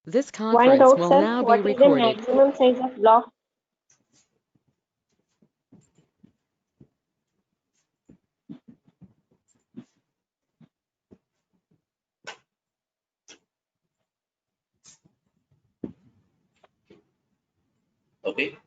This One conference doubt, will sir. now be What is the recorded. maximum size of block? Okay.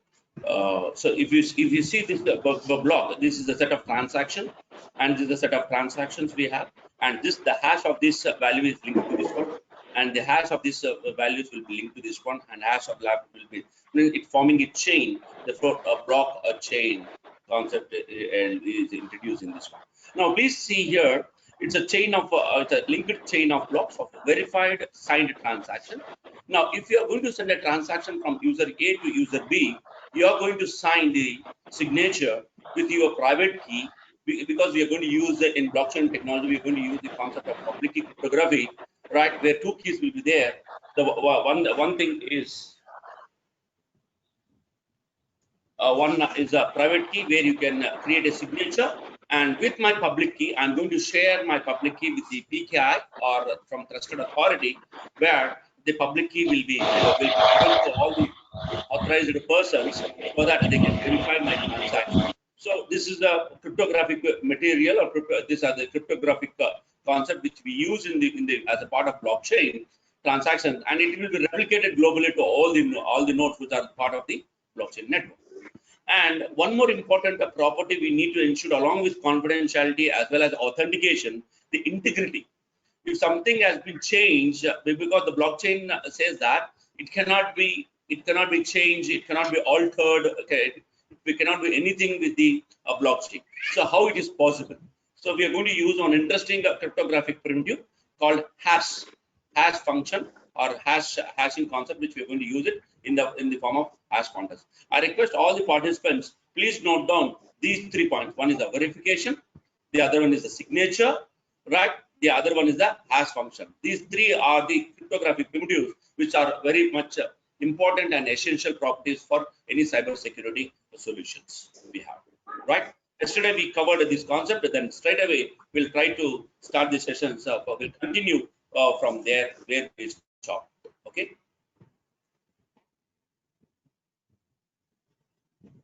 So if you see this block, this is a set of transaction, and this is a set of transactions we have, and this the hash of this value is linked to this one, and the hash of this values will be linked to this one, and hash of lab will be it forming a chain. Therefore, a block a chain concept is introduced in this one. Now, please see here. It's a chain of it's a linked chain of blocks of verified signed transaction. Now, if you are going to send a transaction from user A to user B, you are going to sign the signature with your private key, because we are going to use it in blockchain technology. We are going to use the concept of public key cryptography, right? Where two keys will be there. The one thing is one is a private key where you can create a signature, and with my public key, I'm going to share my public key with the PKI or from trusted authority, where the public key will be given to all the authorized persons so that they can verify my transaction. So this is the cryptographic material, or these are the cryptographic concept which we use in the as a part of blockchain transactions, and it will be replicated globally to all the nodes which are part of the blockchain network. And one more important property we need to ensure, along with confidentiality as well as authentication, the integrity. If something has been changed, because the blockchain says that it cannot be changed, it cannot be altered. Okay, we cannot do anything with the blockchain. So how it is possible? So we are going to use an interesting cryptographic primitive called hash function, or hashing concept, which we are going to use it in the form of hash context. I request all the participants, please note down these 3 points. One is the verification, the other one is the signature, right? The other one is the hash function. These three are the cryptographic primitives which are very much important and essential properties for any cybersecurity solutions we have, right? Yesterday we covered this concept, then straight away we'll try to start the sessions. We'll continue from there where we stop. Okay.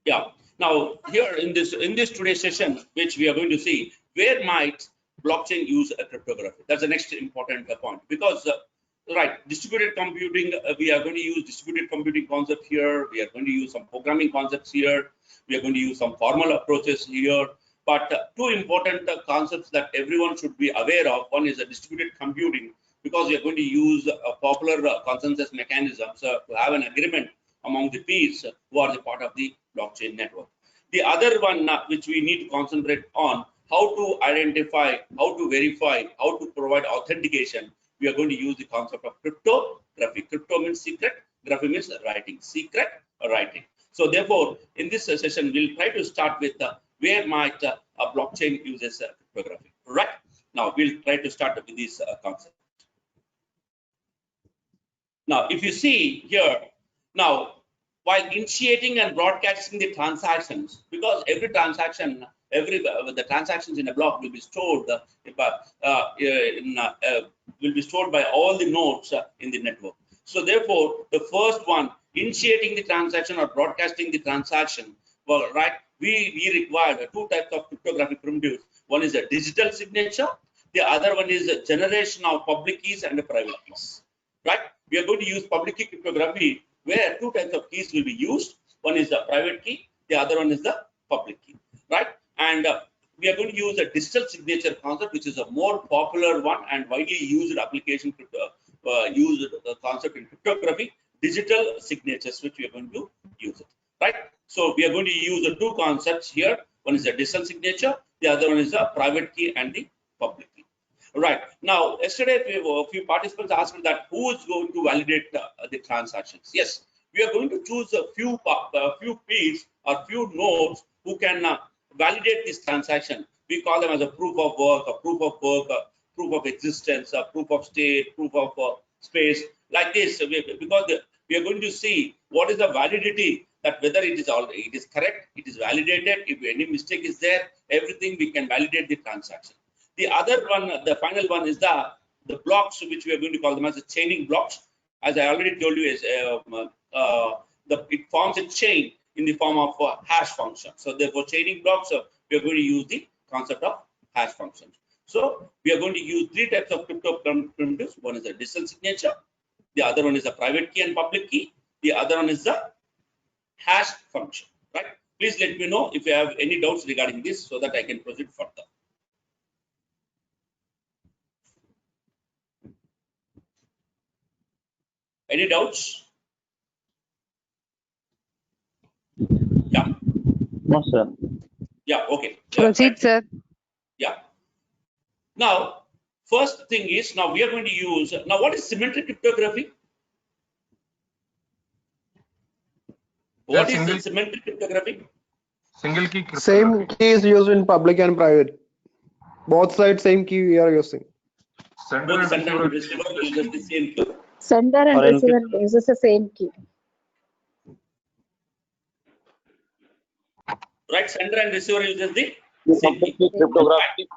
Yeah. Now here in this today's session, which we are going to see, where might blockchain use a cryptography? That's the next important point, because right, distributed computing, we are going to use distributed computing concept here. We are going to use some programming concepts here. We are going to use some formal approaches here. But two important concepts that everyone should be aware of. One is a distributed computing, because we are going to use a popular consensus mechanisms to have an agreement among the peers who are the part of the blockchain network. The other one which we need to concentrate on, how to identify, how to verify, how to provide authentication. We are going to use the concept of cryptography. Crypto means secret, graphy means writing, secret writing. So therefore, in this session, we'll try to start with where might a blockchain uses cryptography. Right? Now, we'll try to start with this concept. Now, if you see here, now, while initiating and broadcasting the transactions, because every transaction, the transactions in a block will be stored will be stored by all the nodes in the network. So therefore, the first one, initiating the transaction or broadcasting the transaction, well, right, we require two types of cryptographic primitives. One is a digital signature, the other one is a generation of public keys and private keys, right? We are going to use public key cryptography, where two types of keys will be used. One is the private key, the other one is the public key, right? And we are going to use a digital signature concept, which is a more popular one and widely used application used concept in cryptography, digital signatures, which we are going to use it, right? So we are going to use the two concepts here. One is a digital signature, the other one is the private key and the public key. Right. Now, yesterday, a few participants asked me that who is going to validate the transactions. Yes, we are going to choose a few peers or few nodes who can validate this transaction. We call them as a proof of work, a proof of work, a proof of existence, a proof of state, proof of space, like this. Because we are going to see what is the validity, that whether it is correct, it is validated. If any mistake is there, everything we can validate the transaction. The other one, the final one, is the blocks, which we are going to call them as the chaining blocks. as I already told you, is it forms a chain in the form of a hash function. So therefore, chaining blocks, we are going to use the concept of hash functions. So we are going to use three types of crypto primitives. One is a digital signature, the other one is a private key and public key, the other one is the hash function, right? Please let me know if you have any doubts regarding this so that I can proceed further. Any doubts? Yeah. No, sir. Yeah, okay. Proceed, right. sir. Yeah. Now, first thing is, now we are going to use, now what is symmetric cryptography? What is the symmetric cryptography? Single key cryptography. Same key is used in public and private. Both sides same key we are using. Both sender and receiver uses the same key. Sender and receiver uses the same key. Right, sender and receiver uses the same key. Cryptography.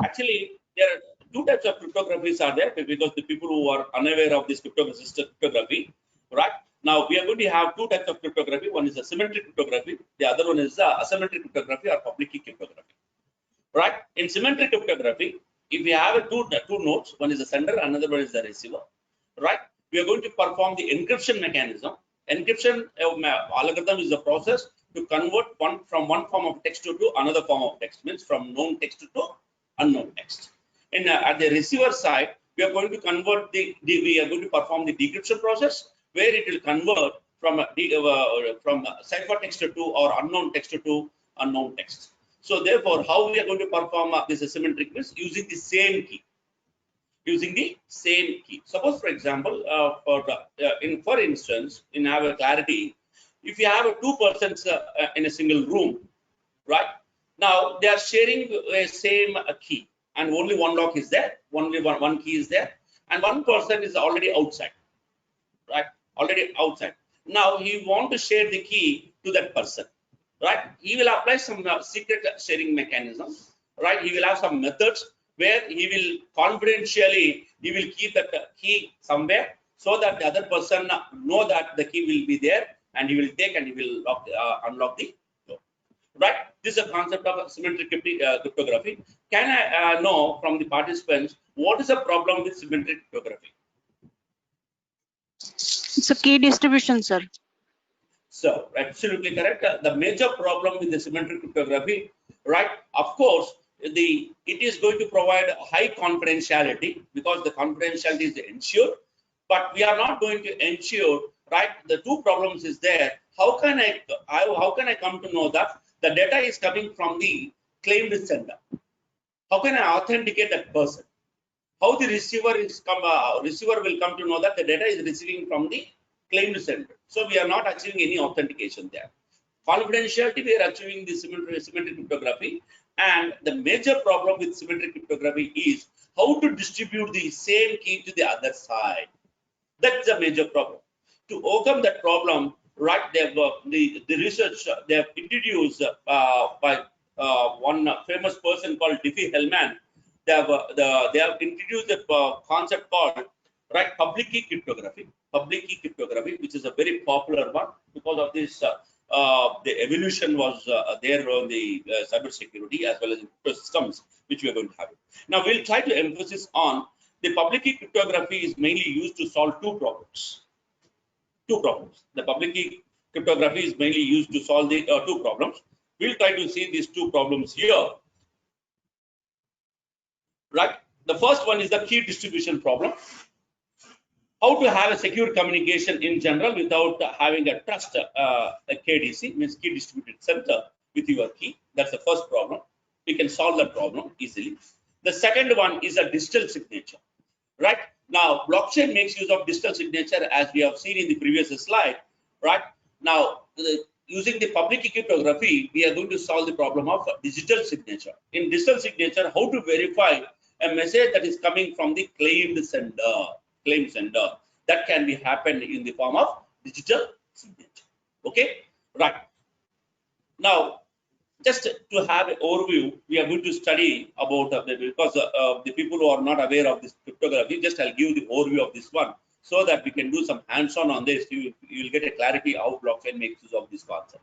Actually, there are two types of cryptographies are there because the people who are unaware of this cryptography, right? Now we are going to have two types of cryptography. One is a symmetric cryptography. The other one is asymmetric cryptography or public key cryptography. Right? In symmetric cryptography, if we have two nodes, one is the sender, another one is the receiver. Right? We are going to perform the encryption mechanism. Encryption algorithm is the process to convert from one form of text to another form of text, means from known text to unknown text. And at the receiver side, we are going to convert we are going to perform the decryption process, where it will convert from ciphertext to or unknown text to unknown text. So therefore, how we are going to perform this asymmetric is using the same key. Using the same key. Suppose, for example, for instance, in our clarity, if you have two persons in a single room, right? Now they are sharing a same key, and only one lock is there, only one key is there, and one person is already outside, right? Already outside. Now he want to share the key to that person, right? He will apply some secret sharing mechanism, right? He will have some methods where he will confidentially, he will keep that key somewhere so that the other person know that the key will be there, and he will take and he will unlock the door. Right? This is a concept of symmetric cryptography. Can I know from the participants what is the problem with symmetric cryptography? It's a key distribution, sir. So, absolutely correct. The major problem with the symmetric cryptography, right? Of course, it is going to provide high confidentiality because the confidentiality is ensured, but we are not going to ensure, right? The two problems is there. How can I come to know that the data is coming from the claimed sender? How can I authenticate that person? How the receiver will come to know that the data is receiving from the claimed sender? So we are not achieving any authentication there. Confidentiality, we are achieving the symmetric cryptography, and the major problem with symmetric cryptography is how to distribute the same key to the other side. That's the major problem. To overcome that problem, right? The research they have introduced by one famous person called Diffie-Hellman. They have introduced a concept called, right, public key cryptography. Public key cryptography, which is a very popular one because of this. The evolution was there on the cybersecurity as well as in systems, which we are going to have. Now we'll try to emphasize on the public key cryptography is mainly used to solve two problems. The public key cryptography is mainly used to solve the two problems. We'll try to see these two problems here. Right? The first one is the key distribution problem. How to have a secure communication in general without having a trust, a KDC, means key distributed center with your key. That's the first problem. We can solve that problem easily. The second one is a digital signature. Right? Now, blockchain makes use of digital signature as we have seen in the previous slide. Right? Now, using the public key cryptography, we are going to solve the problem of digital signature. In digital signature, how to verify a message that is coming from the claimed sender, that can be happened in the form of digital signature. Okay, right. Now, just to have an overview, we are going to study about because the people who are not aware of this cryptography, just I'll give the overview of this one. so that we can do some hands-on on this. You will get a clarity how blockchain makes use of this concept.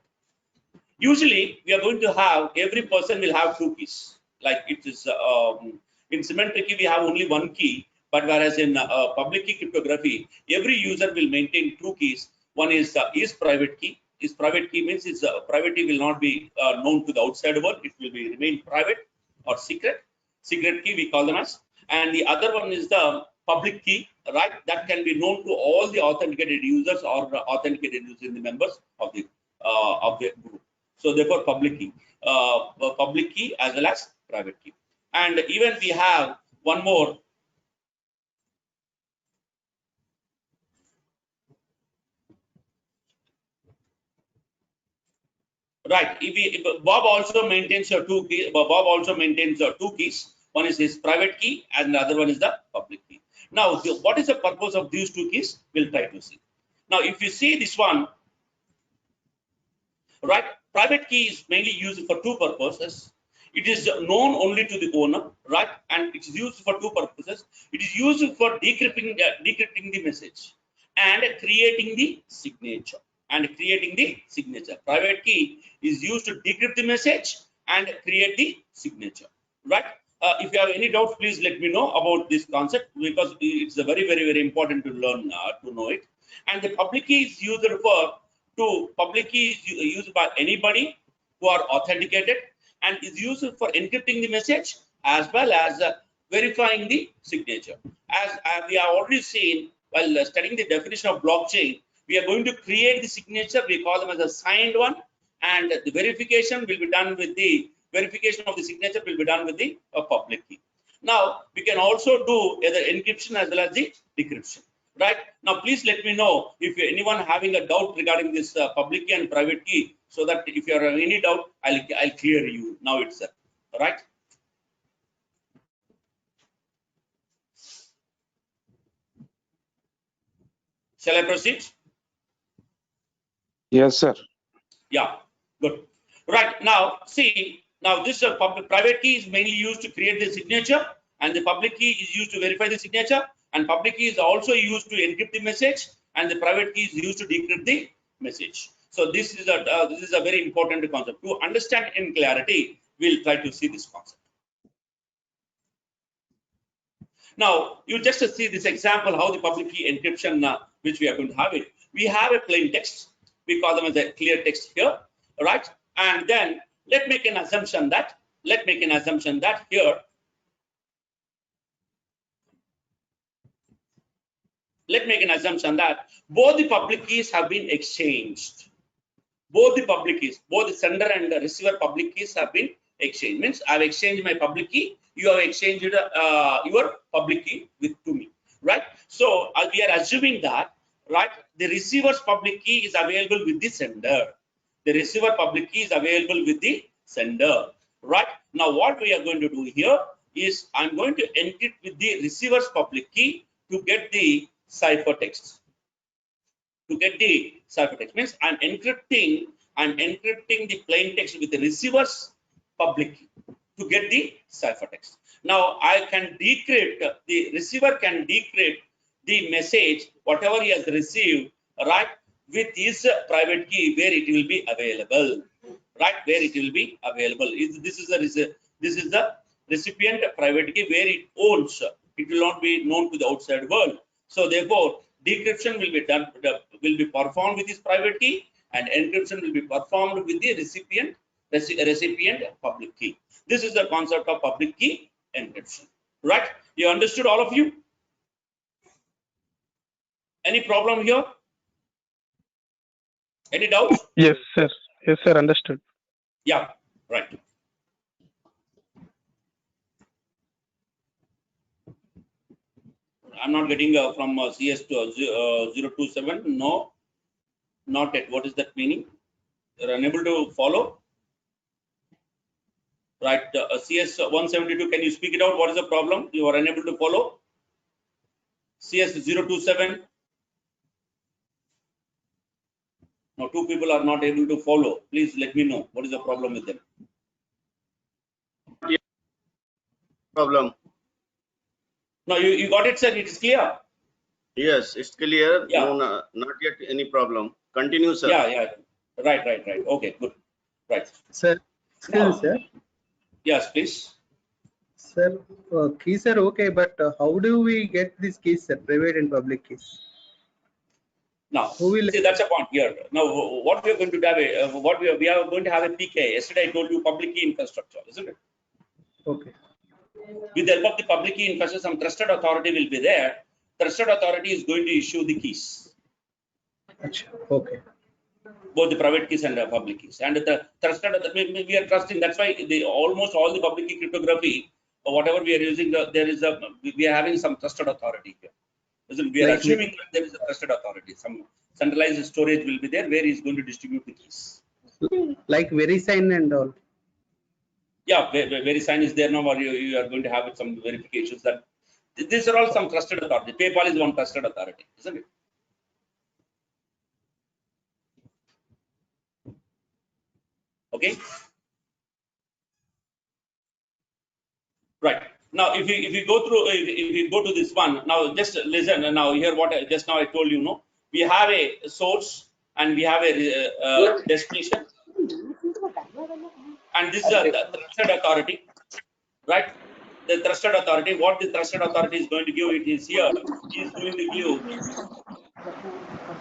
Usually, we are going to have, every person will have two keys. Like it is in symmetric key, we have only one key, but whereas in public key cryptography, every user will maintain two keys. One is private key. Is private key means its private key will not be known to the outside world. It will be remain private or secret. Secret key we call them as. And the other one is the public key, right? That can be known to all the authenticated users or the authenticated users in the members of the group. So therefore, public key as well as private key. And even we have one more. Right. Bob also maintains two keys. Bob also maintains two keys. One is his private key, and the other one is the public key. Now, what is the purpose of these two keys? We'll try to see. Now, if you see this one, right? Private key is mainly used for two purposes. It is known only to the owner, right? And it is used for two purposes. It is used for decrypting the message and creating the signature. Private key is used to decrypt the message and create the signature, right? If you have any doubts, please let me know about this concept, because it's a very important to learn to know it. And the public key is used public key is used by anybody who are authenticated and is used for encrypting the message as well as verifying the signature. As we have already seen while studying the definition of blockchain, we are going to create the signature. We call them as a signed one, and the verification will be done with the verification of the signature will be done with the public key. Now we can also do either encryption as well as the decryption. Right now, please let me know if anyone having a doubt regarding this public key and private key, so that if you have any doubt, I'll clear you now itself. All right. Shall I proceed? Yes, sir. Yeah, good. Right now, see, now this private key is mainly used to create the signature, and the public key is used to verify the signature, and public key is also used to encrypt the message, and the private key is used to decrypt the message. So this is a very important concept. To understand in clarity, we'll try to see this concept. Now, you just see this example how the public key encryption, which we are going to have it. We have a plain text. We call them as a clear text here, right? And then let's make an assumption that here, both the public keys have been exchanged. Both the sender and the receiver public keys have been exchanged. Means I've exchanged my public key, you have exchanged your public key to me, right? So we are assuming that, right, the receiver's public key is available with the sender. The receiver public key is available with the sender, right? Now what we are going to do here is I'm going to encrypt with the receiver's public key to get the ciphertext. Means I'm encrypting the plain text with the receiver's public key to get the ciphertext. Now I can decrypt, the receiver can decrypt the message, whatever he has received, right, with his private key where it will be available, right, this is the recipient private key where it owns. It will not be known to the outside world. So therefore, decryption will be performed with his private key, and encryption will be performed with the recipient public key. This is the concept of public key encryption, right? You understood, all of you? Any problem here? Any doubts? Yes, sir. Yes, sir. Understood. Yeah, right. I'm not getting from CS to 027. No, not yet. What is that meaning? You're unable to follow? Right. CS 172. Can you speak it out? What is the problem? You are unable to follow? CS 027. No, two people are not able to follow. Please let me know what is the problem with them. Problem. No, you got it, sir. It is clear. Yes, it's clear. Yeah. No, not yet any problem. Continue, sir. Yeah. Right. Okay, good. Right. Sir, excuse me, Now, sir. yes, please. Sir, keys are okay, but how do we get these keys, sir? Private and public keys. Now, Who will? see, that's a point here. Now, what we are going to have we are going to have a PK. Yesterday, I told you public key infrastructure, isn't it? Okay. With the help of the public key infrastructure, some trusted authority will be there. Trusted authority is going to issue the keys, Achha, okay. both the private keys and the public keys. And the trusted, we are trusting. That's why almost all the public key cryptography, or whatever we are using, we are having some trusted authority here. We are Like assuming that there is a trusted authority. Some centralized storage will be there where he is going to distribute the keys. Like VeriSign and all. Yeah, VeriSign is there now, or you are going to have some verifications that these are all some trusted authority. PayPal is one trusted authority, isn't it? Okay. Right. Now, if you go through, if you go to this one, now just listen. Now here, what just now I told you, no, we have a source and we have a destination, and this is the trusted authority, right? The trusted authority. What the trusted authority is going to give? It is here. He is going to give,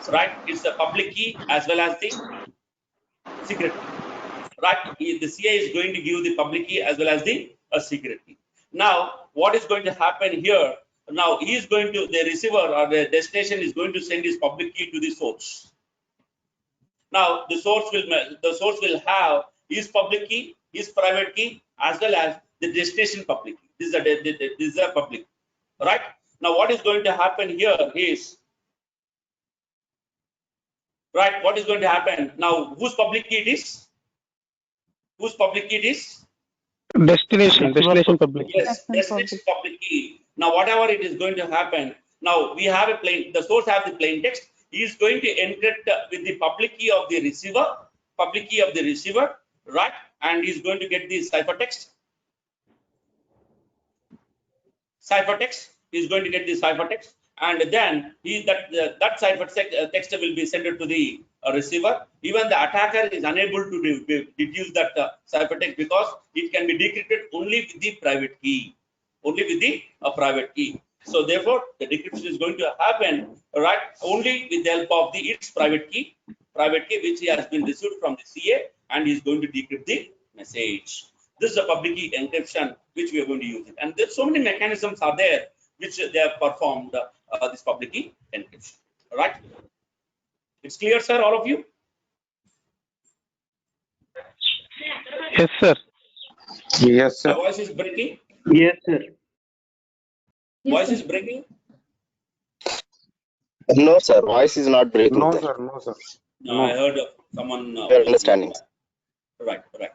right? It's the public key as well as the secret key, right? The CA is going to give the public key as well as the secret key. Now, what is going to happen here? Now, he is going to, the receiver or the destination is going to send his public key to the source. Now, the source will have his public key, his private key, as well as the destination public key. This is a public, right? Now, what is going to happen here is, right? What is going to happen now? Whose public key it is? Whose public key it is? Destination public. Yes, destination public key. Now, whatever it is going to happen, now we have a plain, the source has the plain text. He is going to encrypt with the public key of the receiver, right? And he is going to get the ciphertext. He is going to get the ciphertext, and then that ciphertext will be sent to the receiver. Even the attacker is unable to deduce that ciphertext because it can be decrypted only with the private key, So therefore, the decryption is going to happen, right, only with the help of its private key, which he has been received from the CA, and he is going to decrypt the message. This is a public key encryption which we are going to use it. And there's so many mechanisms are there which they have performed this public key encryption. All right. It's clear, sir, all of you? Yes, sir. Yes, My sir. voice is breaking. Yes, sir. Voice is breaking. No, sir. Voice is not breaking. No, Sir. sir. No, sir. No, I heard of someone. Your understanding. Right. Okay.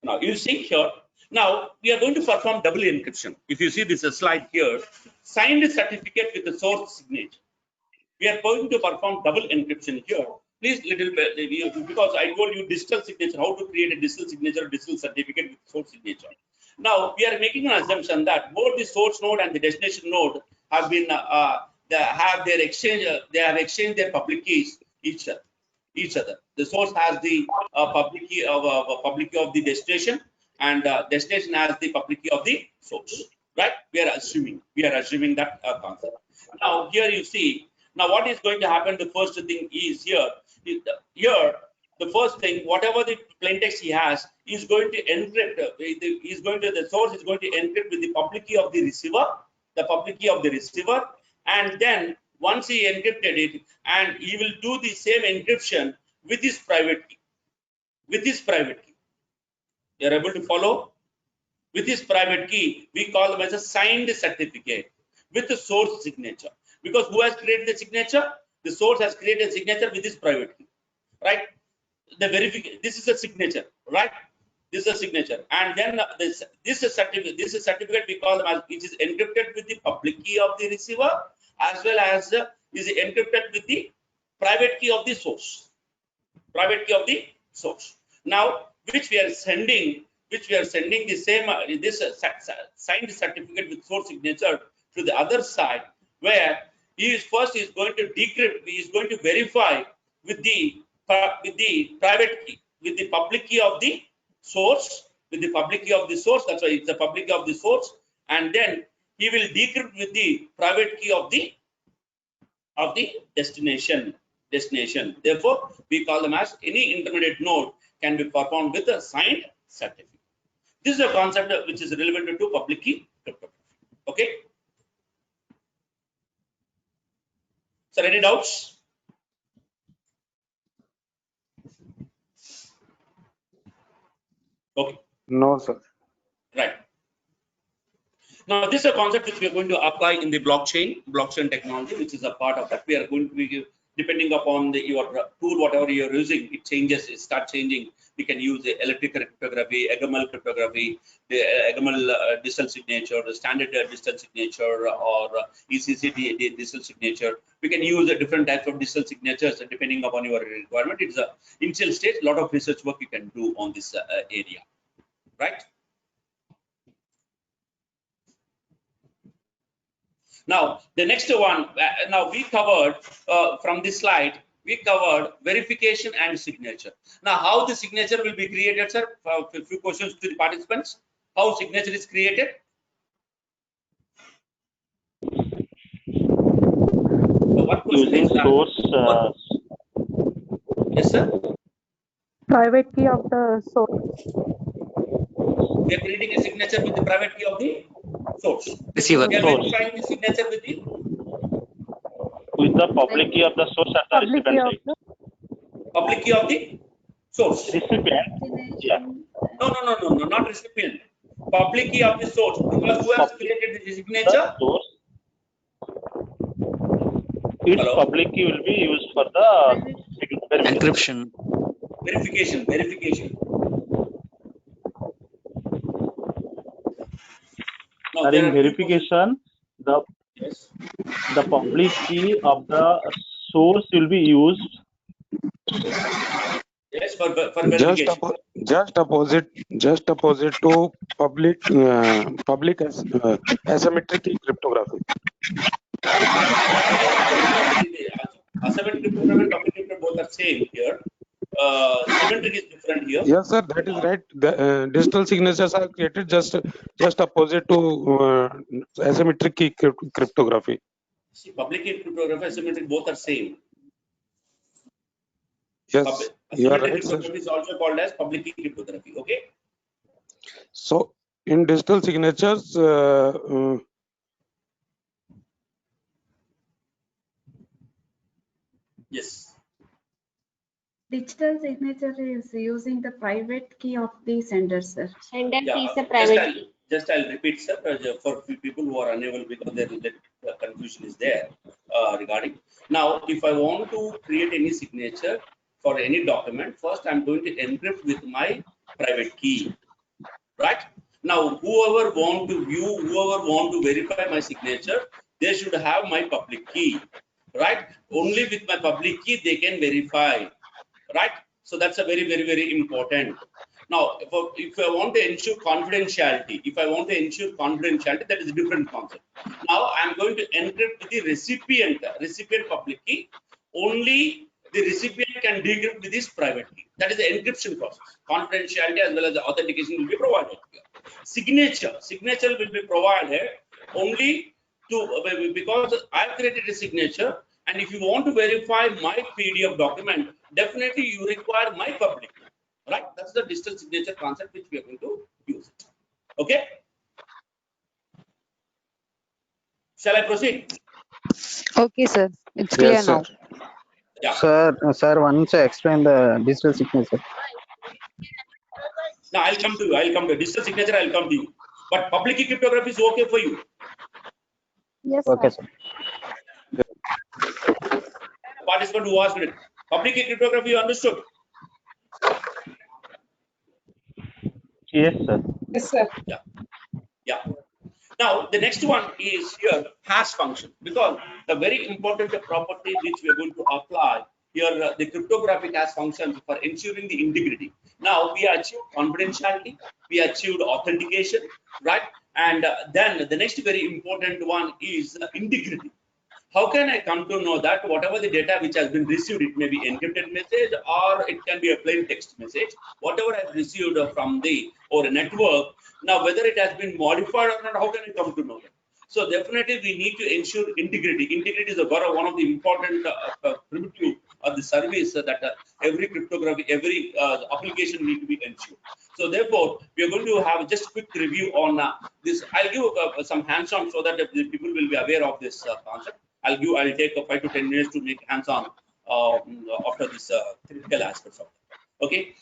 Now you see here. Now we are going to perform double encryption. If you see this slide here, signed certificate with the source signature. We are going to perform double encryption here. Please, little bit, because I told you digital signature, how to create a digital signature, digital certificate with source signature. Now we are making an assumption that both the source node and the destination node have been they have exchanged their public keys each other. The source has the public key of the destination, and destination has the public key of the source. Right? We are assuming that concept. Now here you see. Now what is going to happen? The first thing is here. The first thing, whatever the plaintext he has, is going to encrypt. The source is going to encrypt with the public key of the receiver, and then once he encrypted it, and he will do the same encryption with his private key. You are able to follow? With his private key, we call them as a signed certificate with the source signature. Because who has created the signature? The source has created a signature with his private key, right? This is a signature, right? This is a signature, and then this is certificate we call them as, which is encrypted with the public key of the receiver as well as is encrypted with the private key of the source. Now, which we are sending which we are sending the same signed certificate with source signature to the other side, where he is going to decrypt, he is going to verify with the private key, with the public key of the source, with the public key of the source. That's why it's the public key of the source, and then he will decrypt with the private key of the destination. Therefore, we call them as any intermediate node can be performed with a signed certificate. This is a concept which is relevant to public key cryptography. Okay. So, any doubts? Okay. No, sir. Right. Now, this is a concept which we are going to apply in the blockchain technology, which is a part of that. We are going to be, depending upon your tool, whatever you are using, it changes, it starts changing. We can use the electric cryptography, XML cryptography, the XML digital signature, the standard digital signature, or ECC digital signature. We can use different types of digital signatures depending upon your requirement. It's a initial stage. A lot of research work you can do on this area, right? Now, the next one, now we covered from this slide, we covered verification and signature. Now, how the signature will be created, sir? A few questions to the participants. How signature is created? So what question Using is that? source. Yes, sir. Private key of the source. We are creating a signature with the private key of the source. Receiver. We are verifying the signature with With the public key of the source at the Public key recipient of side. the public key of the source. Recipient. Yeah. No, not recipient. Public key of the source. Because who has created the signature? The source. Its Hello? public key will be used for the Encryption. Verification. Now, Or there in are two verification, Yes. the public key of the source will be used. Yes, for verification. Just opposite to public asymmetric key cryptography. Asymmetric cryptography and public cryptography both are same here. Symmetric is different here. Yes, sir, that is right. The digital signatures are created just opposite to asymmetric key cryptography. See, public key cryptography and asymmetric both are same. Yes, you are Asymmetric right, sir. cryptography is also called as public key cryptography. Okay. So in digital signatures, Yes. Digital signature is using the private key of the sender, sir. Sender Yeah, is a private key. I'll repeat, sir, for people who are unable because the confusion is there regarding. Now, if I want to create any signature for any document, first I'm going to encrypt with my private key, right? Now, whoever want to view, whoever want to verify my signature, they should have my public key, right? Only with my public key they can verify, right? So that's a very important. Now, if I want to ensure confidentiality, that is a different concept. Now, I'm going to encrypt with the recipient public key. Only the recipient can decrypt with this private key. That is the encryption process. Confidentiality as well as the authentication will be provided here. Signature will be provided only to because I've created a signature. And if you want to verify my PDF document, definitely you require my public key, right? That's the digital signature concept which we are going to use. Okay. Shall I proceed? Okay, sir. It's clear yes, sir. now. Yeah. Sir, once explain the digital signature. Now I'll come to you. Digital signature, I'll come to you. But public key cryptography is okay for you. Yes, Okay, sir. Participant who asked it. Public key cryptography, you understood? Yes, sir. Yes, sir. Yeah. Now the next one is here hash function, because the very important property which we are going to apply here the cryptographic hash functions for ensuring the integrity. Now we achieved confidentiality, we achieved authentication, right? And then the next very important one is integrity. How can I come to know that whatever the data which has been received, it may be encrypted message or it can be a plain text message, whatever I've received from the or a network, now whether it has been modified or not, how can I come to know that? So definitely we need to ensure integrity. Integrity is one of the important primitive of the service that every cryptography, every application need to be ensured. So therefore, we are going to have just a quick review on this. I'll give some hands-on so that the people will be aware of this concept. I'll take 5 to 10 minutes to make hands-on after this critical aspects of it. Okay.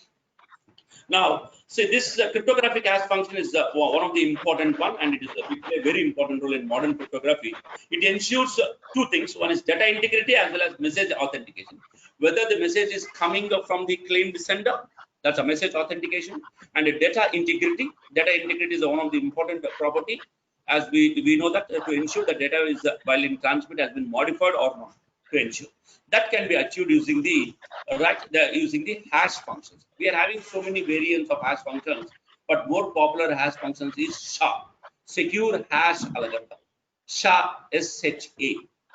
Now, say this cryptographic hash function is one of the important one, and it is we play a very important role in modern cryptography. It ensures two things: one is data integrity as well as message authentication. Whether the message is coming from the claimed sender, that's a message authentication, and data integrity. Data integrity is one of the important property, as we know that to ensure the data is while in transmit has been modified or not, to ensure that can be achieved using the using the hash functions. We are having so many variants of hash functions, but more popular hash functions is SHA, secure hash algorithm. SHA, SHA,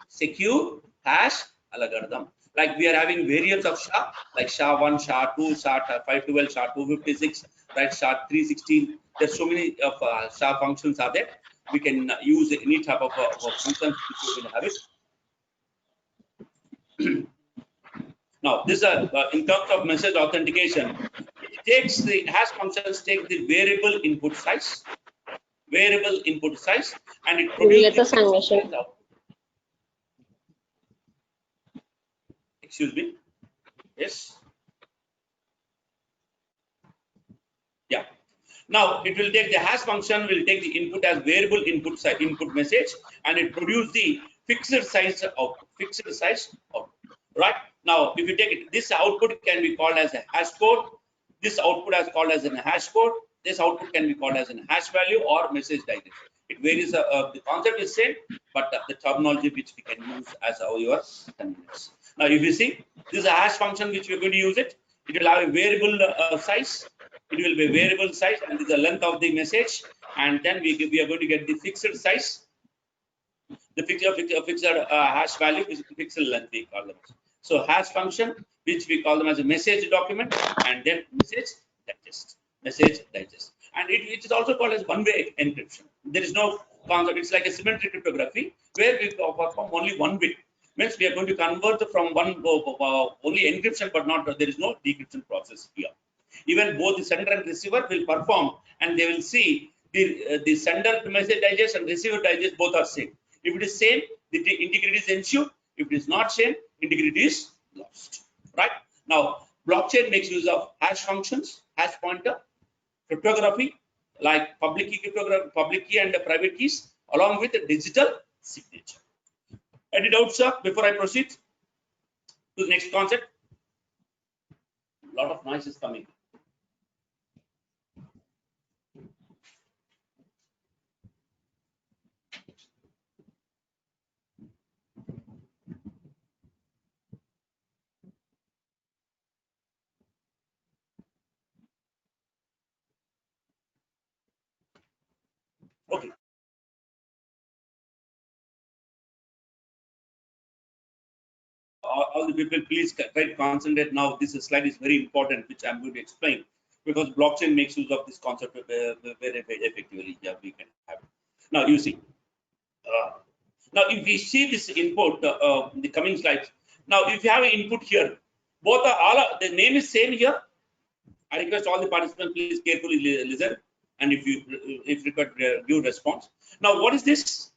secure hash algorithm. Like we are having variants of SHA, like SHA-1, SHA-2, SHA-512, SHA-256, right? SHA-316. There's so many of SHA functions are there. We can use any type of functions which we will have it. Now, this in terms of message authentication, it takes the hash functions take the variable input size, and it produces excuse me. Yes. Yeah. Now it will take the hash function will take the input as variable input message, and it produce the fixed size output. Right. Now, if you take it, this output can be called as a hash code. This output is called as a hash code. This output can be called as a hash value or message digest. It varies. The concept is same, but the terminology which we can use as our convenience. Now, if you see, this is a hash function which we're going to use it. It will have a variable size. It will be a variable size, and this is the length of the message. And then we are going to get the fixed size. The fixed hash value is the fixed length we call them. So hash function, which we call them as a message document, and then message digest, and it is also called as one-way encryption. There is no concept. It's like a symmetric cryptography where we perform only one way. Means we are going to convert from one only encryption, but not there is no decryption process here. Even both the sender and receiver will perform, and they will see the sender message digest and receiver digest both are same. If it is same, the integrity is ensured. If it is not same, integrity is lost. Right? Now, blockchain makes use of hash functions, hash pointer, cryptography, like public key and private keys, along with a digital signature. Any doubts, sir, before I proceed to the next concept? A lot of noise is coming. Okay. All the people, please try to concentrate now. This slide is very important, which I'm going to explain, because blockchain makes use of this concept very effectively. Yeah, we can have it. Now, you see. Now, if we see this input, the coming slides. Now, if you have an input here, both are the name is same here. I request all the participants, please carefully listen, and if you could give response. Now, what is this?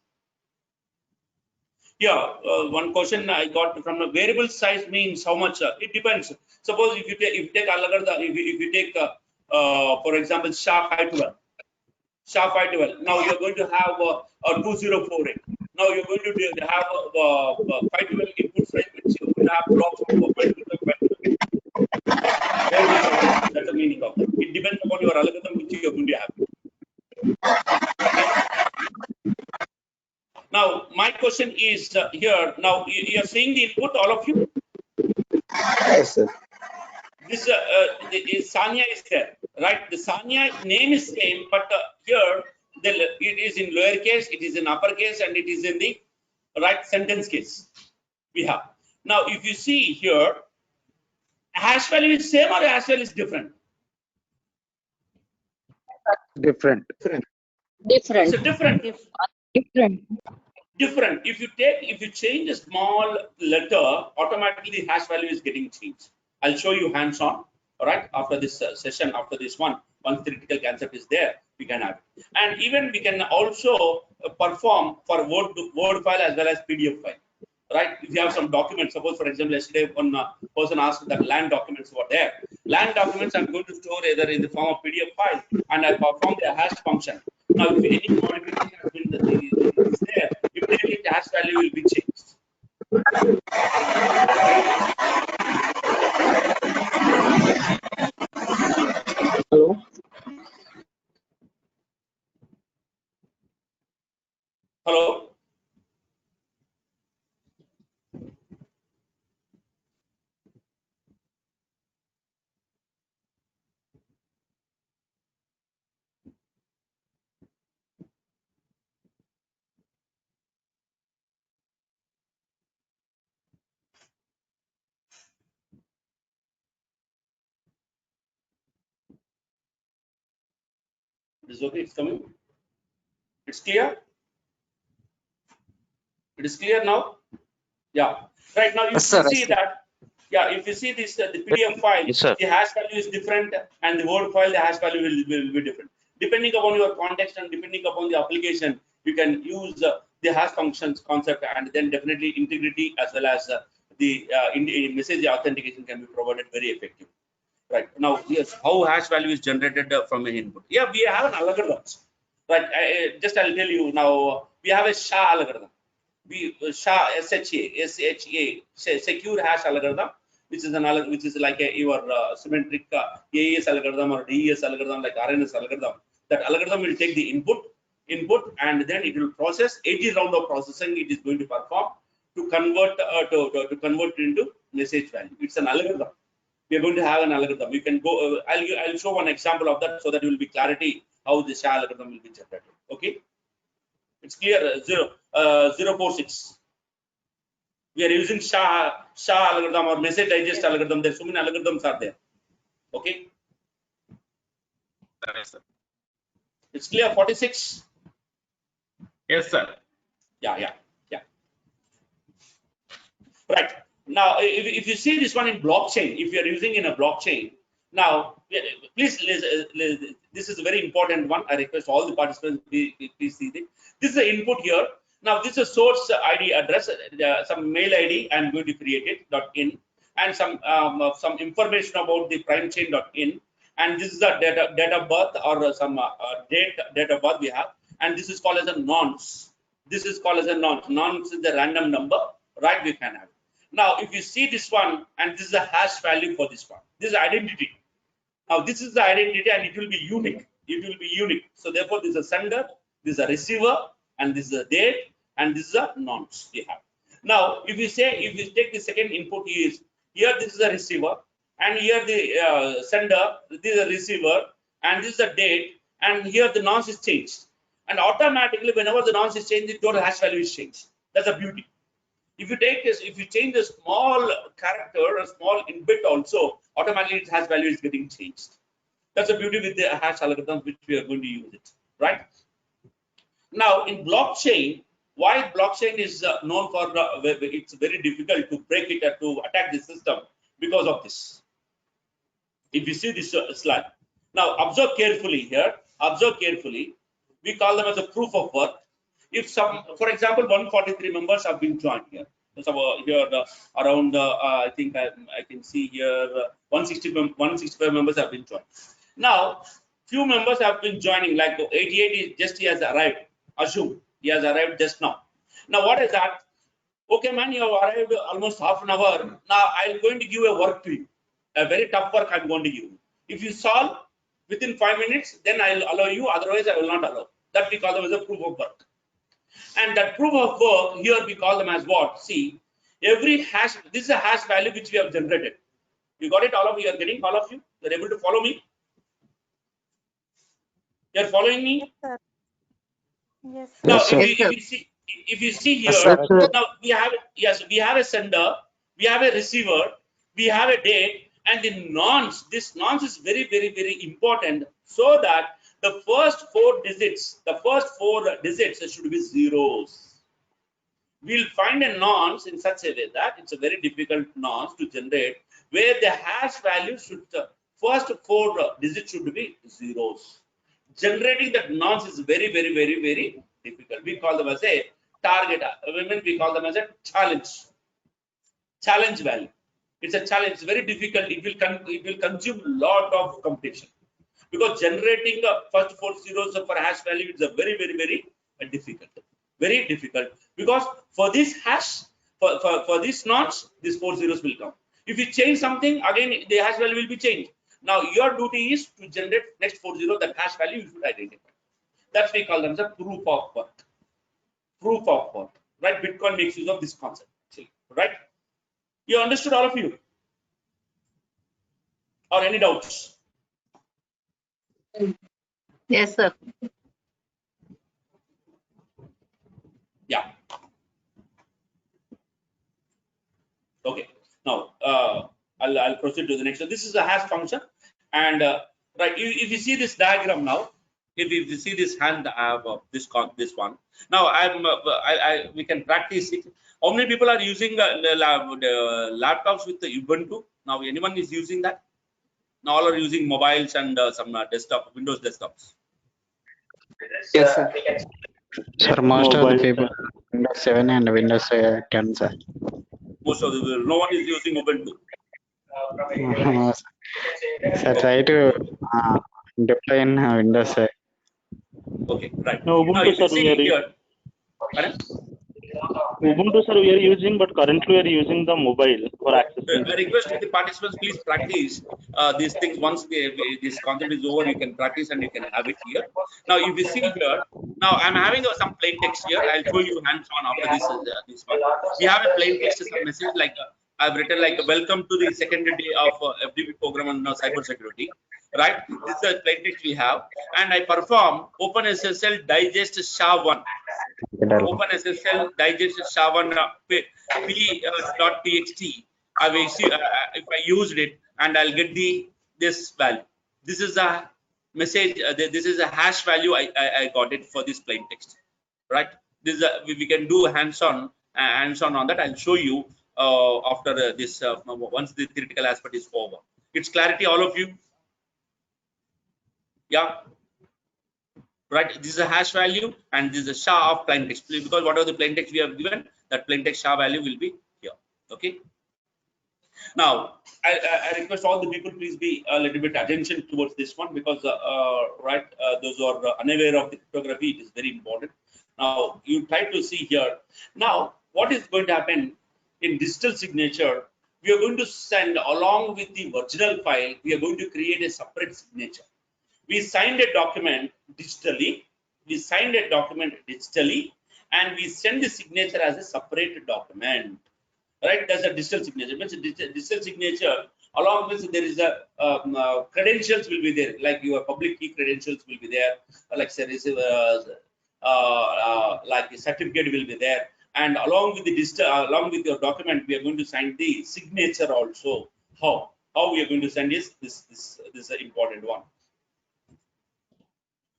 Yeah, one question I got from a variable size means how much? It depends. Suppose if you take for example SHA-512. Now you're going to have a 2048. Now you're going to have 512 input size, which you will have blocks of 512. That's the meaning of that. It depends upon your algorithm which you're going to have. Now, my question is here. Now, you are seeing the input, all of you? Yes, sir. This Sanya is there, right? The Sanya name is same, but here it is in lowercase, it is in uppercase, and it is in the right sentence case. We have. Now, if you see here, hash value is same or hash value is different? Different. Different. It's different. Different. Different. If you change a small letter, automatically the hash value is getting changed. I'll show you hands-on. All right. After this session, after this one, once the critical concept is there, we can have it. And even we can also perform for Word file as well as PDF file. Right? If you have some documents, suppose for example, yesterday one person asked that land documents were there. Land documents I'm going to store either in the form of PDF file, and I perform the hash function. Now, if any modification has been is there, immediately the hash value will be changed. Hello. Hello. It is okay. It's coming. It's clear. It is clear now. Yeah. Right now, you see that. Yeah. If you see this, the PDF file, Yes, sir. the hash value is different, and the Word file, the hash value will be different. Depending upon your context and depending upon the application, you can use the hash functions concept, and then definitely integrity as well as the message authentication can be provided very effective. Right now, yes, how hash value is generated from an input. Yeah, we have an algorithms. Right. I'll tell you now. We have a SHA algorithm. SHA secure hash algorithm, which is like your symmetric AES algorithm or DES algorithm, like RNS algorithm. That algorithm will take the input, and then it will process 80 round of processing. It is going to perform to convert to convert into message value. It's an algorithm. We are going to have an algorithm. You can go. I'll show one example of that so that it will be clarity how the SHA algorithm will be generated. Okay. It's clear. 046. We are using SHA algorithm or message digest algorithm. There's so many algorithms are there. Okay. Yes, sir. It's clear. 46. Yes, sir. Yeah. Right. Now, if you see this one in blockchain, if you are using in a blockchain, now please, this is a very important one. I request all the participants please see this. This is the input here. Now, this is a source ID address, some mail ID. I'm going to create it .in, and some information about the prime chain .in, and this is the date of birth or some date of birth we have, and this is called as a nonce. This is called as a nonce. Nonce is the random number, right? We can have. Now, if you see this one, and this is a hash value for this one, this is identity. Now, this is the identity, and it will be unique. It will be unique. So, therefore, this is a sender, this is a receiver, and this is a date, and this is a nonce we have. Now, if you take the second input is here, this is a receiver, and here the sender, this is a receiver, and this is a date, and here the nonce is changed. And automatically, whenever the nonce is changed, the total hash value is changed. That's the beauty. If you take this, if you change a small character, a small bit also, automatically its hash value is getting changed. That's the beauty with the hash algorithm, which we are going to use it, right? Now, in blockchain, why blockchain is known for, it's very difficult to break it or to attack the system because of this. If you see this slide, now observe carefully here, observe carefully, we call them as a proof of work. If some, for example, 143 members have been joined here. So here around, I think I can see here 165 members have been joined. Now, few members have been joining, like 88 is just he has arrived. Assume he has arrived just now. Now, what is that? Okay, man, you have arrived almost half an hour. Now, I'm going to give a work to you. A very tough work I'm going to give you. If you solve within 5 minutes, then I'll allow you. Otherwise, I will not allow. That we call them as a proof of work. And that proof of work, here we call them as what? See, every hash, this is a hash value which we have generated. You got it? All of you are getting, all of you? You're able to follow me? You're following me? Yes, sir. Now, Yes, sir. if you see here, Yes, sir. now we have, yes, we have a sender, we have a receiver, we have a date, and the nonce. This nonce is very, very, very important, so that the first four digits should be zeros. We'll find a nonce in such a way that it's a very difficult nonce to generate, where the hash value should, the first four digits should be zeros. Generating that nonce is very, very, very, very difficult. We call them as a target. Women, we call them as a challenge value. It's a challenge. It's very difficult. It will consume a lot of computation, because generating the first four zeros for hash value is a very, very, very difficult. Very difficult, because for this hash, for this nonce, these four zeros will come. If you change something, again the hash value will be changed. Now your duty is to generate next four zeros, that hash value you should identify. That's we call them as a proof of work. Proof of work, right? Bitcoin makes use of this concept, actually, right? You understood, all of you? Or any doubts? Yes, sir. Yeah. Okay. Now I'll proceed to the next one. This is a hash function, and right. If you see this diagram now, if you see this hand, I have this one. Now we can practice it. How many people are using the laptops with the Ubuntu? Now anyone is using that? Now all are using mobiles and some desktop, Windows desktops. Yes, sir. Sir, most of the Mobile, people Windows 7 and Windows 10, sir. Most of the people, no one is using Ubuntu. Sir, try to deploy in Windows. Okay, right. no, Now Ubuntu, if you sir, we see are here, pardon? Ubuntu, sir, we are using, but currently we are using the mobile for accessing. I request the participants, please practice these things. Once this concept is over, you can practice and you can have it here. Now, if you see here, now I'm having some plain text here. I'll show you hands-on after this one. We have a plain text message like I've written like welcome to the second day of FDP program on cybersecurity. Right? This is the plain text we have, and I perform OpenSSL digest SHA-1. OpenSSL digest SHA-1 p.txt. I will see if I used it, and I'll get this value. This is a message. This is a hash value. I got it for this plain text, right? This is we can do hands-on on that. I'll show you after this once the theoretical aspect is over. It's clarity, all of you. Yeah. Right, this is a hash value and this is a SHA of plain text, because whatever the plain text we have given, that plain text SHA value will be here. Okay. Now I request all the people, please be a little bit attention towards this one, because right, those who are unaware of the cryptography, it is very important. Now you try to see here. Now what is going to happen in digital signature? We are going to send, along with the original file, we are going to create a separate signature. We signed a document digitally. And we send the signature as a separate document. Right? That's a digital signature. Means digital signature, along with there is a credentials will be there, like your public key credentials will be there, like say like the certificate will be there, and along with the digital, along with your document, we are going to sign the signature also. How we are going to send this is an important one.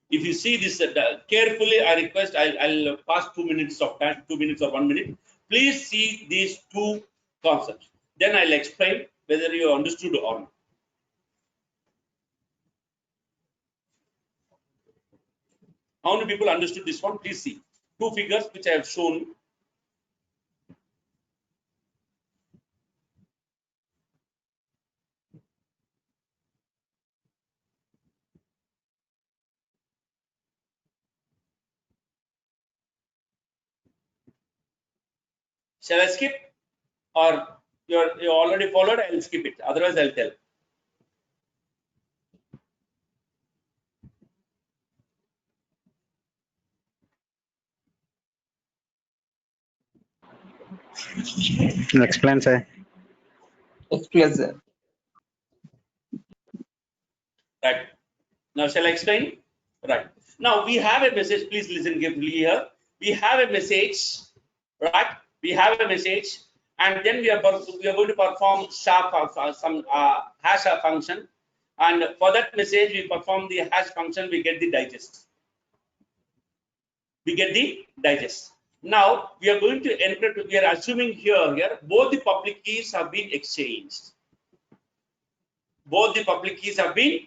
If you see this carefully, I request I'll pass 2 minutes of time, 2 minutes or 1 minute. Please see these two concepts. Then I'll explain whether you understood or not. How many people understood this one? Please see. Two figures which I have shown. Shall I skip? Or you already followed? I'll skip it. Otherwise, I'll tell. Explain, sir. Explain, sir. Right. Now, shall I explain? Right. Now, we have a message. Please listen carefully here. We have a message, right? We have a message, and then we are going to perform some hash function, and for that message we perform the hash function. We get the digest. We get the digest. Now we are going to encrypt. We are assuming here both the public keys have been exchanged. Both the public keys have been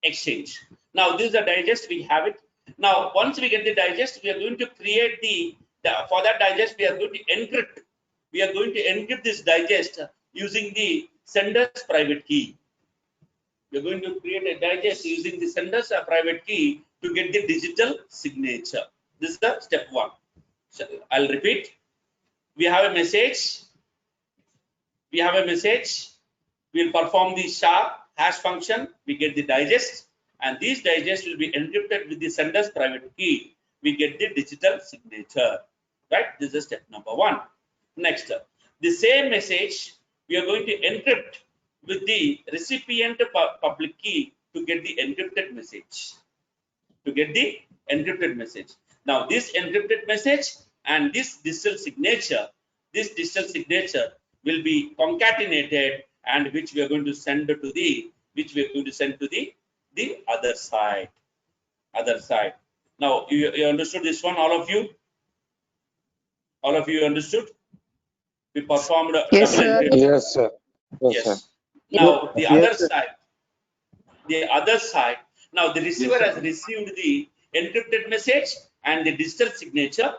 exchanged. Now this is the digest. We have it. Now once we get the digest, we are going to create the for that digest we are going to encrypt. We are going to encrypt this digest using the sender's private key. We are going to create a digest using the sender's private key to get the digital signature. This is the step one. So I'll repeat. We have a message. We have a message. We'll perform the hash function. We get the digest, and these digests will be encrypted with the sender's private key. We get the digital signature. Right? This is step number one. Next, the same message we are going to encrypt with the recipient public key to get the encrypted message. To get the encrypted message. Now, this encrypted message and this digital signature will be concatenated, and which we are going to send to the other side. Now, you understood this one, all of you? All of you understood? We performed a Yes, double sir. encryption. Yes, sir. Yes, sir. Now the Yes, other side. Now the receiver has received the encrypted message and the digital signature.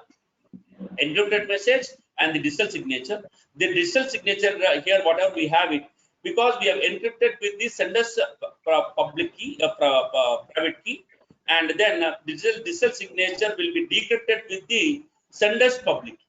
Encrypted message and the digital signature. The digital signature here, whatever we have it, because we have encrypted with the sender's public key, private key, and then digital signature will be decrypted with the sender's public key.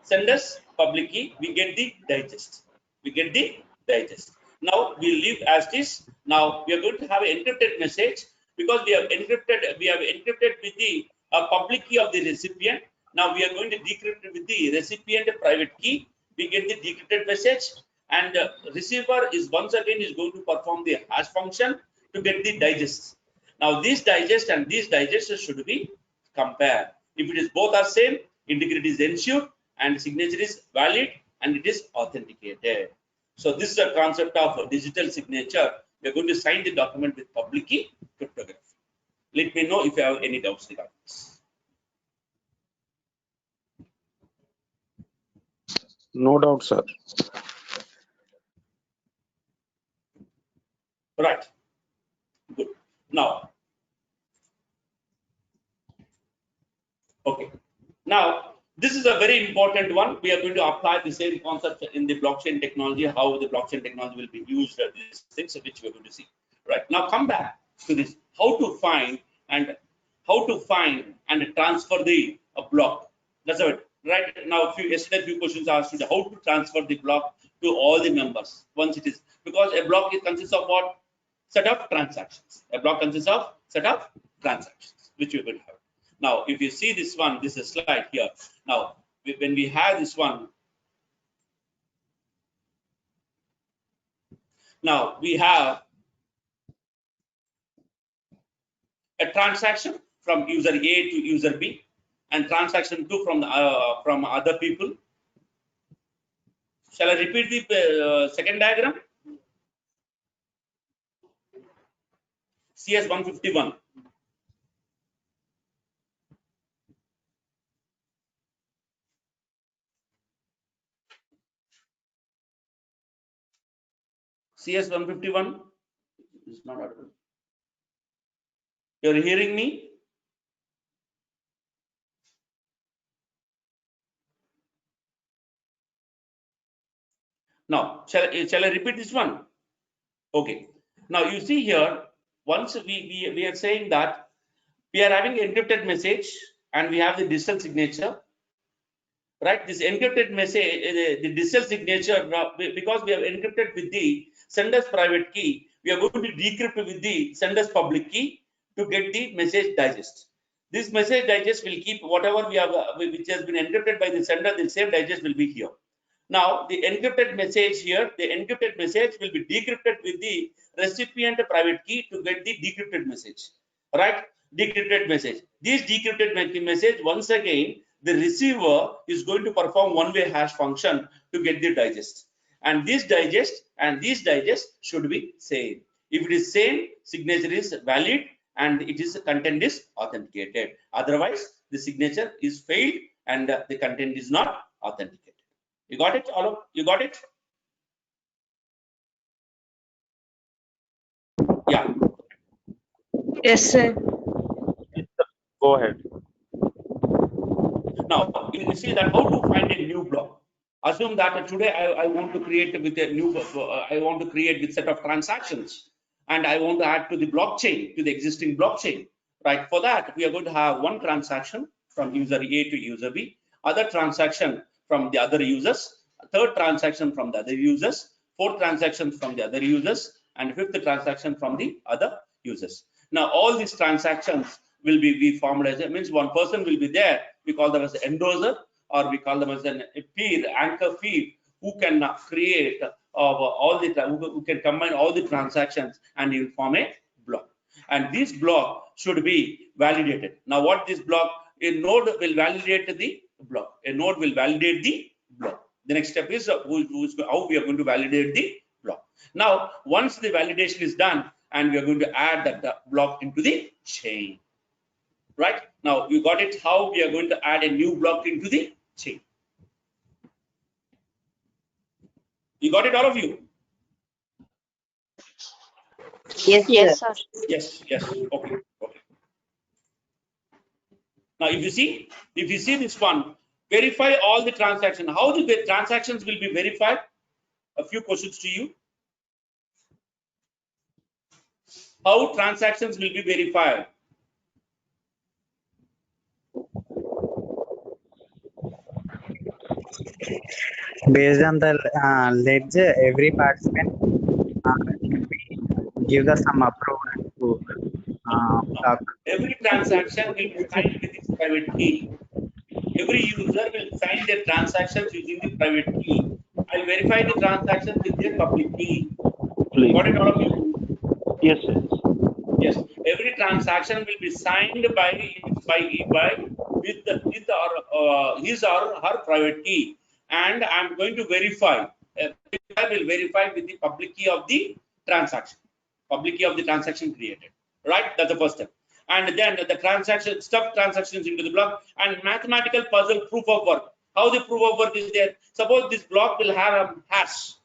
Sender's public key, we get the digest. We get the digest. Now we leave as this. Now we are going to have an encrypted message because we have encrypted with the public key of the recipient. Now we are going to decrypt with the recipient private key. We get the decrypted message, and receiver is once again going to perform the hash function to get the digest. Now these digest and these digests should be compared. If it is both are same, integrity is ensured and signature is valid and it is authenticated. So this is the concept of digital signature. We are going to sign the document with public key cryptography. Let me know if you have any doubts regarding this. no doubt, sir. Right. Good. Now, okay. Now, this is a very important one. We are going to apply the same concept in the blockchain technology, how the blockchain technology will be used, these things which we are going to see. Right. Now, come back to this, how to find and transfer the block. That's it. Right now, yesterday a few questions asked you how to transfer the block to all the members once it is, because a block consists of what? Set of transactions. A block consists of set of transactions, which we will have. Now, if you see this one, this is a slide here. Now, when we have this one, now we have a transaction from user A to user B, and transaction 2 from other people. Shall I repeat the second diagram? CS 151. CS 151 is not audible. You're hearing me? Now, shall I repeat this one? Okay. Now you see here, once we are saying that we are having encrypted message and we have the digital signature, right? This encrypted message, the digital signature, because we have encrypted with the sender's private key, we are going to decrypt with the sender's public key to get the message digest. This message digest will keep whatever we have, which has been encrypted by the sender, the same digest will be here. Now the encrypted message here, the encrypted message will be decrypted with the recipient private key to get the decrypted message, right? Decrypted message. This decrypted message, once again, the receiver is going to perform one-way hash function to get the digest. And this digest should be same. If it is same, signature is valid and it is content is authenticated. Otherwise, the signature is failed and the content is not authenticated. You got it, all of you got it? Yeah. Yes, sir. Go ahead. Now you see that how to find a new block. Assume that today I want to create with a new I want to create with set of transactions and I want to add to the blockchain, to the existing blockchain. Right? For that, we are going to have one transaction from user A to user B, other transaction from the other users, third transaction from the other users, fourth transaction from the other users, and fifth transaction from the other users. Now all these transactions will be formed as, it means one person will be there, we call them as an endorser, or we call them as a peer, anchor feed, who can create all the, who can combine all the transactions and you form a block. And this block should be validated. Now what this block, a node will validate the block. A node will validate the block. The next step is how we are going to validate the block. Now once the validation is done, and we are going to add that block into the chain. Right? Now you got it, how we are going to add a new block into the chain. You got it, all of you? Yes, sir. Yes, okay. Now if you see this one, verify all the transactions. How the transactions will be verified? A few questions to you. How transactions will be verified? Based on the ledger, every participant give the some approval to block. Every transaction will be signed with its private key. Every user will sign their transactions using the private key. I'll verify the transactions with their public key. Please. Got it, all of you? Yes. Yes. Every transaction will be signed with his or her private key, and I'm going to verify. I will verify with the public key of the transaction. Public key of the transaction created. Right? That's the first step. And then the transaction, stuff transactions into the block, and mathematical puzzle proof of work. How the proof of work is there? Suppose this block will have a hash.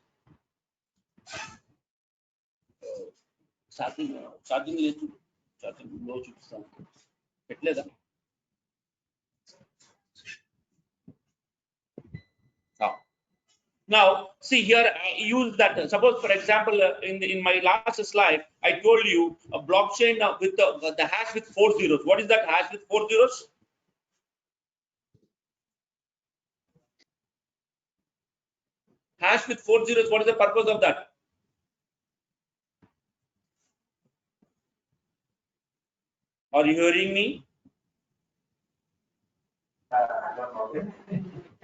Now, see here, I use that. Suppose, for example, in my last slide, I told you a blockchain with the hash with 4 zeros. What is that hash with 4 zeros? Hash with 4 zeros. What is the purpose of that? Are you hearing me?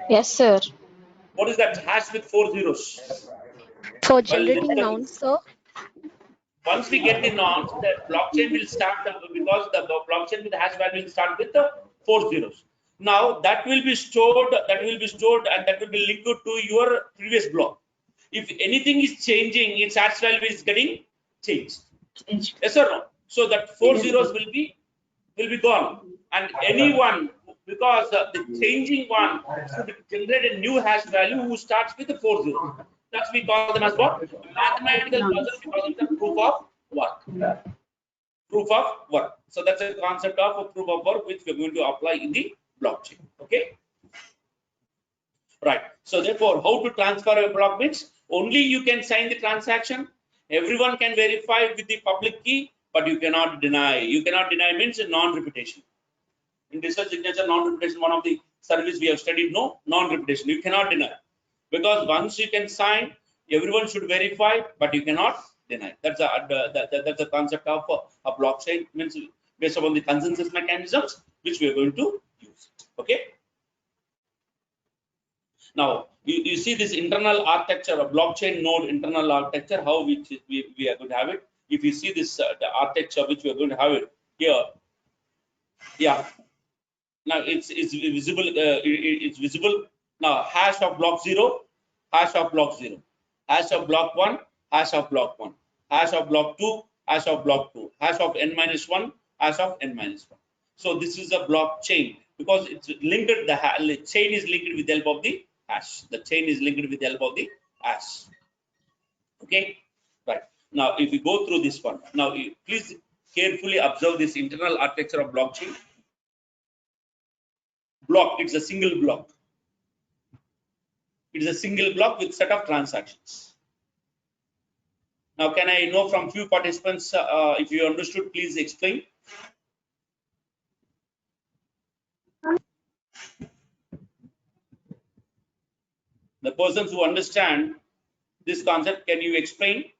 Yes, sir. What is that hash with 4 zeros? For generating nouns, sir. Once we get the nouns, the blockchain will start because the blockchain with the hash value will start with the 4 zeros. Now that will be stored, and that will be linked to your previous block. If anything is changing, its hash value is getting changed. Yes or no? So that 4 zeros will be gone, and anyone, because the changing one should generate a new hash value who starts with the 4 zeros. That's we call them as what? Mathematical puzzle, because it's a proof of work. Proof of work. So that's a concept of a proof of work which we're going to apply in the blockchain. Okay. Right. So therefore, how to transfer a block means only you can sign the transaction. Everyone can verify with the public key, but you cannot deny. You cannot deny means non-reputation. In digital signature, non-reputation, one of the service we have studied, no non-reputation. You cannot deny. Because once you can sign, everyone should verify, but you cannot deny. That's a concept of a blockchain, means based upon the consensus mechanisms which we are going to use. Okay. Now You see this internal architecture, a blockchain node internal architecture, how we are going to have it. If you see this the architecture which we are going to have it here, yeah. Now it's visible. It's visible now. Hash of block 0, hash of block 0, hash of block 1, hash of block 1, hash of block 2, hash of block 2, hash of n-1, hash of n-1. So this is a blockchain because it's linked. The chain is linked with the help of the hash. The chain is linked with the help of the hash. Okay, right. Now if we go through this one, now please carefully observe this internal architecture of blockchain. Block, it's a single block. It is a single block with set of transactions. Now, can I know from few participants if you understood? Please explain. The persons who understand this concept, can you explain?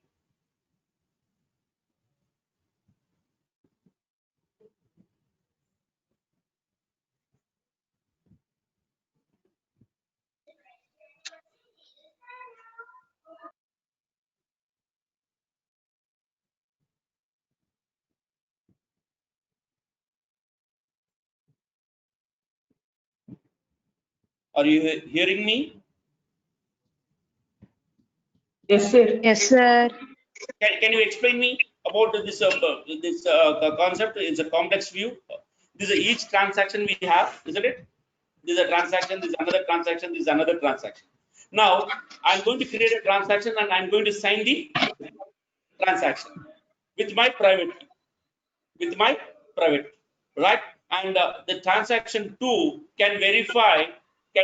Are you hearing me? Yes, sir. Yes, sir. Can you explain me about this concept? It's a complex view. This is each transaction we have, isn't it? This is a transaction, this is another transaction, this is another transaction. Now, I'm going to create a transaction and I'm going to sign the transaction with my private key, right? And the transaction 2 can verify the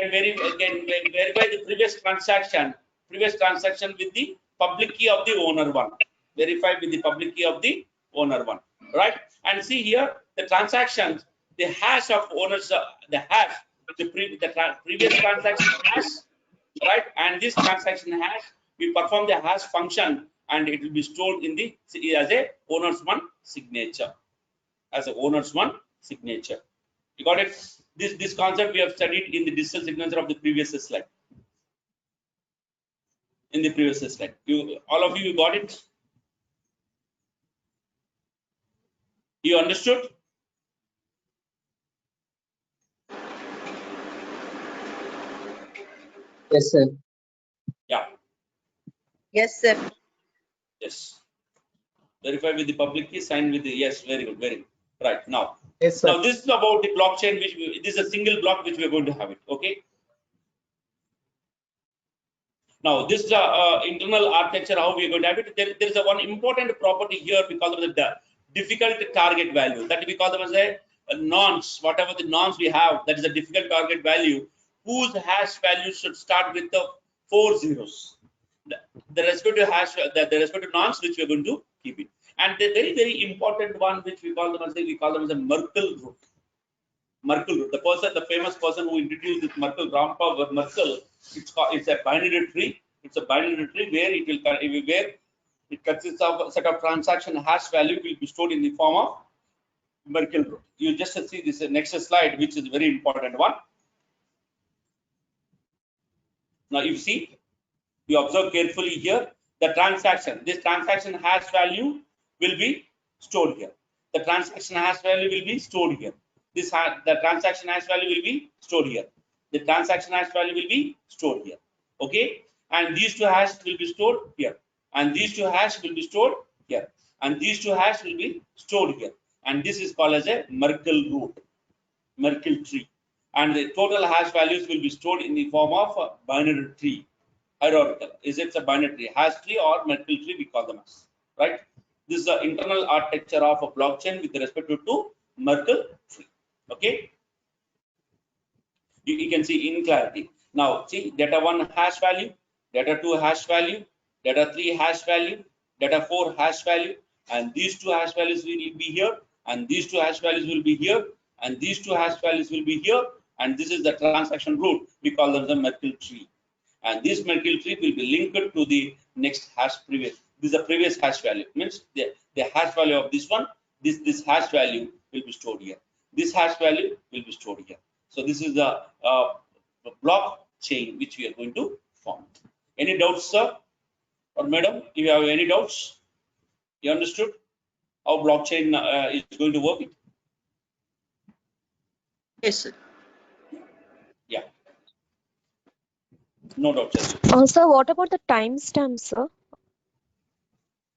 previous transaction with the public key of the owner 1. Verify with the public key of the owner 1, right? And see here the transactions, the hash of owners, the hash, the previous transaction hash, right? And this transaction hash, we perform the hash function and it will be stored in the as a owner's 1 signature. As a owner's 1 signature. You got it? This concept we have studied in the digital signature of the previous slide. In the previous slide. All of you got it? You understood? Yes, sir. Yeah. Yes, sir. Yes. Verify with the public key, sign with the yes. Very good. Very good. Right now. Yes, sir. Now this is about the blockchain, which this is a single block which we are going to have it. Okay. Now this is the internal architecture how we are going to have it. There is a one important property here because of the difficult target value that we call them as a nonce. Whatever the nonce we have, that is a difficult target value whose hash value should start with the 4 zeros. The respective hash, the respective nonce which we are going to keep it. And the very important one which we call them as a Merkle root. Merkle root. The famous person who introduced this Merkle, Grandpa Merkle. It's a binary tree. It's a binary tree where it consists of a set of transaction hash value will be stored in the form of Merkle root. You just see this next slide, which is a very important one. Now you see, you observe carefully here the transaction. This transaction hash value will be stored here. The transaction hash value will be stored here. The transaction hash value will be stored here. The transaction hash value will be stored here. Okay, and these two hash will be stored here, and these two hash will be stored here, and these two hash will be stored here. And this is called as a Merkle root, Merkle tree. And the total hash values will be stored in the form of a binary tree. Hierarchical. Is it a binary tree, hash tree or Merkle tree? We call them as, right? This is the internal architecture of a blockchain with respect to Merkle tree. Okay, you can see in clarity. Now see data 1 hash value, data 2 hash value, data 3 hash value, data 4 hash value, and these two hash values will be here, and these two hash values will be here, and these two hash values will be here, and this is the transaction root. We call them the Merkle tree, and this Merkle tree will be linked to the next hash previous. This is the previous hash value, means the hash value of this one. This hash value will be stored here. This hash value will be stored here. So this is the block chain which we are going to form. Any doubts, sir or madam? If you have any doubts, you understood how blockchain is going to work? Yes, sir. Yeah. No doubts. Sir, what about the timestamp, sir?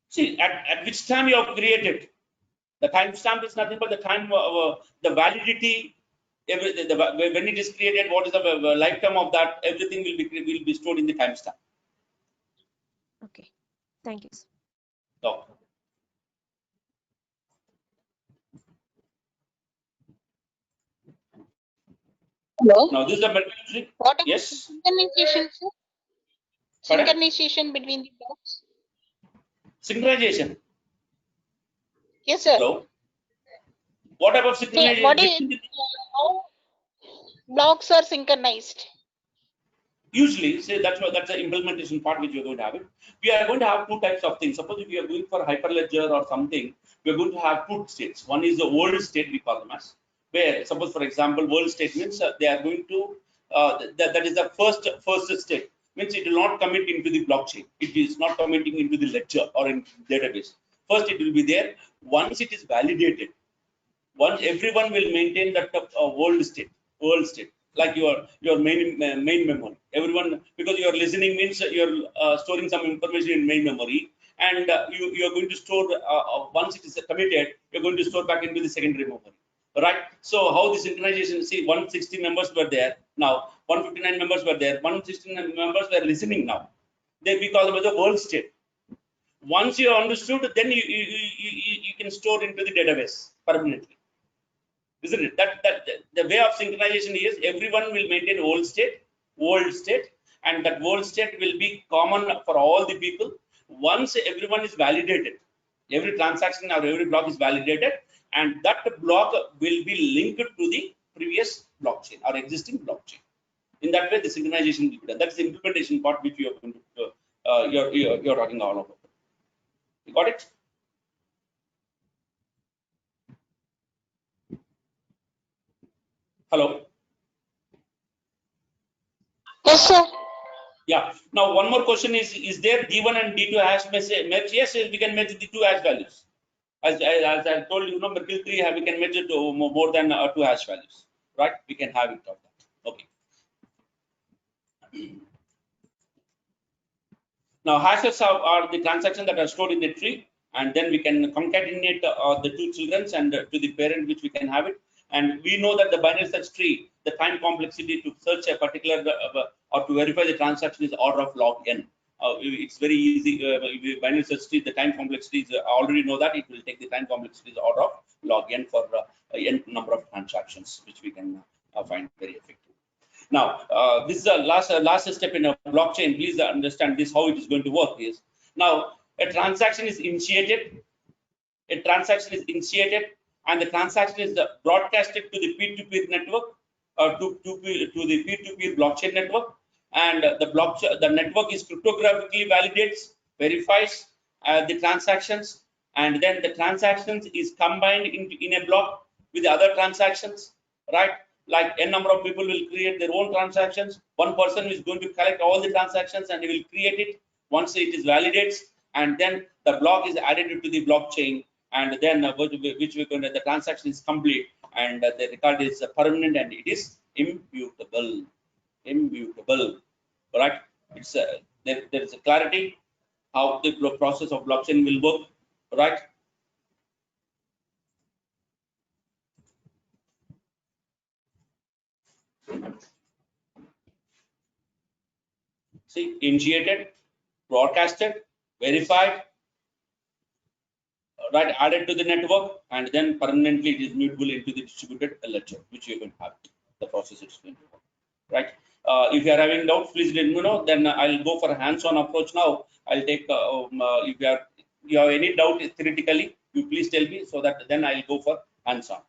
See, at which time you have created. The timestamp is nothing but the time, the validity, when it is created, what is the lifetime of that, everything will be stored in the timestamp. Okay, thank you, sir. So, Hello. now this is the metric. What about Yes. synchronization, sir? Pardon? Synchronization between the blocks. Synchronization. Yes, sir. Hello. What about See, synchronization? what is how blocks are synchronized? Usually, say that's the implementation part which we are going to have it. We are going to have two types of things. Suppose if we are going for hyperledger or something, we are going to have two states. One is the world state, we call them as, where suppose for example, world state means they are going to that is the first state, means it will not commit into the blockchain. It is not committing into the ledger or in database. First, it will be there. Once it is validated, once everyone will maintain that world state, like your main memory. Everyone, because you are listening means you are storing some information in main memory, and you are going to store once it is committed, you are going to store back into the secondary memory, right? So how the synchronization? See, 160 members were there. Now 159 members were there. 169 members were listening now. Then we call them as the world state. Once you understood, then you can store into the database permanently. Isn't it? That the way of synchronization is everyone will maintain world state, and that world state will be common for all the people. Once everyone is validated, every transaction or every block is validated, and that block will be linked to the previous blockchain or existing blockchain. In that way, the synchronization will be done. That's the implementation part which you are going to you're talking all about. You got it? Hello. Yes, sir. Yeah. Now one more question is there D1 and D2 hash match? Yes, we can match the two hash values. As I told you, Merkle 3 we can match it to more than 2 hash values, right? We can have it of that. Okay. Now hashes are the transactions that are stored in the tree, and then we can concatenate the two children and to the parent which we can have it. And we know that the binary search tree, the time complexity to search a particular or to verify the transaction is order of log n. It's very easy. Binary search tree, the time complexity is already know that it will take the time complexity is order of log n for n number of transactions, which we can find very effective. Now, this is the last step in a blockchain. Please understand this, how it is going to work is. Now, a transaction is initiated. And the transaction is broadcasted to the peer-to-peer network, to the peer-to-peer blockchain network. And the network is cryptographically validates, verifies the transactions, and then the transactions is combined in a block with the other transactions, right? Like n number of people will create their own transactions. One person is going to collect all the transactions and he will create it. Once it is validates, and then the block is added into the blockchain, and then which we're going to, the transaction is complete, and the record is permanent and it is immutable. Right? It's there is a clarity how the process of blockchain will work, right? See, initiated, broadcasted, verified, right, added to the network, and then permanently it is mutable into the distributed ledger, which you can have. The process is going to work, right? If you are having doubts, please let me know. Then I'll go for a hands-on approach now. I'll take if you have any doubt theoretically, you please tell me so that then I'll go for hands-on.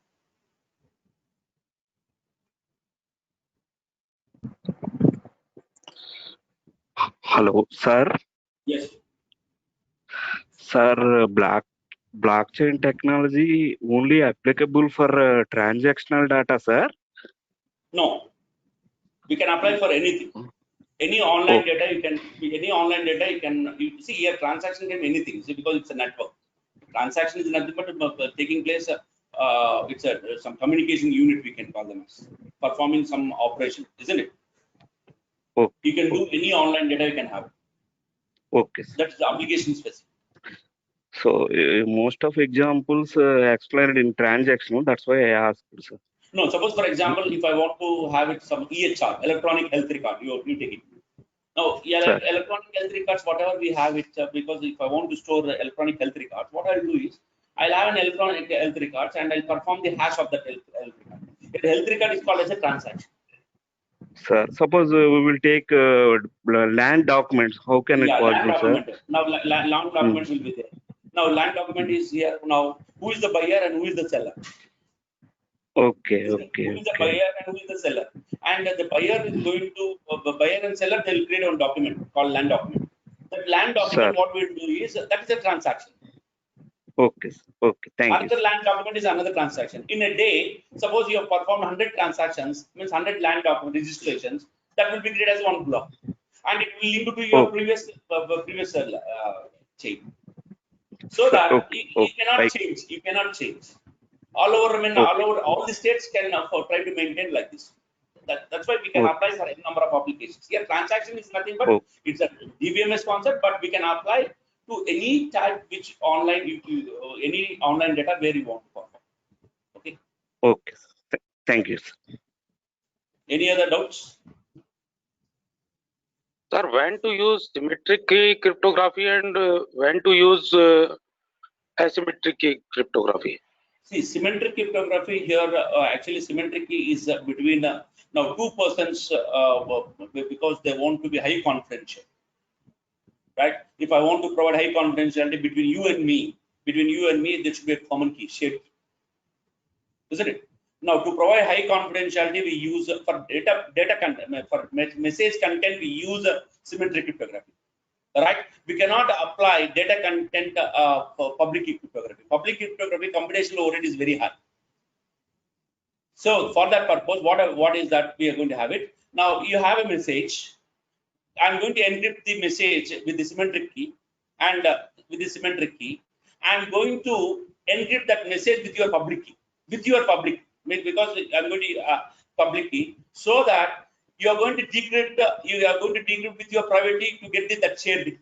Hello, sir. Yes. Sir, blockchain technology only applicable for transactional data, sir? No. We can apply for anything. Any online data you can you see here transaction can be anything. See, because it's a network. Transaction is nothing but taking place. It's some communication unit we can call them as performing some operation, isn't it? You can do any online data you can have. Okay. That's the application specific. So most of examples explained in transactional. That's why I asked, sir. No, suppose for example, if I want to have it some EHR, electronic health record, you take it. Now, electronic health records, whatever we have it, because if I want to store the electronic health records, what I'll do is, I'll have an electronic health records and I'll perform the hash of that health record. The health record is called as a transaction. Sir, suppose we will take land documents. How can it possible, land document. sir? Now, land documents will be there. Now, land document is here. Now, who is the buyer and who is the seller? Okay, Who is the buyer and who is the seller? And the buyer is going to, buyer and seller, they will create one document called land document. That land document, what we will do is, that is a transaction. Okay, thank you. Another land document is another transaction. In a day, suppose you have performed 100 transactions, means 100 land document registrations, that will be created as one block. And it will link to your previous chain. So that you cannot change. You cannot change. All over, all the states can try to maintain like this. That's why we can apply for any number of applications. Here, transaction is nothing but it's a DBMS concept, but we can apply to any type which online, any online data where you want to perform. Okay. Okay. Thank you, sir. Any other doubts? Sir, when to use symmetric key cryptography and when to use asymmetric key cryptography? See, symmetric cryptography here, actually symmetric key is between now two persons because they want to be high confidential. Right? If I want to provide high confidentiality between you and me, there should be a common key, shared key. Isn't it? Now, to provide high confidentiality, we use for data content, for message content, we use symmetric cryptography. Right? We cannot apply data content for public key cryptography. Public key cryptography computational overhead is very high. So, for that purpose, what is that we are going to have it? Now, you have a message. I'm going to encrypt the message with the symmetric key, and I'm going to encrypt that message with your public key, because I'm going to public key, so that you are going to decrypt with your private key to get that shared key.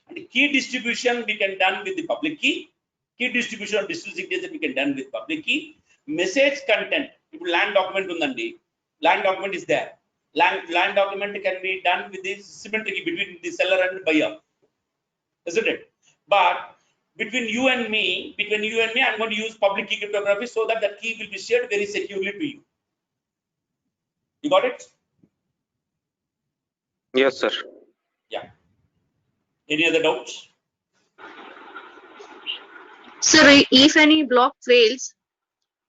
And key distribution we can done with the public key. Key distribution of digital signature we can done with public key. Message content, if land document undandi, land document is there. Land document can be done with this symmetric key between the seller and the buyer, isn't it? But between you and me, I'm going to use public key cryptography so that the key will be shared very securely to you. You got it? Yes, sir. Yeah. Any other doubts? Sir, if any block fails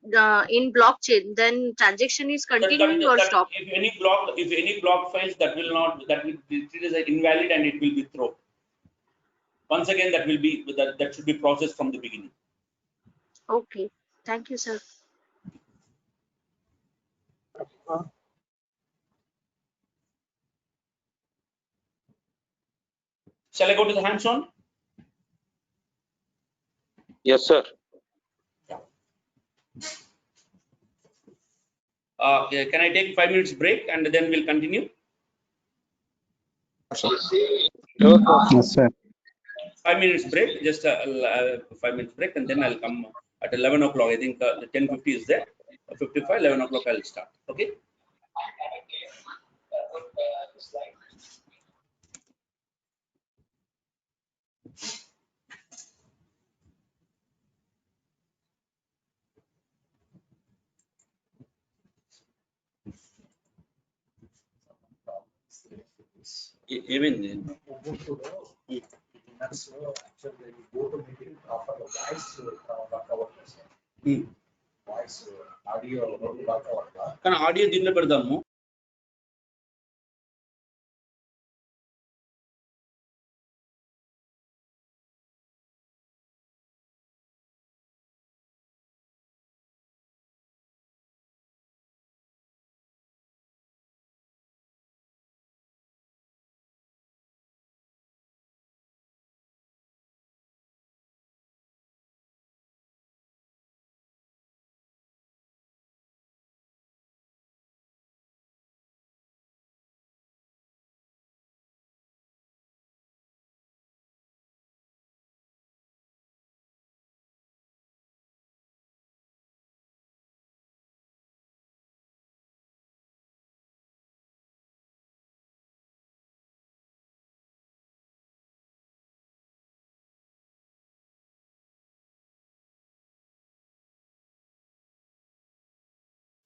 in blockchain, then transaction is continuing or stop? If any block fails, that will be treated as invalid and it will be thrown. Once again, that should be processed from the beginning. Okay. Thank you, sir. Shall I go to the hands-on? Yes, sir. Can I take 5 minutes break and then we'll continue? Yes, sir. 5 minutes break, just 5 minutes break, and then I'll come at 11 o'clock. I think the 10:50 is there. 55, 11 o'clock I'll start. Okay. Even కానీ audio దీనిలో పెడదాము.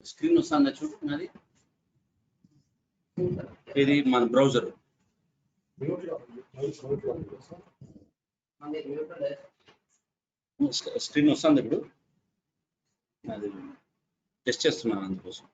Screen వస్తుందా చూడు నాది. ఇది మన browser. Screen వస్తుంది ఇప్పుడు. అది టెస్ట్ చేస్తున్నాను అందుకోసం.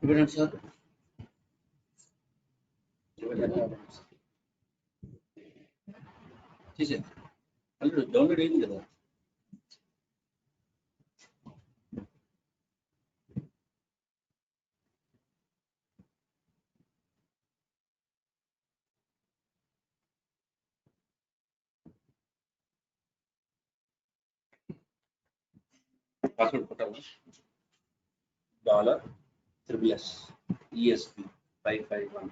ఇవ్వండి సార్. చేసేది ఆల్రెడీ డౌన్లోడ్ అయింది కదా. పాస్వర్డ్ కొట్టాలా? $SSS ESP 551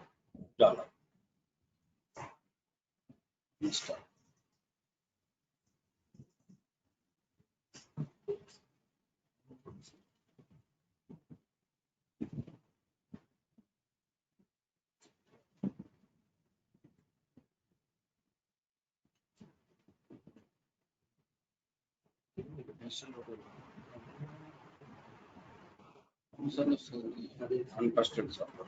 install. Untrusted software.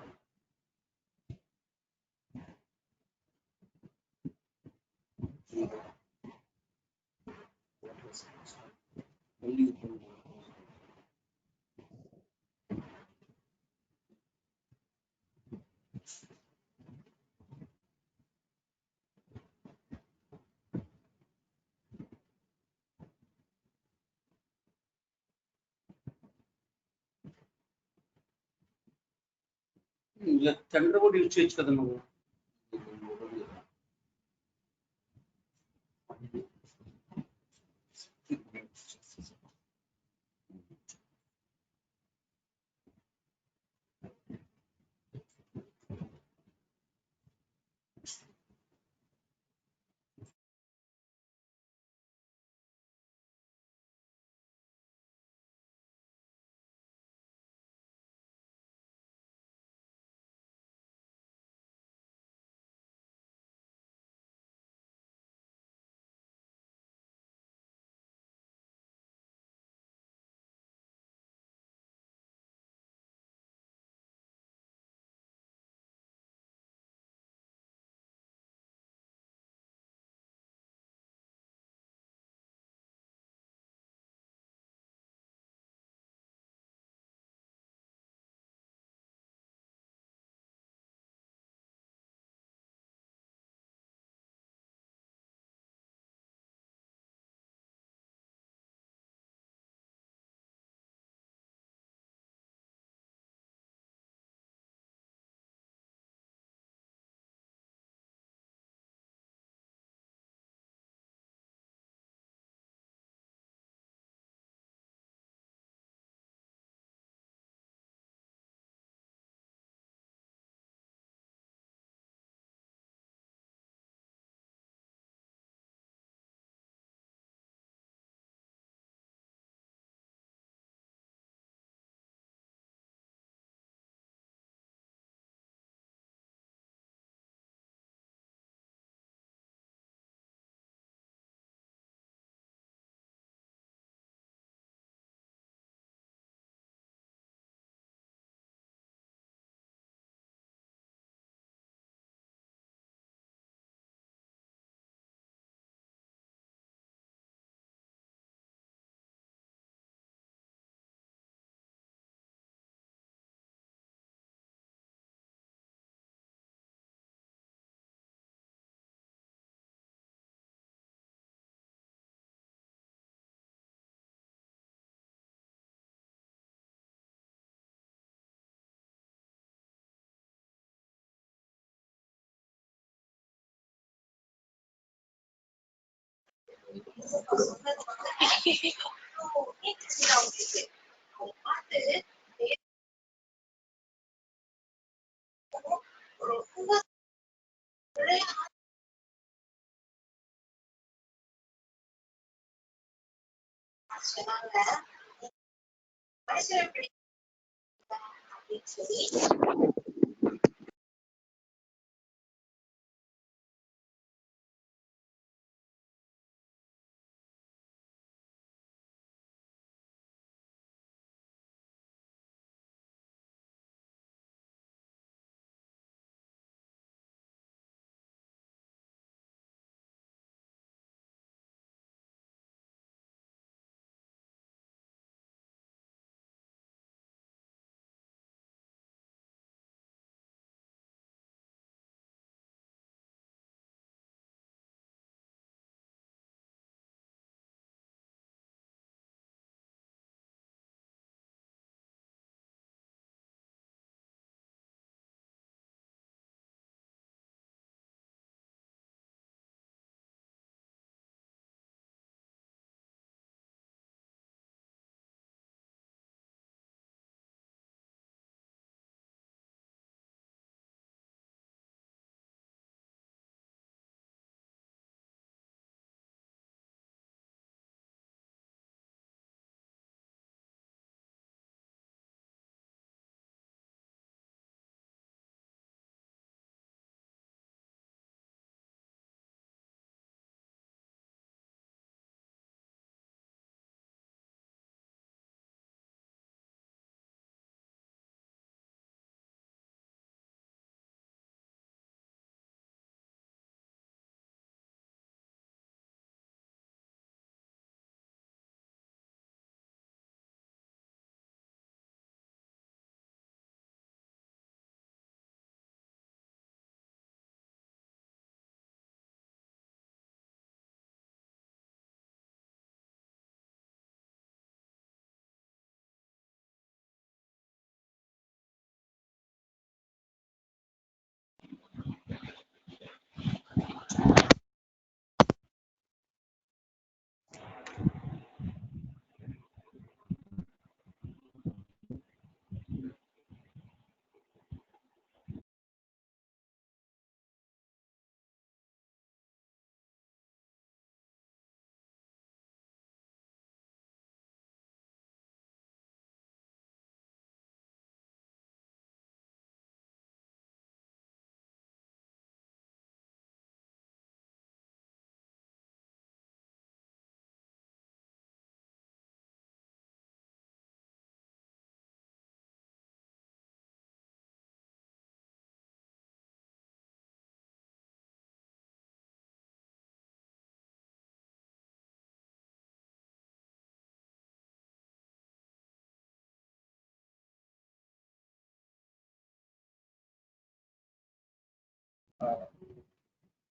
చంద్ర కూడా యూజ్ చేయొచ్చు కదా నువ్వు.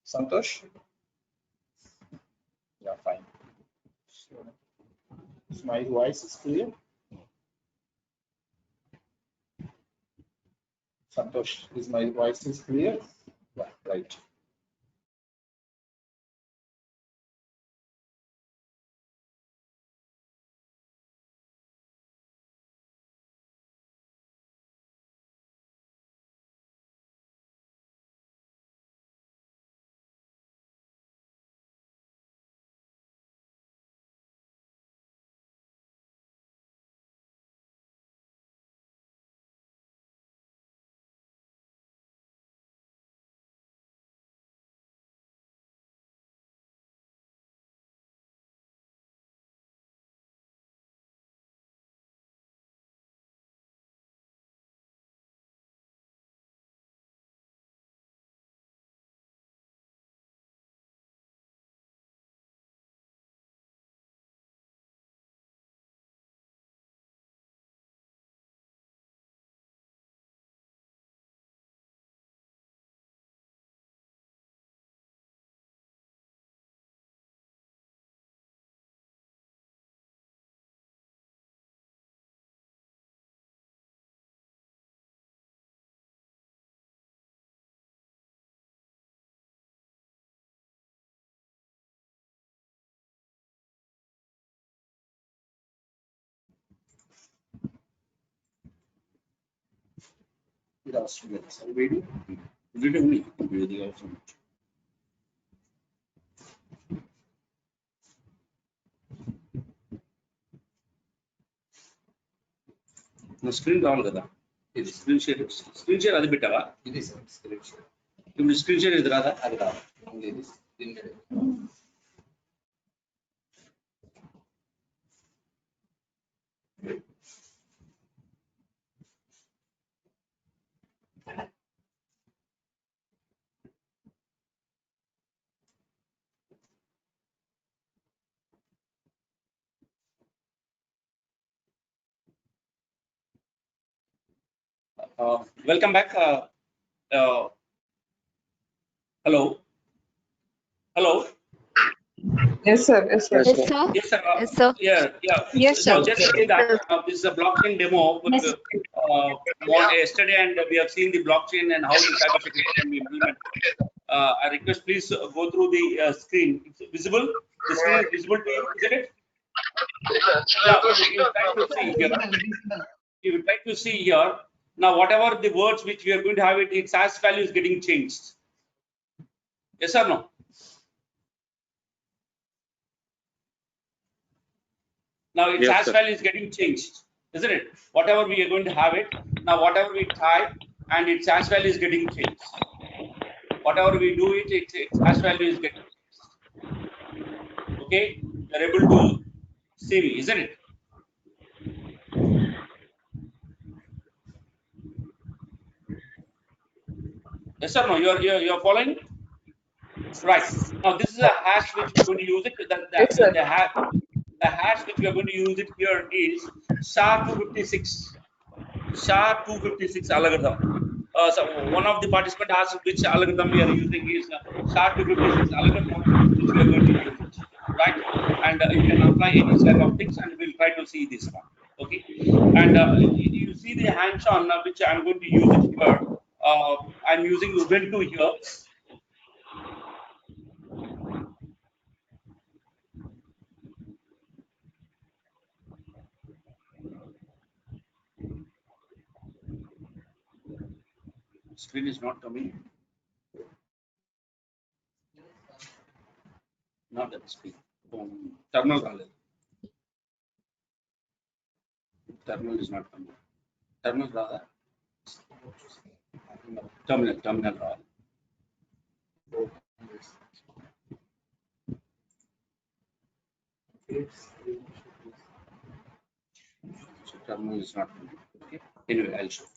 Santosh? Yeah, fine. So, my voice is clear? Santosh, is my voice is clear? Yeah, right. Screen రావాలి కదా, ఇది స్క్రీన్ షేర్ అది పెట్టావా? ఇది స్క్రీన్ షేర్. ఇప్పుడు స్క్రీన్ షేర్ ఇది రాదా? అది రాదు. ఇది దీని మీద. Welcome back. Hello. Yes, sir. Yes, sir. Yes, sir. Yes, sir. Yes, sir. Yeah. Yes, So sir. just say that this is a blockchain demo. Yes. Yesterday, and we have seen the blockchain and how the cybersecurity can be implemented. I request please go through the screen. It's visible. The screen is visible to you, isn't it? Yeah. You try to see here. You try to see here. Now, whatever the words which we are going to have its hash value is getting changed. Yes or no? Now its Yes, hash sir. value is getting changed, isn't it? Whatever we are going to have it, now whatever we type and its hash value is getting changed. Whatever we do its hash value is getting changed. Okay, you are able to see me, isn't it? Yes or no? You are following? Right. Now this is a hash which we are going to use it. Yes, sir. The hash which we are going to use it here is SHA-256. SHA-256 algorithm. So one of the participants asked which algorithm we are using is SHA-256 algorithm, which we are going to use it, right? And you can apply any set of things, and we'll try to see this one. Okay. And you see the hands-on which I'm going to use it here. I'm using Ubuntu here. Screen is not coming. Not that screen. Terminal. Terminal is not coming. Terminal rather. Terminal rather. So terminal is not coming. Okay. Anyway, I'll show.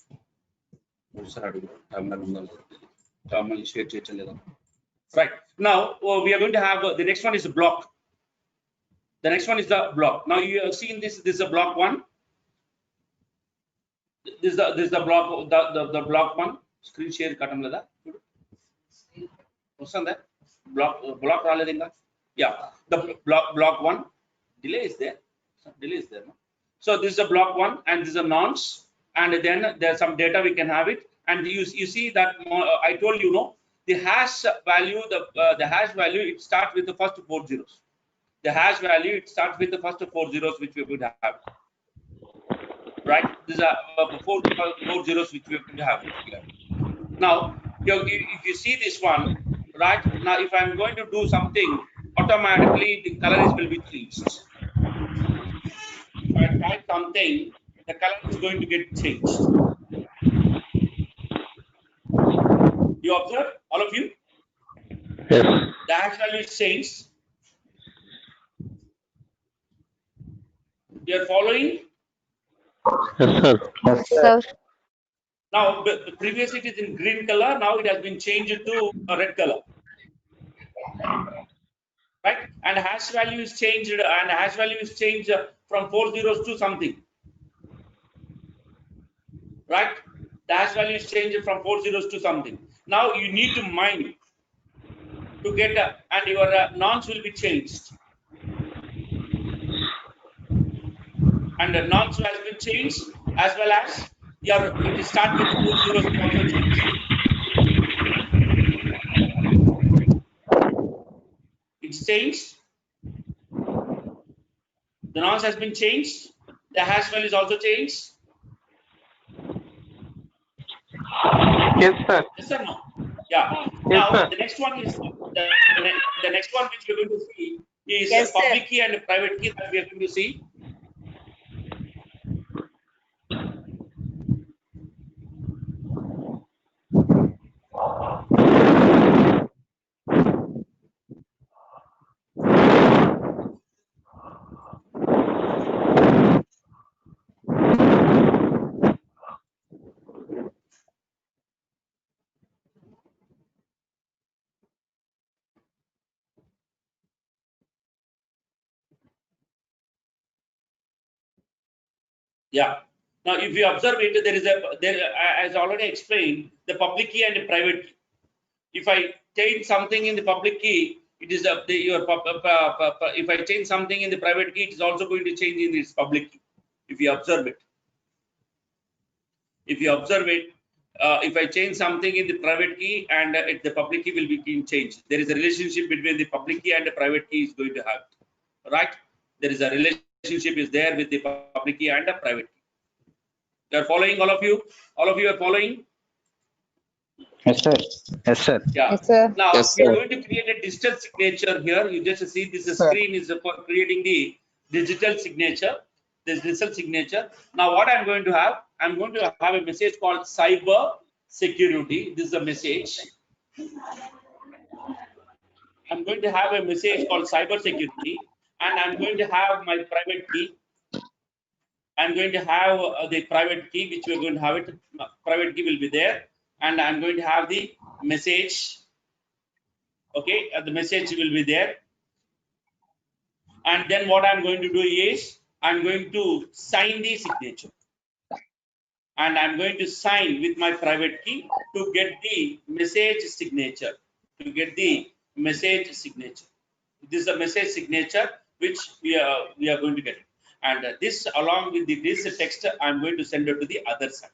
Terminal share. Right. Now we are going to have the next one is a block. The next one is the block. Now you have seen this. This is a block one. This is the block. The block one. Screen share katam leda. What's on that? Block raledinga. Yeah. The block one. Delay is there. Delay is there. No? So this is a block one, and this is a nonce, and then there's some data we can have it. And you see that I told you, no, the hash value, the hash value, it starts with the first 4 zeros. The hash value, it starts with the first 4 zeros which we would have. Right? These are 4 zeros which we would have here. Now, if you see this one, right? Now, if I'm going to do something, automatically the colors will be changed. If I type something, the color is going to get changed. You observe, all of you? Yes. The hash value is changed. You are following? Yes, sir. Yes, sir. Now, previously it is in green color. Now it has been changed to a red color. Right? And hash value is changed. And hash value is changed from 4 zeros to something. Right? The hash value is changed from 4 zeros to something. Now you need to mine to get and your nonce will be changed. And the nonce has been changed, as well as it start with 4 zeros also changed. It's changed. The nonce has been changed. The hash value is also changed. Yes, sir. Yes or no? Yeah. Yes, Now sir. the next one is the next one which we're going to see is Yes, sir. public key and private key that we are going to see. Yeah. Now, if you observe it, as I already explained, the public key and the private key. If I change something in the public key, it is if I change something in the private key, it is also going to change in its public key. If you observe it, if I change something in the private key and the public key will be changed. There is a relationship between the public key and the private key is going to have, right? There is a relationship is there with the public key and the private key. You are following, all of you? All of you are following? Yes, sir. Yes, sir. Yeah. Yes, sir. Now Yes, we are sir. going to create a digital signature here. You just see this Sir. screen is for creating the digital signature. This digital signature. Now what I'm going to have, I'm going to have a message called cyber security. This is a message. I'm going to have a message called cyber security, and I'm going to have my private key. I'm going to have the private key, which we're going to have it. Private key will be there, and I'm going to have the message. Okay, the message will be there. And then what I'm going to do is I'm going to sign the signature. And I'm going to sign with my private key to get the message signature. To get the message signature. This is a message signature which we are going to get. And this along with this text, I'm going to send it to the other side.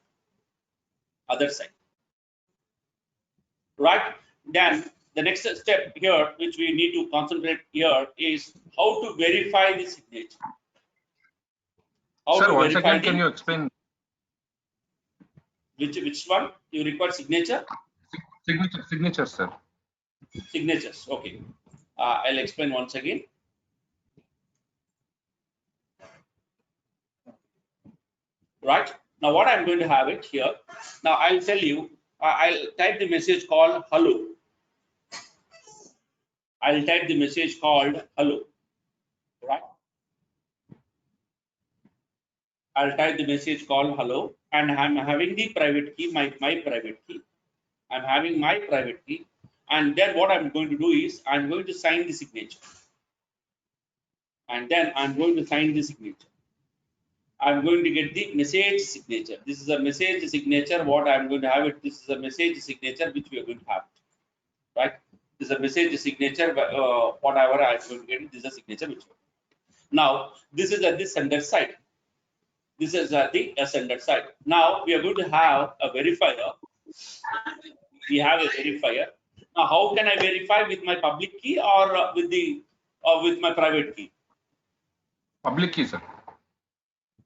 Other side. Right? Then the next step here, which we need to concentrate here, is how to verify the signature. How Sir, to once verify again, can you explain which one you require signature? signature, sir? Signatures. Okay. I'll explain once again. Right. Now what I'm going to have it here. Now I'll tell you. I'll type the message called hello. I'll type the message called hello. Right. I'll type the message called hello, and I'm having the private key, my private key. I'm having my private key, and then what I'm going to do is I'm going to sign the signature, and then I'm going to sign the signature. I'm going to get the message signature. This is a message signature. What I'm going to have it. This is a message signature which we are going to have, right? This is a message signature. Whatever I'm going to get, this is a signature which. Now this is at the sender side. This is at the sender side. Now we are going to have a verifier. We have a verifier. Now how can I verify with my public key or with my private key? Public key, sir.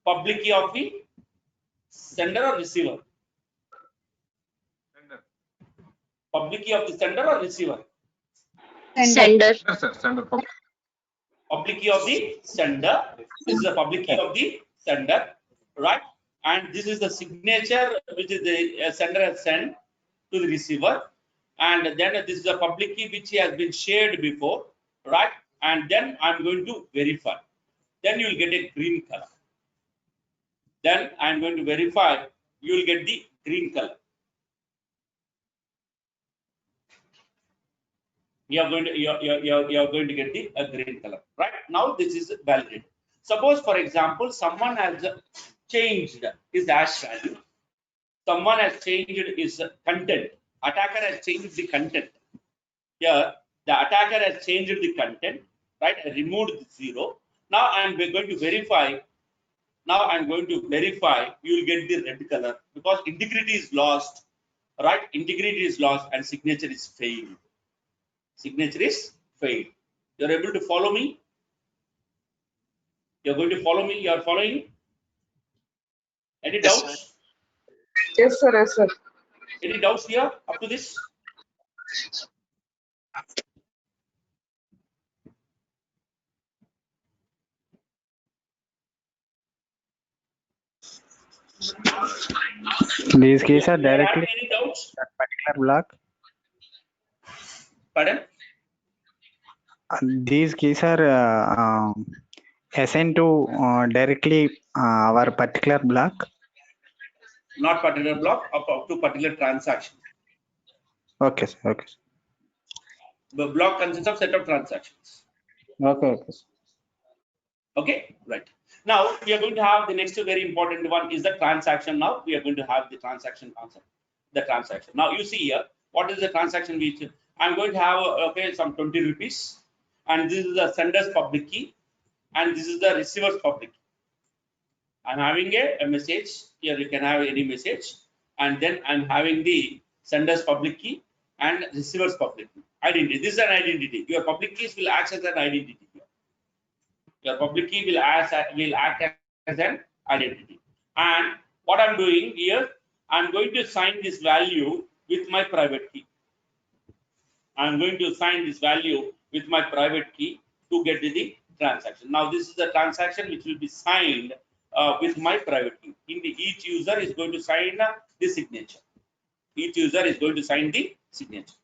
Public key of the sender or receiver? Sender. Public key of the sender or receiver? Sender. Yes, sir. Sender. Public key of the sender. This is the public key of the sender, right? And this is the signature which is the sender has sent to the receiver. And then this is a public key which has been shared before, right? And then I'm going to verify. Then you will get a green color. Then I'm going to verify. You will get the green color. You're going to get the green color, right? Now this is validated. Suppose, for example, someone has changed his hash value. Someone has changed his content. Attacker has changed the content. Here, the attacker has changed the content, right? I removed the 0. Now I'm going to verify. Now I'm going to verify. You will get the red color because integrity is lost, right? Integrity is lost and signature is failed. Signature is failed. You're able to follow me? You're going to follow me? You're following? Any doubts? Yes, sir. Yes, sir. Any doubts here up to this? These keys are Do you have directly any doubts? that particular block. Pardon? These keys are assigned to directly our particular block. Not particular block, up to particular transaction. Okay, sir. Okay. The block consists of set of transactions. Okay. Okay. Okay, right. Now we are going to have the next very important one is the transaction. Now we are going to have the transaction concept. The transaction. Now you see here, what is the transaction which I'm going to have? Okay, some 20 rupees, and this is the sender's public key, and this is the receiver's public key. I'm having a message here. You can have any message, and then I'm having the sender's public key and receiver's public key. Identity. This is an identity. Your public keys will act as an identity here. Your public key will act as an identity. And what I'm doing here, I'm going to sign this value with my private key. I'm going to sign this value with my private key to get the transaction. Now this is the transaction which will be signed with my private key. Each user is going to sign the signature. Each user is going to sign the signature.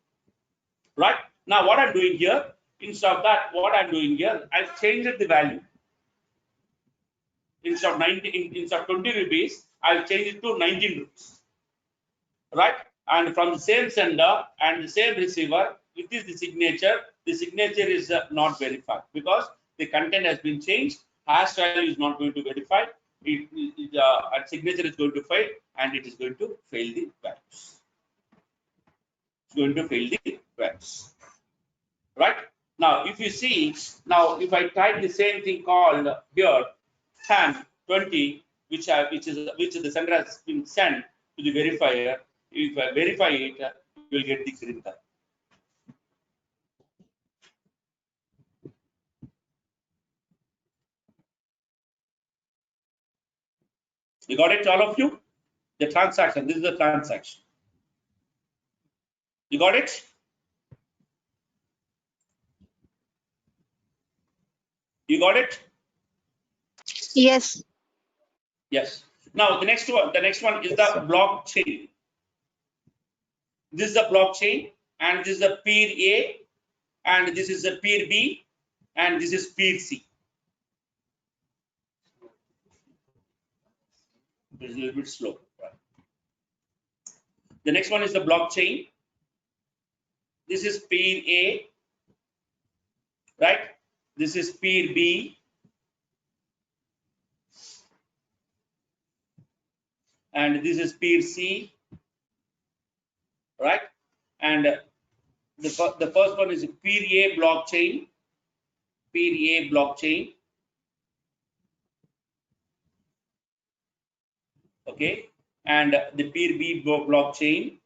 Right? Now what I'm doing here, instead of that, what I'm doing here, I've changed the value. Instead of 20 rupees, I've changed it to 19 rupees. Right? And from the same sender and the same receiver, it is the signature is not verified because the content has been changed. Hash value is not going to verify. And signature is going to fail, and it is going to fail the values. It's going to fail the values. Right? Now, if you see, now if I type the same thing called here 10, 20, which the sender has been sent to the verifier, if I verify it, you will get the green color. You got it, all of you? The transaction. This is the transaction. You got it? You got it? Yes. Yes. Now the next one is the blockchain. This is the blockchain, and this is the peer A, and this is the peer B, and this is peer C. It's a little bit slow. The next one is the blockchain. This is peer A, right? This is peer B, and this is peer C, right? And the first one is peer A blockchain. Peer A blockchain. Okay, and the peer B blockchain.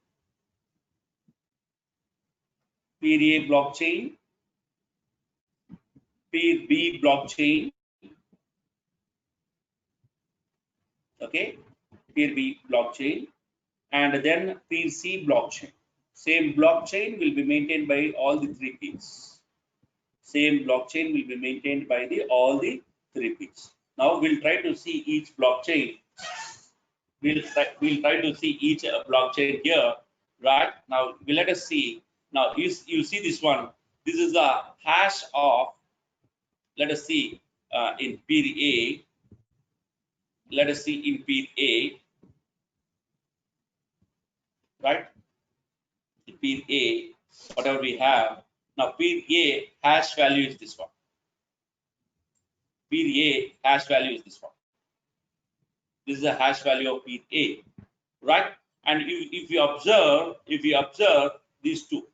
Peer A blockchain. Peer B blockchain. Okay, peer B blockchain, and then peer C blockchain. Same blockchain will be maintained by all the three peers. Same blockchain will be maintained by all the three peers. Now we'll try to see each blockchain. We'll try to see each blockchain here, right? Now let us see. Now you see this one. This is the hash of. Let us see in peer A. Let us see in peer A, right? In peer A, whatever we have. Now peer A hash value is this one. Peer A hash value is this one. This is the hash value of peer A, right? And if you observe these two,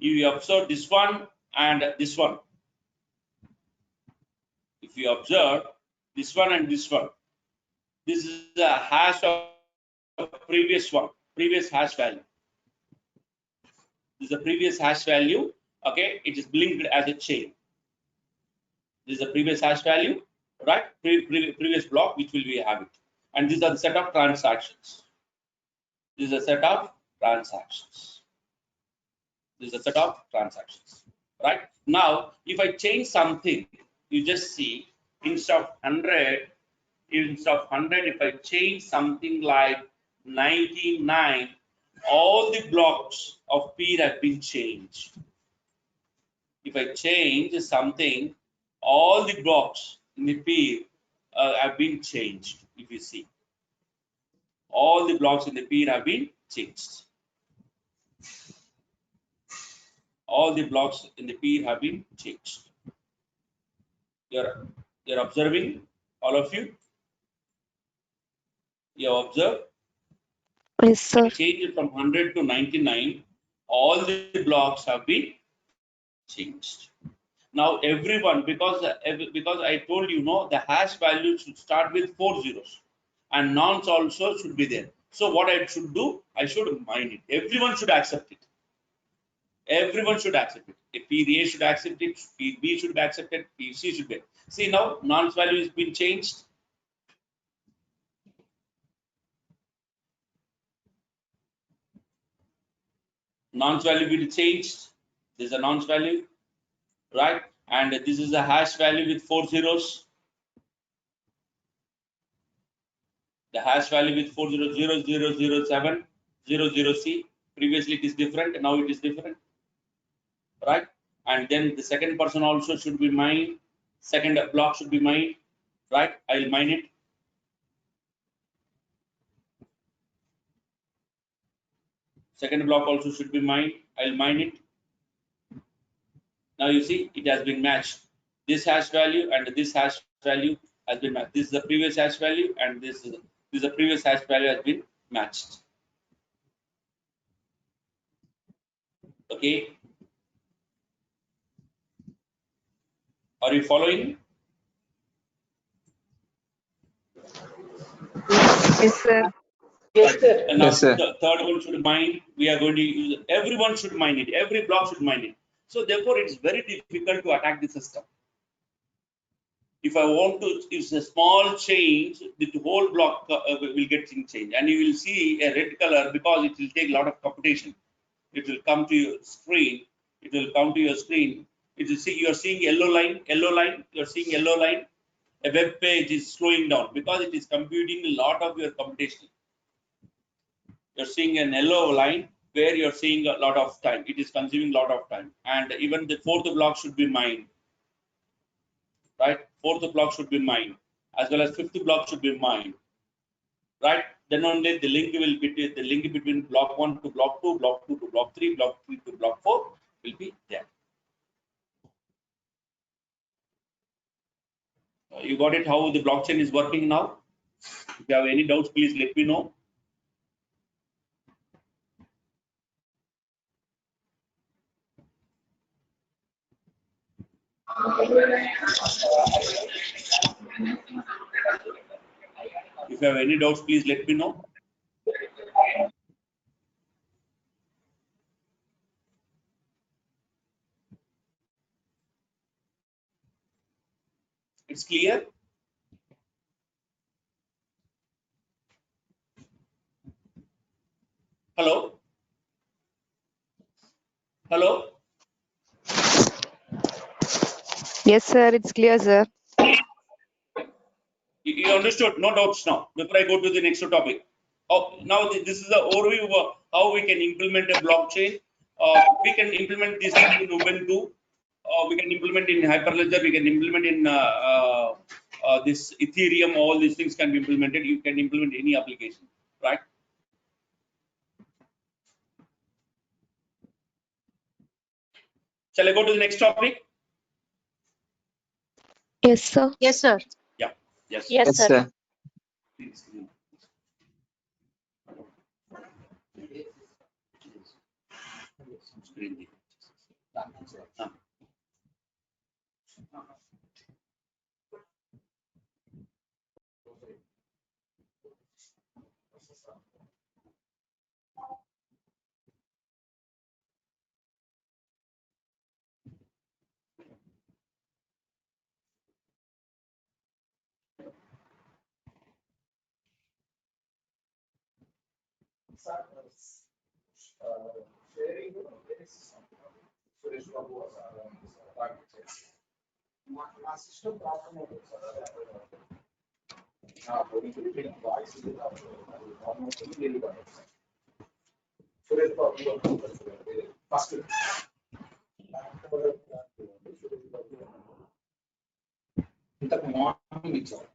if you observe this one and this one, if you observe this one and this one, this is the hash of previous one, previous hash value. This is the previous hash value. Okay, it is linked as a chain. This is the previous hash value, right? Previous block which will be having, and these are the set of transactions. This is a set of transactions. This is a set of transactions. Right? Now, if I change something, you just see instead of 100, if I change something like 99, all the blocks of peer have been changed. If I change something, all the blocks in the peer have been changed. If you see, all the blocks in the peer have been changed. All the blocks in the peer have been changed. You're observing, all of you. You observe. Yes, sir. Change it from 100 to 99. All the blocks have been changed. Now everyone, because I told you, no, the hash value should start with 4 zeros, and nonce also should be there. So what I should do, I should mine it. Everyone should accept it. Everyone should accept it. If PA should accept it, PB should be accepted, PC should be. See now, nonce value has been changed. Nonce value will be changed. This is a nonce value, right? And this is a hash value with 4 zeros. The hash value with 400000700C. Previously it is different, now it is different, right? And then the second person also should be mined. Second block should be mined, right? I'll mine it. Second block also should be mined. I'll mine it. Now you see it has been matched. This hash value and this hash value has been matched. This is the previous hash value and this is the previous hash value has been matched. Okay. Are you following? Yes, sir. And now Yes, sir. the third one should mine. We are going to use, everyone should mine it. Every block should mine it. So therefore, it's very difficult to attack the system. If I want to, it's a small change, the whole block will get changed, and you will see a red color because it will take a lot of computation. It will come to your screen. It will come to your screen. It will see, you are seeing yellow line. You are seeing yellow line. A web page is slowing down because it is computing a lot of your computation. You're seeing an yellow line where you're seeing a lot of time. It is consuming a lot of time. And even the fourth block should be mined, right? Fourth block should be mined, as well as fifth block should be mined, right? Then only the link will be, the link between block 1 to block 2, block 2 to block 3, block 3 to block 4 will be there. You got it, how the blockchain is working now? If you have any doubts, please let me know. If you have any doubts, please let me know. It's clear? Hello? Hello? Yes, sir. It's clear, sir. You understood? No doubts now. Before I go to the next topic. Oh, now this is the overview of how we can implement a blockchain. We can implement this in Ubuntu. We can implement in Hyperledger. We can implement in this Ethereum. All these things can be implemented. You can implement any application, right? Shall I go to the next topic? Yes, sir. Yes, sir. Yeah. Yes. Yes, Yes, sir. sir. sharing Suresh Babu was మా system problem అవుతుంది sir voice Suresh Babu first ఇంతకు morning ఇచ్చారు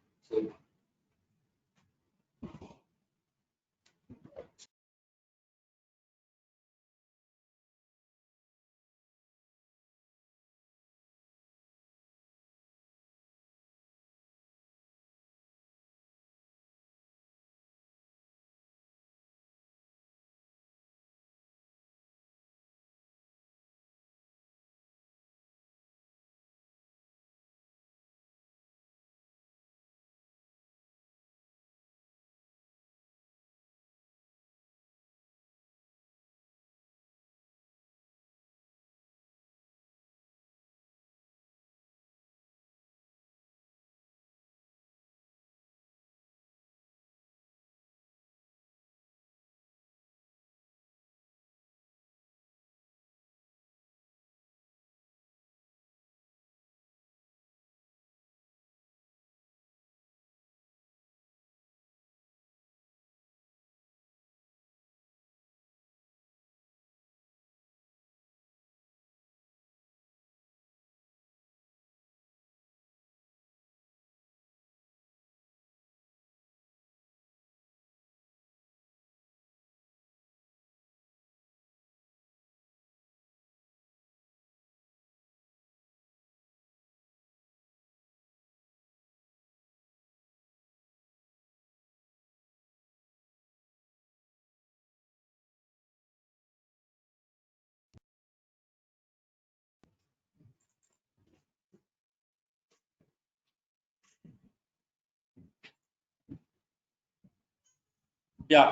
Yeah.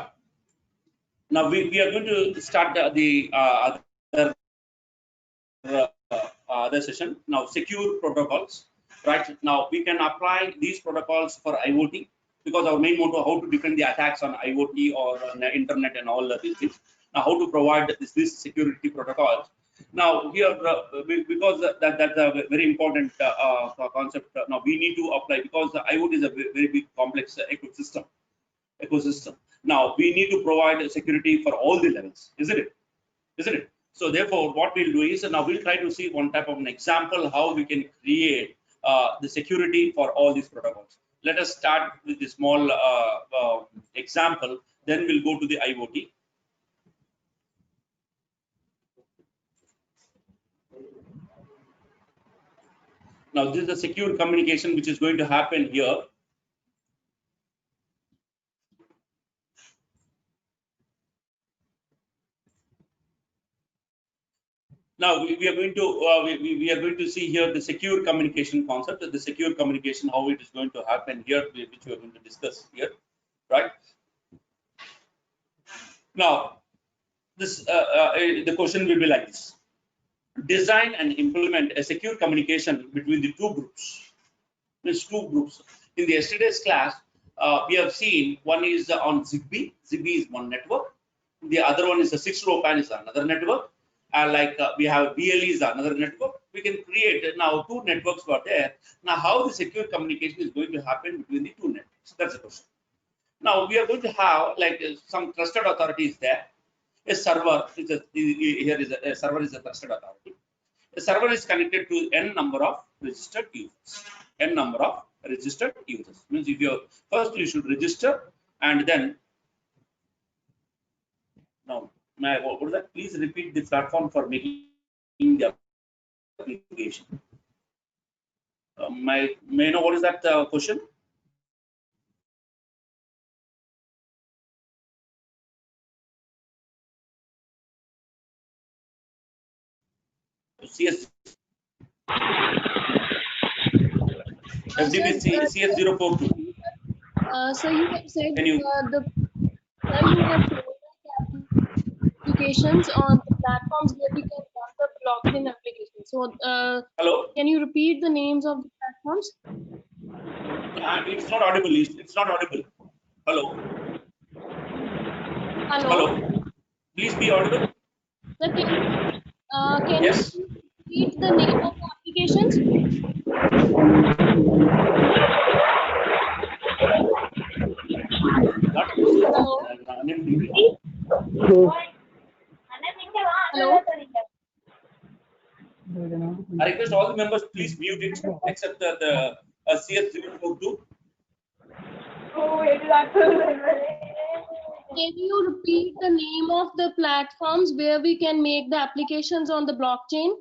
Now we are going to start the other session. Now secure protocols. Right now we can apply these protocols for IoT because our main motto how to defend the attacks on IoT or on the internet and all of these things. Now how to provide this security protocols. Now here because that's a very important concept. Now we need to apply because the IoT is a very big complex ecosystem. Now we need to provide security for all the levels, isn't it? So therefore what we'll do is now we'll try to see one type of an example how we can create the security for all these protocols. Let us start with the small example, then we'll go to the IoT. Now this is the secure communication which is going to happen here. Now we are going to we are going to see here the secure communication concept, the secure communication, how it is going to happen here, which we are going to discuss here, right? Now this the question will be like this: design and implement a secure communication between the two groups. There's two groups. In the yesterday's class, we have seen one is on Zigbee. Zigbee is one network. The other one is the 6LoWPAN is another network. We have BLE is another network. We can create now two networks were there. Now how the secure communication is going to happen between the two networks? That's the question. Now we are going to have some trusted authorities there. A server is a server is a trusted authority. A server is connected to n number of registered users. N number of registered users means if you first you should register and then now. What is that? Please repeat the platform for making the application. May I know what is that question? CS FDB CS042. So you have said Can you? you have applications on the platforms where we can run the blockchain application. So Hello? Can you repeat the names of the platforms? It's not audible. It's not audible. Hello? Hello. Please be audible. Sir, can Yes. you repeat the name of the applications? Hello. Hello. I request all the members please mute it except the CS042. Can you repeat the name of the platforms where we can make the applications on the blockchain?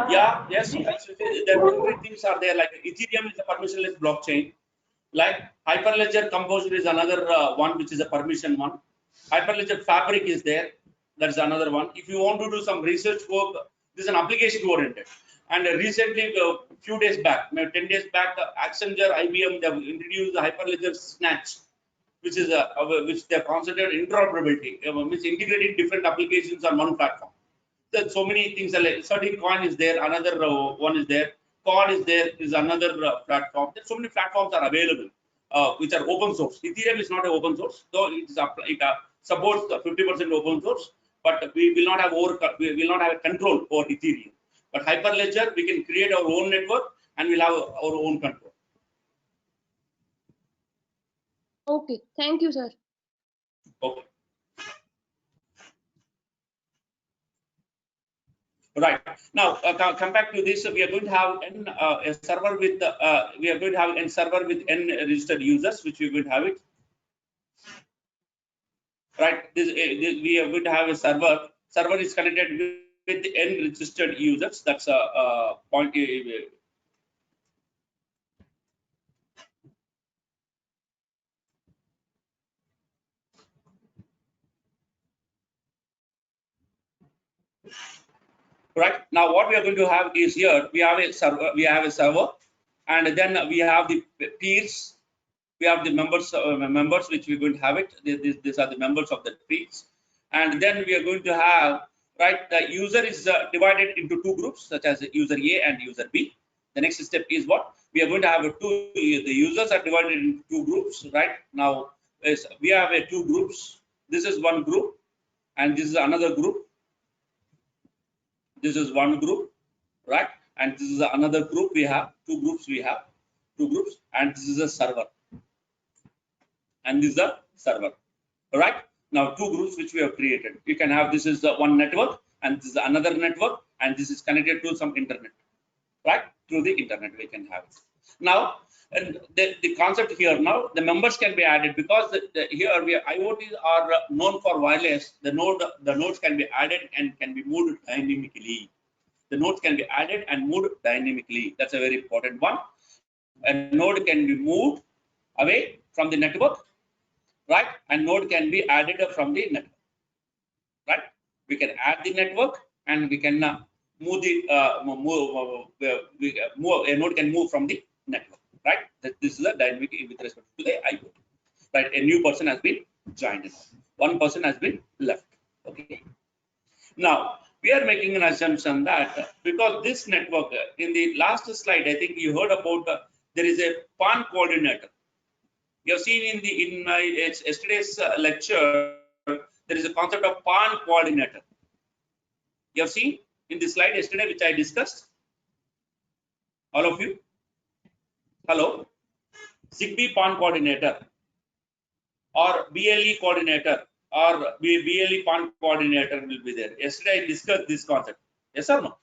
Yeah, yes, absolutely. There are two, three things are there. Like Ethereum is a permissionless blockchain. Like Hyperledger Composer is another one which is a permission one. Hyperledger Fabric is there. That's another one. If you want to do some research work, this is an application oriented. And recently, a few days back, maybe 10 days back, Accenture, IBM, they have introduced the Hyperledger Snatch, which is which they have considered interoperability, means integrating different applications on one platform. There's so many things. Like certain coin is there, another one is there. Cod is there, is another platform. There's so many platforms are available, which are open source. Ethereum is not an open source, though it is supports 50% open source, but we will not have a control over Ethereum. But Hyperledger, we can create our own network and we'll have our own control. Okay, thank you, sir. Okay. Right now, come back to this. We are going to have a server with we are going to have a server with n registered users, which we are going to have it. Right. We are going to have a server. Server is connected with n registered users. That's a point. Right now, what we are going to have is here we have a server. We have a server, and then we have the peers. We have the members which we're going to have it. These are the members of the peers, and then we are going to have the user is divided into two groups, such as user A and user B. The next step is what we are going to have the users are divided into two groups. Right now, we have two groups. This is one group, and this is another group. This is one group, right? And this is another group. We have two groups. And this is a server. And this is a server, right? Now, two groups which we have created. You can have this is one network, and this is another network, and this is connected to some internet, right? Through the internet, we can have it. Now, and the concept here now, the members can be added because here IoTs are known for wireless. The nodes can be added and can be moved dynamically. The nodes can be added and moved dynamically. That's a very important one. A node can be moved away from the network, right? And node can be added from the network, right? We can add the network and we can move the a node can move from the network. Right, this is a dynamic with respect to the IoT. Right, a new person has been joined. One person has been left. Okay. Now we are making an assumption that because this network, in the last slide, I think you heard about there is a PAN coordinator. You have seen in my yesterday's lecture, there is a concept of PAN coordinator. You have seen in the slide yesterday, which I discussed. All of you. Hello, ZigBee PAN coordinator or BLE coordinator or BLE PAN coordinator will be there. Yesterday I discussed this concept. Yes or no?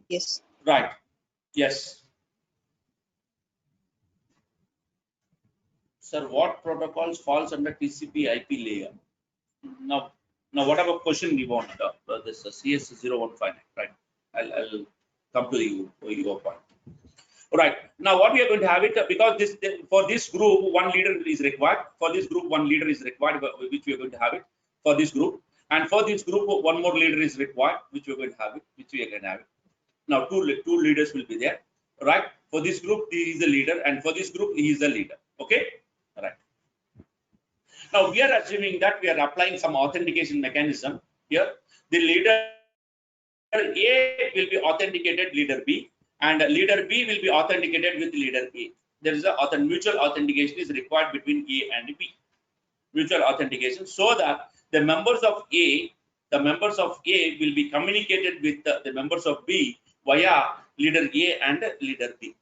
Yes. Right. Yes. Sir, what protocols falls under TCP IP layer? Now whatever question you want, this CS015, right? I'll come to your point. Right now, what we are going to have it because for this group one leader is required. For this group one leader is required, which we are going to have it for this group, and for this group one more leader is required, which we are going to have it. Now two leaders will be there, right? For this group he is the leader, and for this group he is the leader. Okay, right. Now we are assuming that we are applying some authentication mechanism here. The leader A will be authenticated leader B. And leader B will be authenticated with leader A. There is a mutual authentication is required between A and B. mutual authentication, so that the members of A will be communicated with the members of B via leader A and leader B.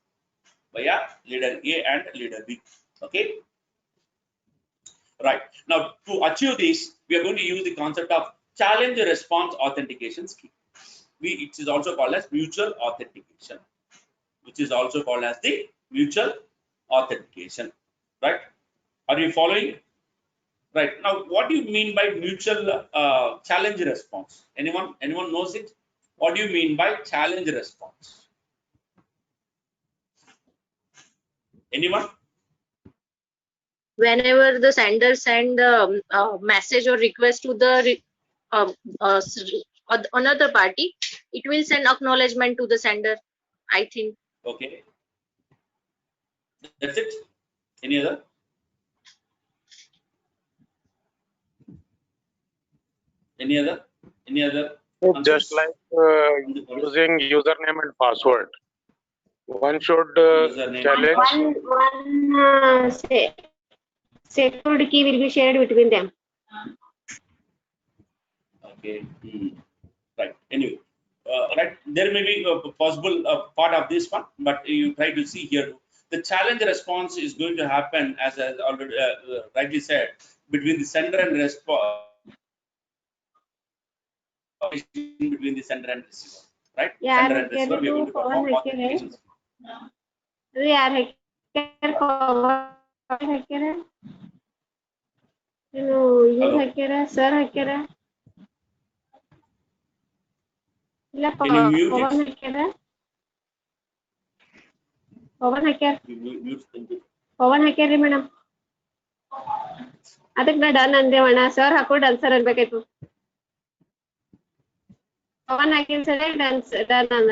Okay. Right. Now, to achieve this, we are going to use the concept of challenge response authentication scheme. It is also called as mutual authentication, Right. Are you following? Right. Now, what do you mean by mutual challenge response? Anyone knows it? What do you mean by challenge response? Anyone? Whenever the sender send a message or request to the another party, it will send acknowledgement to the sender, I think. Okay. That's it. Any other? Any other? Just like using username and password. One should challenge. One security key will be shared between them. Okay. Right. Anyway, right. There may be a possible part of this one, but you try to see here. The challenge response is going to happen, as I already rightly said, between the sender and response. Between the sender and receiver, right? Yeah, sender and receiver, we are going to perform authentication. Can you mute it? Pavan ಹಾಕ್ಯಾರಿ madam ಅದಕ್ಕೆ ನಾ done ಅಂದೇವಣ್ಣ sir ಹಾಕೋ done sir ಅನ್ಬೇಕಾಯ್ತು ಪವನ್ ಹಾಕಿನ ಸರಿ done ಅನ್ನ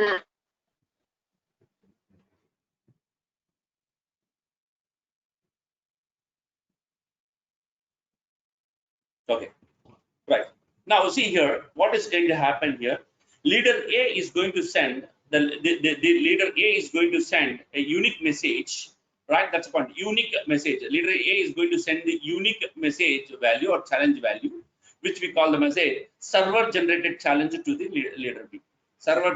Okay, right. Now see here, what is going to happen here? Leader A is going to send the leader A is going to send a unique message, right? That's the point. Unique message. Leader A is going to send the unique message value or challenge value, which we call them as a server generated challenge to the leader B. Server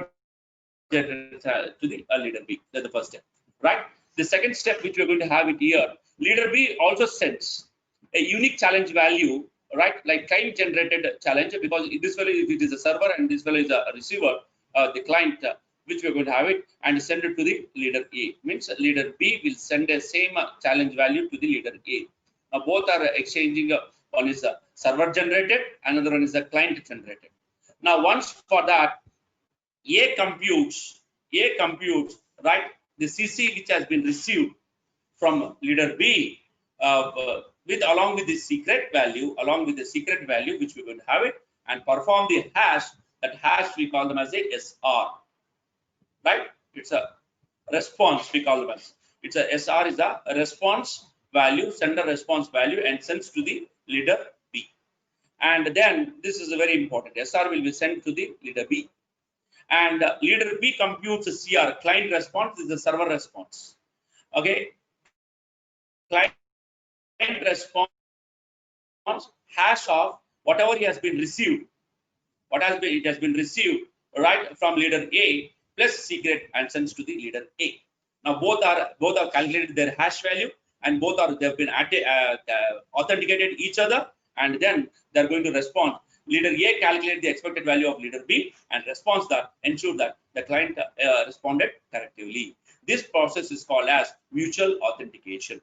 generated to the leader B. That's the first step, right? The second step, which we're going to have it here, leader B also sends a unique challenge value, right? Like client generated challenge, because this value, if it is a server and this value is a receiver, the client, which we're going to have it and send it to the leader A. Means leader B will send a same challenge value to the leader A. Now both are exchanging. One is server generated, another one is a client generated. Now once for that, A computes, right, the CC which has been received from leader B along with the secret value, which we're going to have it, and perform the hash. That hash we call them as a SR, right? It's a response, we call them as. It's a SR is a response value, sender response value, and sends to the leader B. And then this is very important. SR will be sent to the leader B. And leader B computes a CR, client response is the server response. Okay. Client response hash of whatever he has been received, it has been received, right, from leader A plus secret, and sends to the leader A. Now both are calculated their hash value, and they've been authenticated each other, and then they're going to respond. Leader A calculate the expected value of leader B and responds that, ensure that the client responded correctly. This process is called as mutual authentication.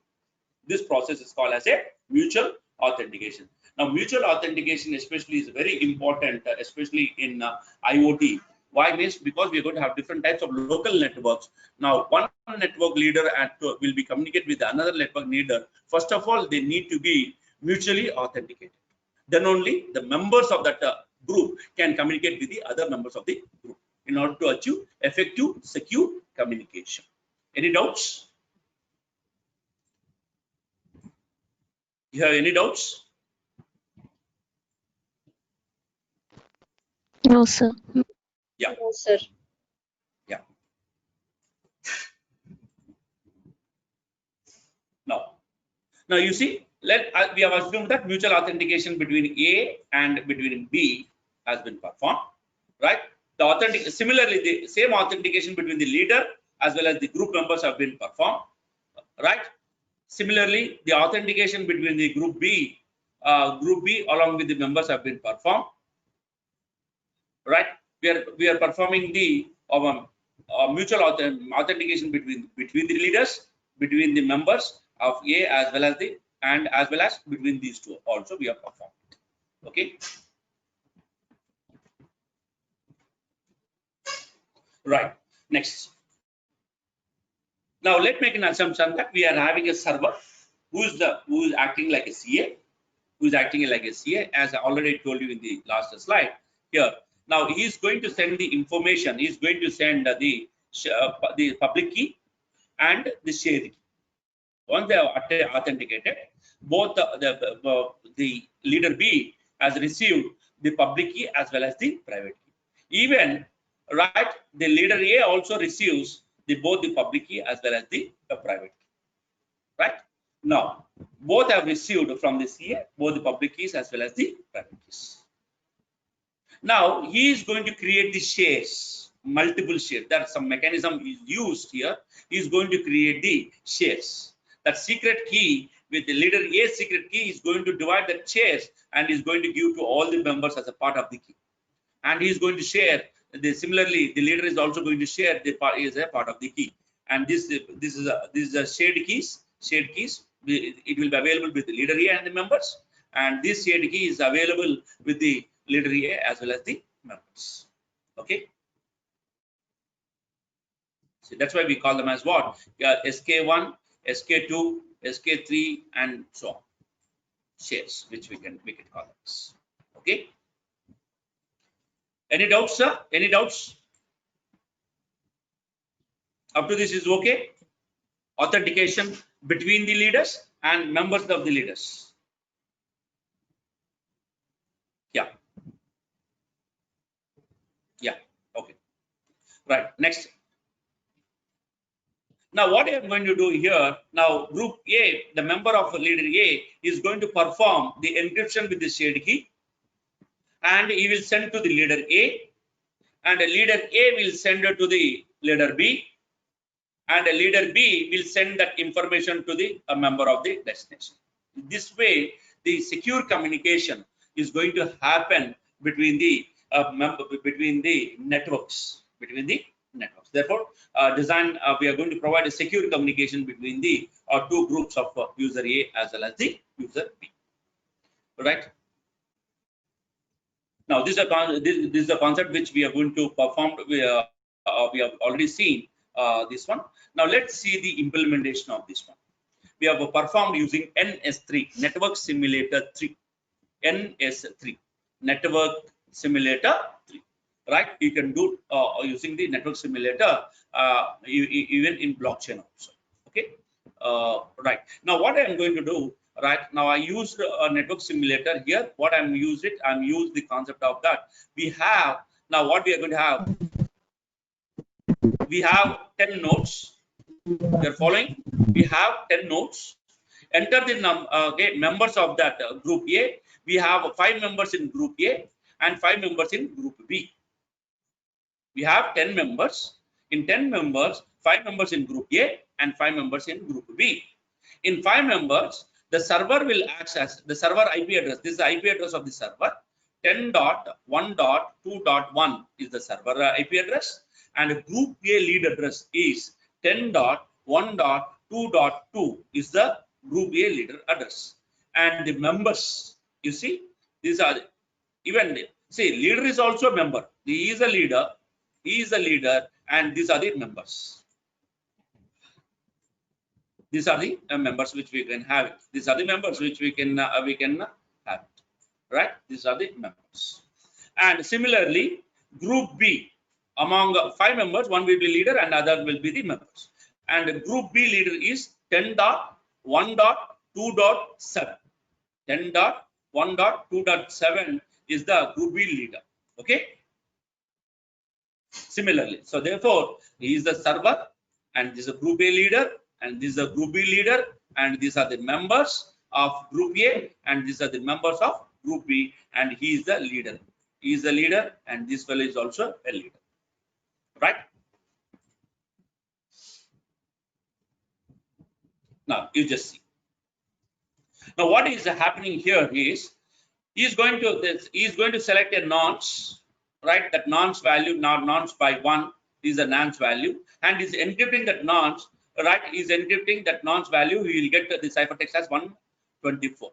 Now mutual authentication especially is very important, especially in IoT. Why? Means because we are going to have different types of local networks. Now one network leader will be communicate with another network leader. First of all, they need to be mutually authenticated. Then only the members of that group can communicate with the other members of the group in order to achieve effective, secure communication. Any doubts? You have any doubts? No, sir. Yeah. No, sir. Yeah. Now you see, We have assumed that mutual authentication between A and between B has been performed, right? Similarly, the same authentication between the leader as well as the group members have been performed, right? Similarly, the authentication between the group B along with the members have been performed, right? We are performing the mutual authentication between the leaders, between the members of A as well as between these two also we have performed. Okay. Right. Next. Now let's make an assumption that we are having a server who is acting like a CA, as I already told you in the last slide here. Now he is going to send the information. He is going to send the public key and the shared key. Once they are authenticated, both the leader B has received the public key as well as the private key. Even right, the leader A also receives both the public key as well as the private key. Right now, both have received from the CA both the public keys as well as the private keys. Now he is going to create the shares, multiple shares. That some mechanism is used here. He is going to create the shares. That secret key with the leader A secret key is going to divide the shares and is going to give to all the members as a part of the key. And he is going to share. Similarly, the leader is also going to share the part as a part of the key. And this is a shared keys. Shared keys. It will be available with the leader A and the members. And this shared key is available with the leader A as well as the members. Okay. So that's why we call them as what? SK1, SK2, SK3, and so on. Shares, which we can call this. Okay. Any doubts, sir? Any doubts? Up to this is okay. Authentication between the leaders and members of the leaders. Yeah. Yeah. Okay. Right. Next. Now, what I am going to do here, now group A, the member of leader A is going to perform the encryption with the shared key, and he will send to the leader A, and a leader A will send it to the leader B, and a leader B will send that information to the member of the destination. This way, the secure communication is going to happen between the networks. Therefore, we are going to provide a secure communication between the two groups of user A as well as the user B. Right. Now, this is a concept which we are going to perform. We have already seen this one. Now, let's see the implementation of this one. We have performed using NS3, Network Simulator 3. NS3, Network Simulator 3. Right? You can do using the network simulator even in blockchain also. Okay. Right. Now, what I am going to do. Right now, I used a network simulator here. What I'm used the concept of that. We have now what we are going to have. We have 10 nodes. You're following? We have 10 nodes. Enter the members of that group A. We have 5 members in group A and 5 members in group B. We have 10 members. In 10 members, 5 members in group A and 5 members in group B. In 5 members, the server will access the server IP address. This is the IP address of the server. 10.1.2.1 is the server IP address, and group A lead address is 10.1.2.2 is the group A leader address. And the members, you see, these are even leader is also a member. He is a leader. And these are the members. These are the members which we can have. These are the members which we can have. Right? These are the members. And similarly, group B, among 5 members, one will be leader and other will be the members. And group B leader is 10.1.2.7. 10.1.2.7 is the group B leader. Okay. Similarly, so therefore, he is the server, and this is a group A leader, and this is a group B leader, and these are the members of group A, and these are the members of group B, and he is the leader. He is the leader, and this fellow is also a leader, right? Now you just see. Now what is happening here is he is going to select a nonce, right? That nonce value, nonce by 1 is a nonce value, and is encrypting that nonce, right? Is encrypting that nonce value. He will get the ciphertext as 124.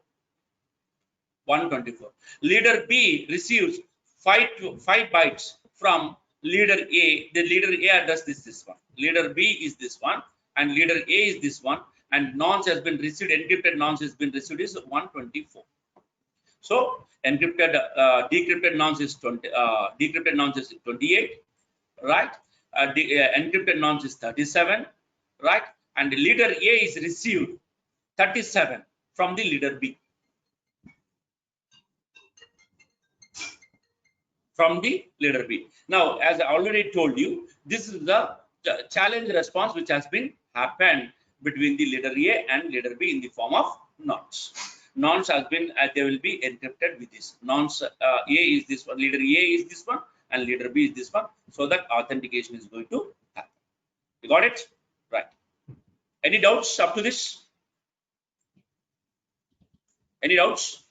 124. Leader B receives 5 bytes from leader A. The leader A address is this one. Leader B is this one, and leader A is this one. And nonce has been received. Encrypted nonce has been received is 124. So encrypted, decrypted nonce is 20. Decrypted nonce is 28, right? Encrypted nonce is 37, right? And leader A is received 37 from the leader B. From the leader B. Now, as I already told you, this is the challenge response which has been happened between the leader A and leader B in the form of nonce. Nonce has been, they will be encrypted with this. Nonce A is this one, leader A is this one, and leader B is this one, so that authentication is going to happen. You got it? Right. Any doubts up to this? Any doubts?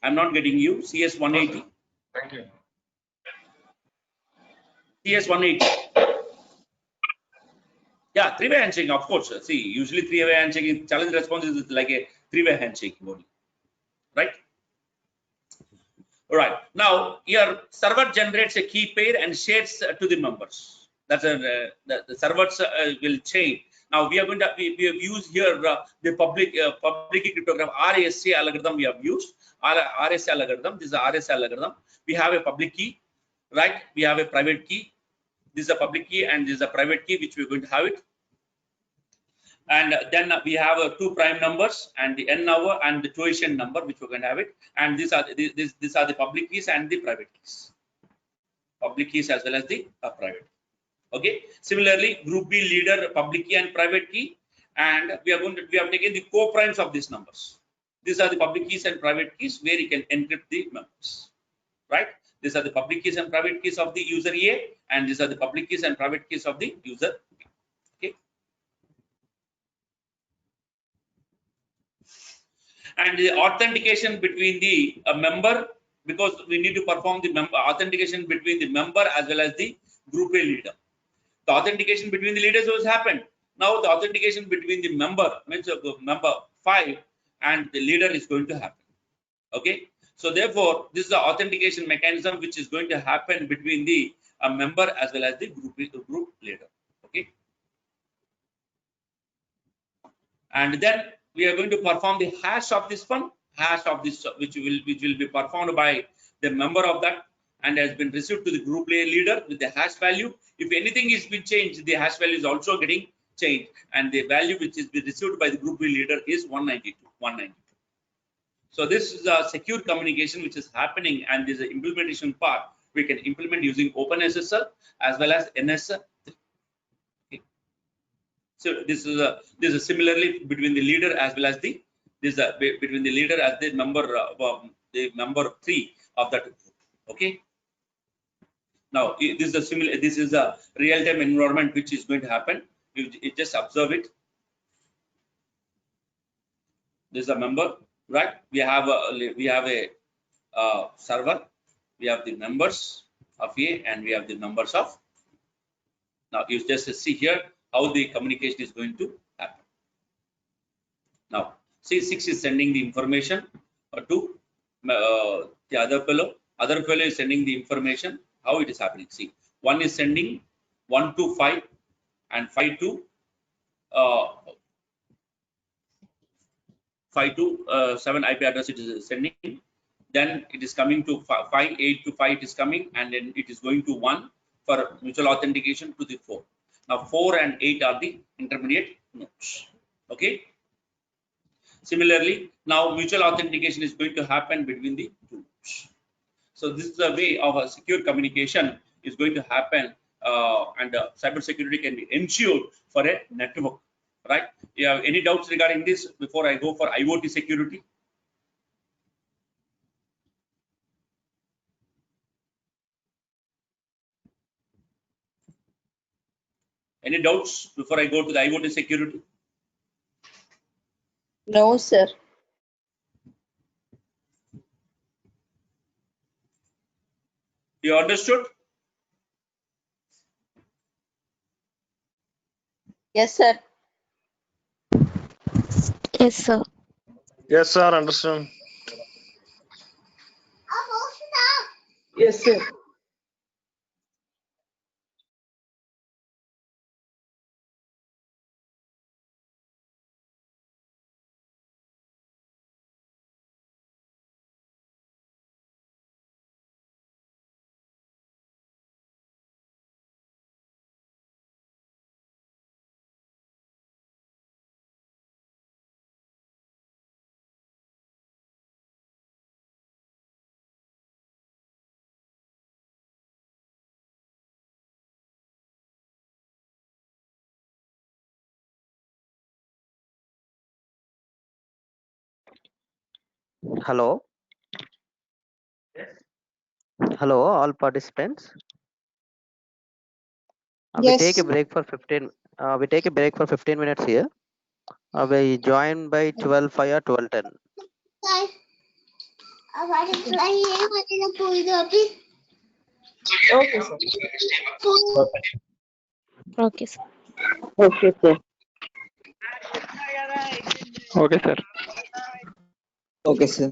I'm not getting you. CS 180. Thank you. CS 180. Yeah, three-way handshaking, of course. See, usually three-way handshaking, challenge response is like a three-way handshaking only, right? All right. Now, your server generates a key pair and shares to the members. That's the servers will change. Now we are going to we have used here the public key cryptography RSA algorithm. We have used RSA algorithm. This is the RSA algorithm. We have a public key, right? We have a private key. This is a public key and this is a private key which we're going to have it. And then we have two prime numbers and the n number and the tuition number which we're going to have it. And these are the public keys and the private keys. Public keys as well as the private. Okay. Similarly, group B leader, public key and private key, and we have taken the co-primes of these numbers. These are the public keys and private keys where you can encrypt the members, right? These are the public keys and private keys of the user A, and these are the public keys and private keys of the user B. Okay. And the authentication between the member, because we need to perform the authentication between the member as well as the group A leader. The authentication between the leaders has happened. Now the authentication between the member, means member 5 and the leader is going to happen. Okay. So therefore, this is the authentication mechanism which is going to happen between the member as well as the group leader. Okay. And then we are going to perform the hash of this one, hash of this which will be performed by the member of that and has been received to the group leader with the hash value. If anything is been changed, the hash value is also getting changed, and the value which is been received by the group leader is 192. So this is a secure communication which is happening, and this is the implementation part we can implement using OpenSSL as well as NS3. Okay. So this is similarly between the leader as well as the between the leader as the member 3 of that group. Okay. Now this is a real-time environment which is going to happen. You just observe it. This is a member, right? We have a server. We have the members of A and we have the members of. Now you just see here how the communication is going to happen. Now C6 is sending the information to the other fellow. Other fellow is sending the information. How it is happening? See, one is sending 1 to 5 and 5 to 7 IP address it is sending. Then it is coming to 5, 8 to 5 it is coming, and then it is going to 1 for mutual authentication to the 4. Now 4 and 8 are the intermediate nodes. Okay. Similarly, now mutual authentication is going to happen between the two nodes. So this is a way of a secure communication is going to happen and cybersecurity can be ensured for a network, right? You have any doubts regarding this before I go for IoT security? Any doubts before I go to the IoT security? No, sir. You understood? Yes, sir. Yes, sir. Yes, sir. Understand. Yes, sir. Hello. Hello, all participants. We take a Yes. break for 15. We take a break for 15 minutes here. We join by 12:05 or 12:10. Okay, sir. Okay, sir. Okay, sir. Okay, sir. Okay, sir.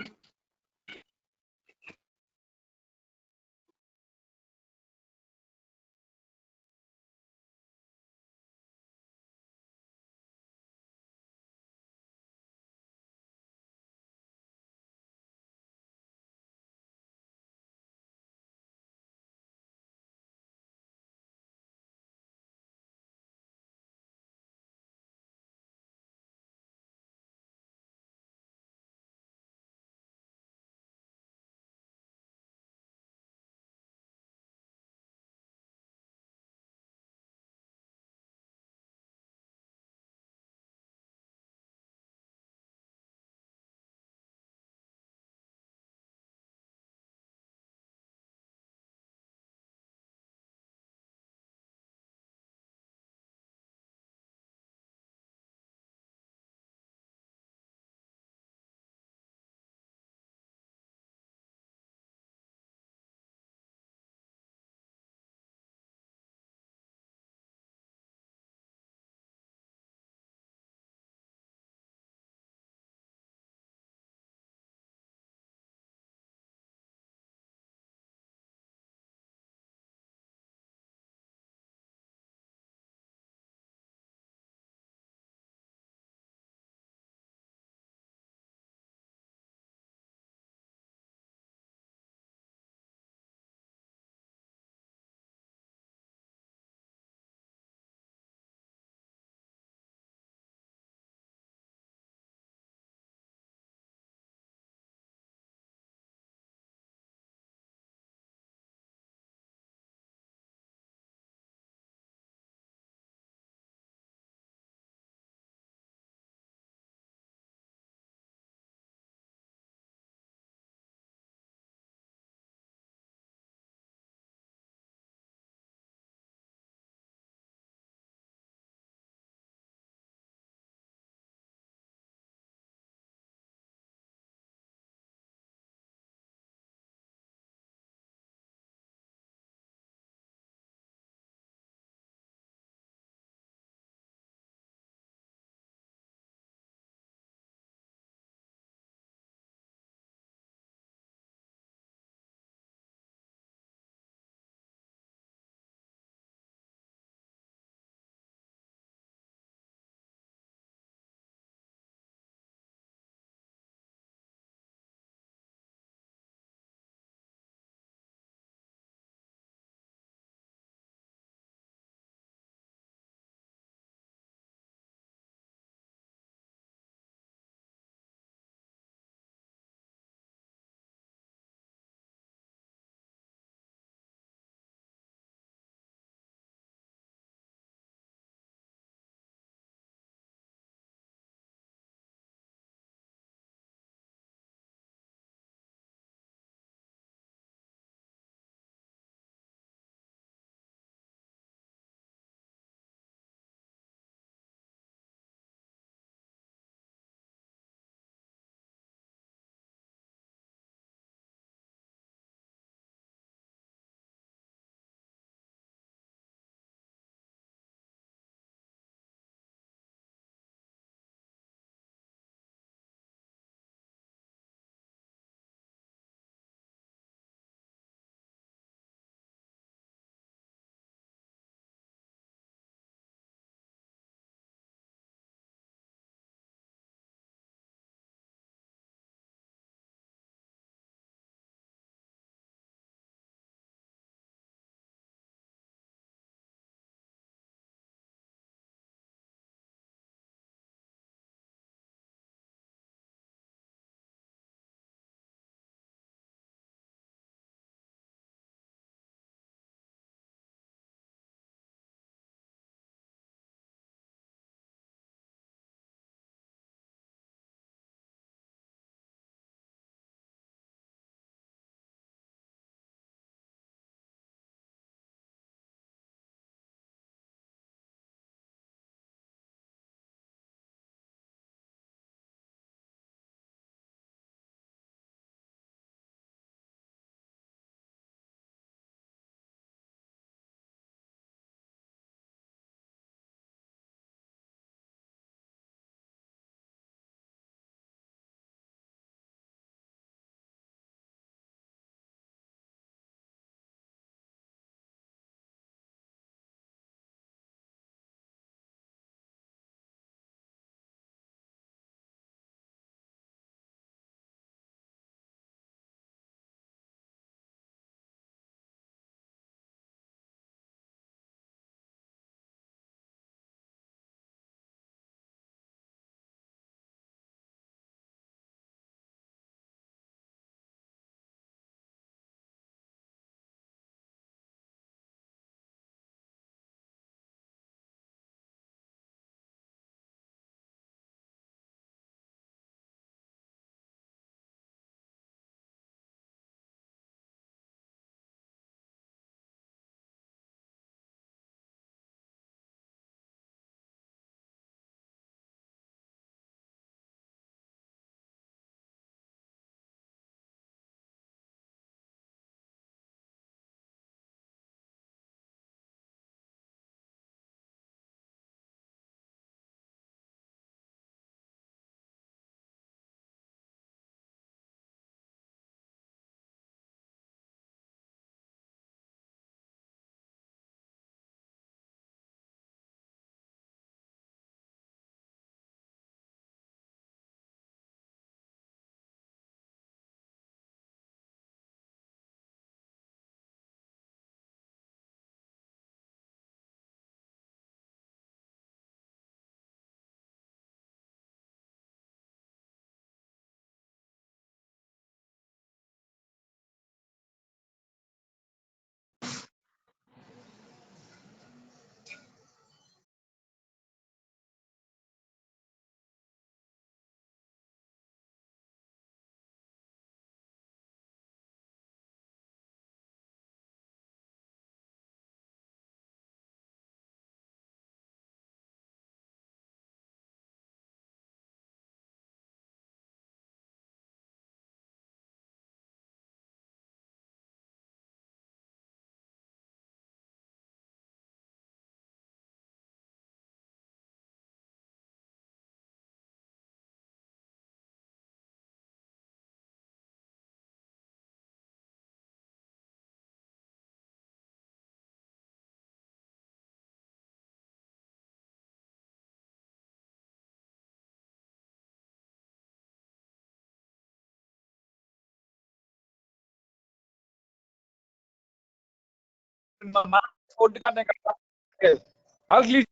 Ugly.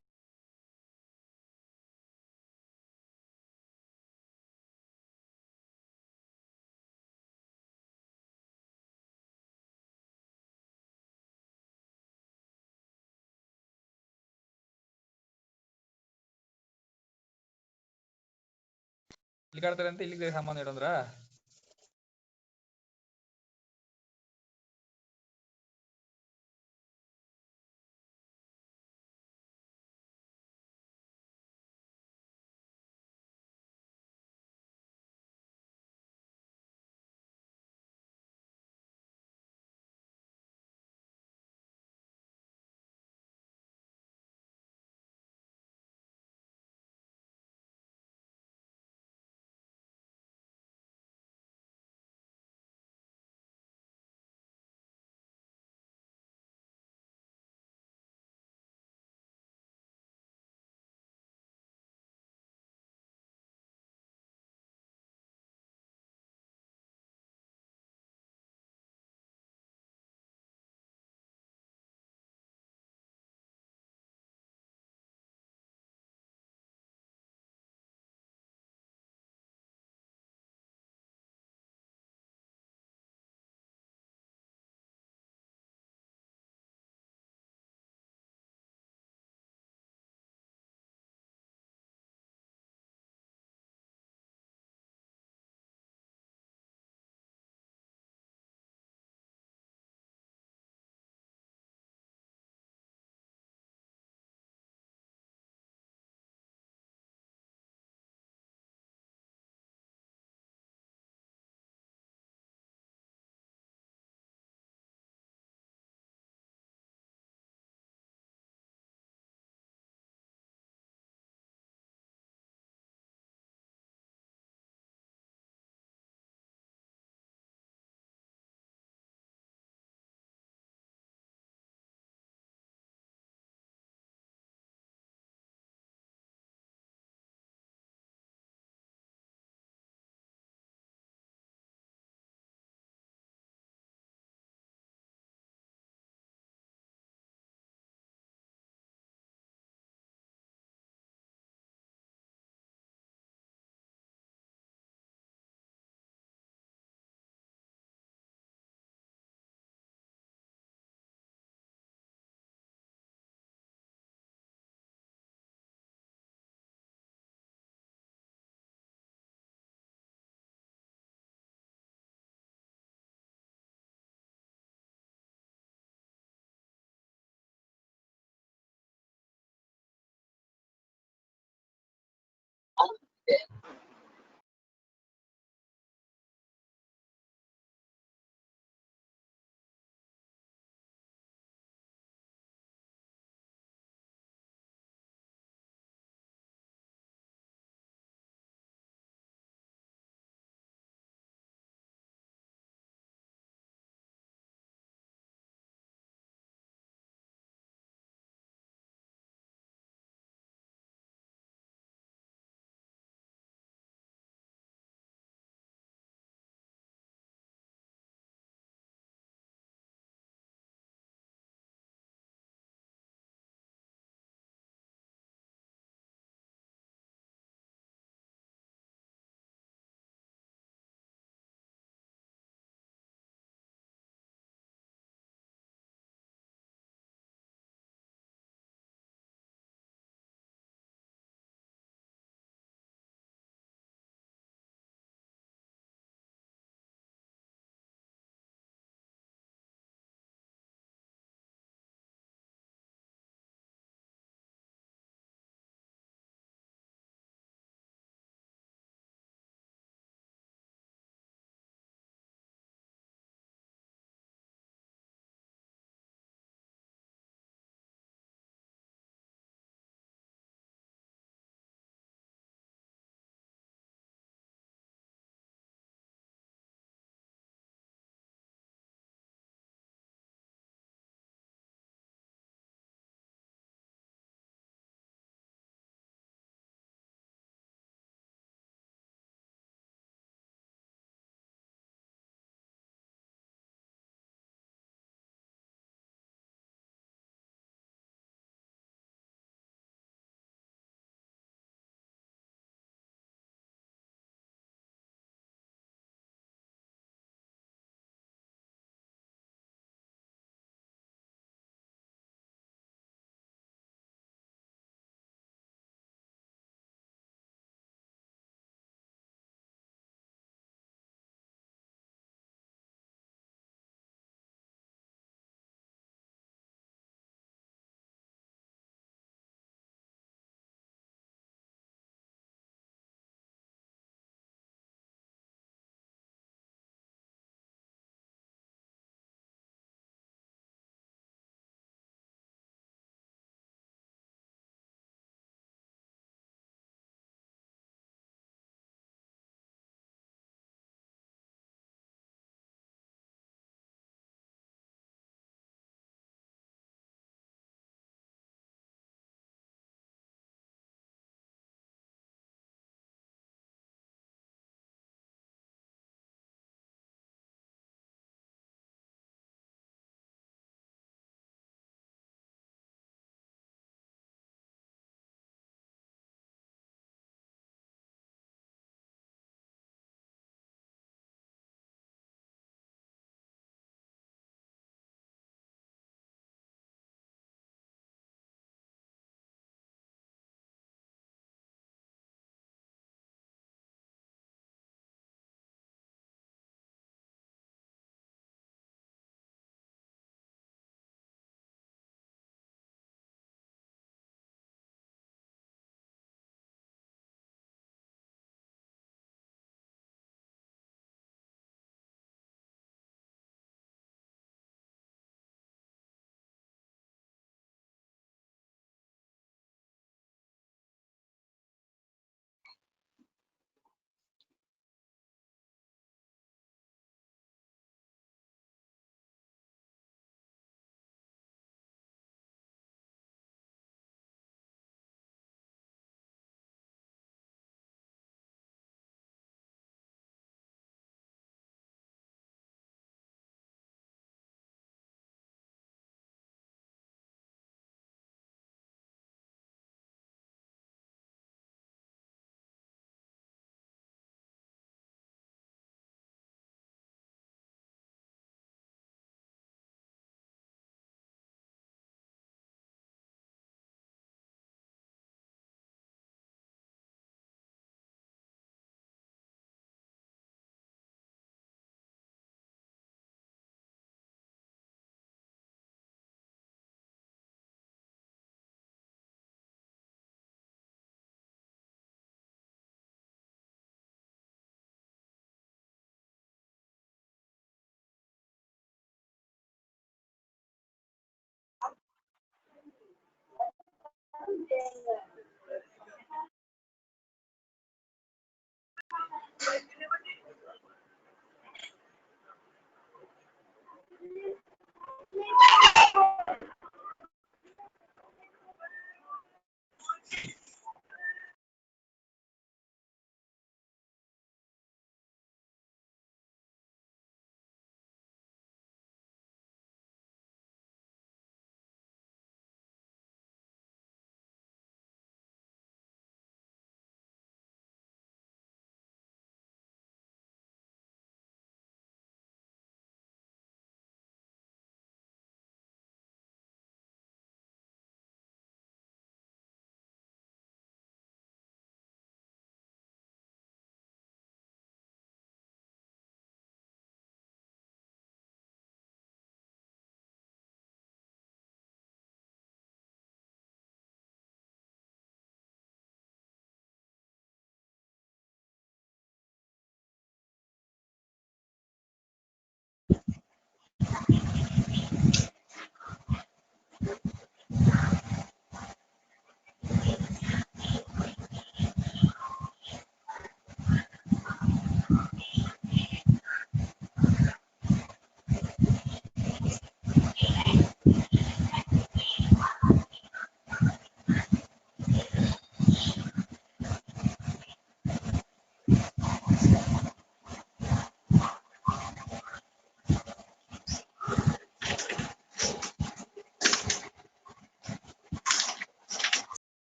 ಇಲ್ಲಿ ಕಾಡ್ತಾರೆ ಅಂತ ಇಲ್ಲಿಗೆ ಸಾಮಾನು ಇಡಂದ್ರ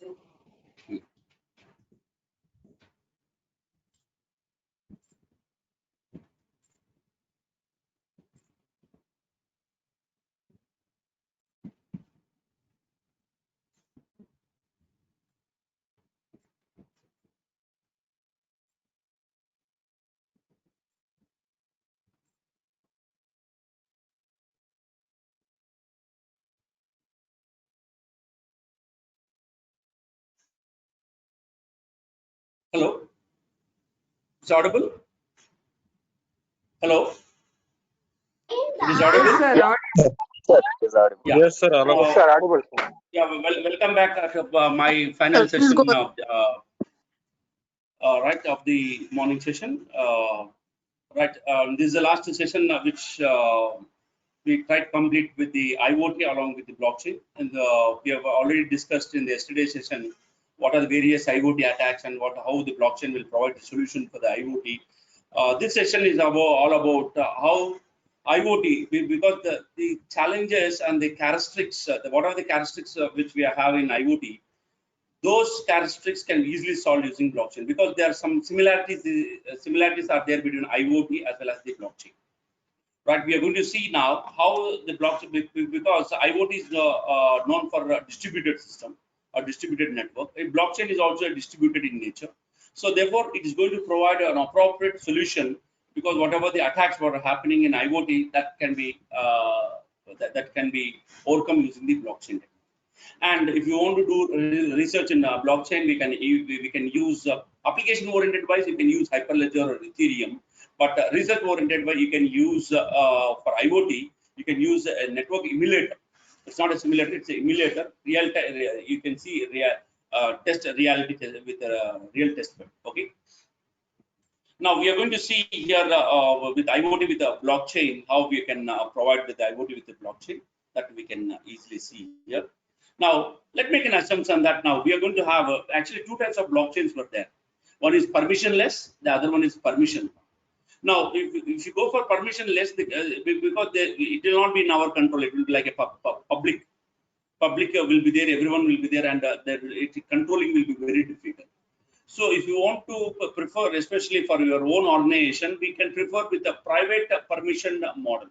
Hello? It's audible? Hello? It is audible? Yes, sir. Yeah. Sir, it is audible. Yeah. Yes, sir. Audible. Yes, sir, audible. Yeah, welcome back to my final Please session go. of the morning session. This is the last session which we tried to complete with the IoT along with the blockchain. And we have already discussed in the yesterday's session what are the various IoT attacks and how the blockchain will provide the solution for the IoT. This session is all about how IoT, because the challenges and the characteristics, what are the characteristics which we have in IoT, those characteristics can be easily solved using blockchain, because there are some similarities. Similarities are there between IoT as well as the blockchain. Right, we are going to see now how the blockchain, because IoT is known for a distributed system, a distributed network. A blockchain is also distributed in nature. So therefore, it is going to provide an appropriate solution, because whatever the attacks were happening in IoT, that can be overcome using the blockchain. And if you want to do research in blockchain, we can use application-oriented wise. You can use Hyperledger or Ethereum. But research-oriented wise, you can use for IoT. You can use a network emulator. It's not a simulator; it's an emulator. Real time. You can see test reality with a real test bed. Okay. Now we are going to see here with IoT with the blockchain how we can provide with the IoT with the blockchain, that we can easily see here. Now, let's make an assumption that now we are going to have actually two types of blockchains were there. One is permissionless, the other one is permission. Now, if you go for permissionless, because it will not be in our control, it will be like a public. Public will be there, everyone will be there, and controlling will be very difficult. So, if you want to prefer, especially for your own organization, we can prefer with a private permission model.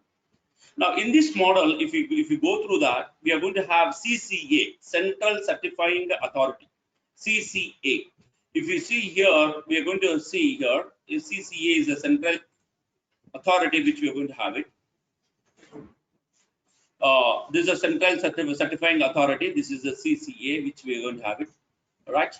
Now, in this model, if you go through that, we are going to have CCA, Central Certifying Authority, CCA. If you see here, we are going to see here, CCA is a central authority which we are going to have it. This is a Central Certifying Authority. This is the CCA which we are going to have it, right?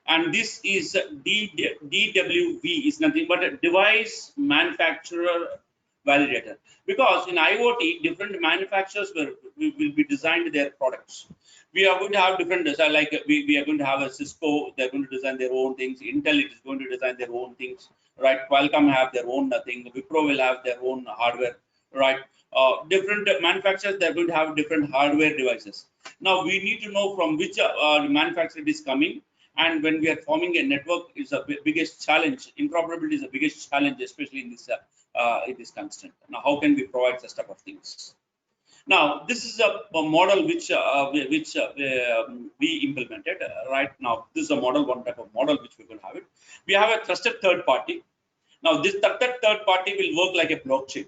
And this is DWV is nothing but a device manufacturer validator, because in IoT different manufacturers will be designed their products. We are going to have different design, like we are going to have a Cisco, they're going to design their own things. Intel is going to design their own things, right? Qualcomm have their own thing. Wipro will have their own hardware, right? Different manufacturers, they're going to have different hardware devices. Now we need to know from which manufacturer it is coming. And when we are forming a network, is the biggest challenge. Interoperability is the biggest challenge, especially in this constant. Now, how can we provide such type of things? Now, this is a model which we implemented right now. This is a model, one type of model which we will have it. We have a trusted third party. Now, this trusted third party will work like a blockchain.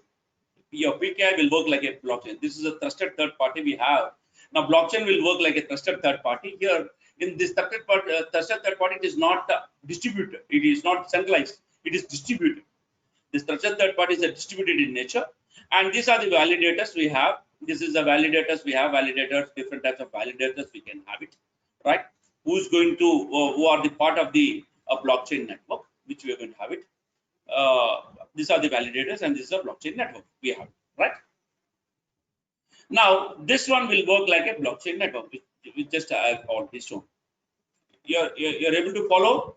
Your PKI will work like a blockchain. This is a trusted third party we have. Now, blockchain will work like a trusted third party. Here, in this trusted third party, it is not distributed. It is not centralized. It is distributed. This trusted third party is distributed in nature. And these are the validators we have. This is the validators we have. Validators, different types of validators we can have it, right? Who's going to, who are the part of the blockchain network, which we are going to have it. These are the validators, and this is a blockchain network we have, right? Now, this one will work like a blockchain network, which just I have already shown. You're able to follow?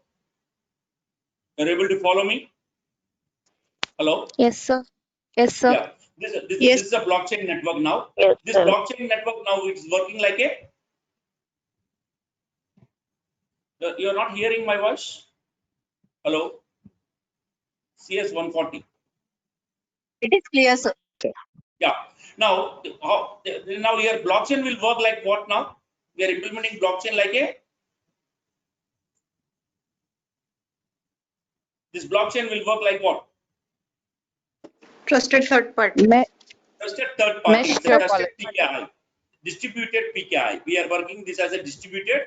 You're able to follow me? Hello? Yes, sir. Yes, sir. Yeah. This is a blockchain network now. Yes, this sir. blockchain network now is working like a. You're not hearing my voice? Hello? CS 140. It is clear, sir. Yeah. Now, now here blockchain will work like what now? We are implementing blockchain like a This blockchain will work like what? Trusted third party. Trusted third party. Mesh It's a trusted topology. PKI. Distributed PKI. We are working this as a distributed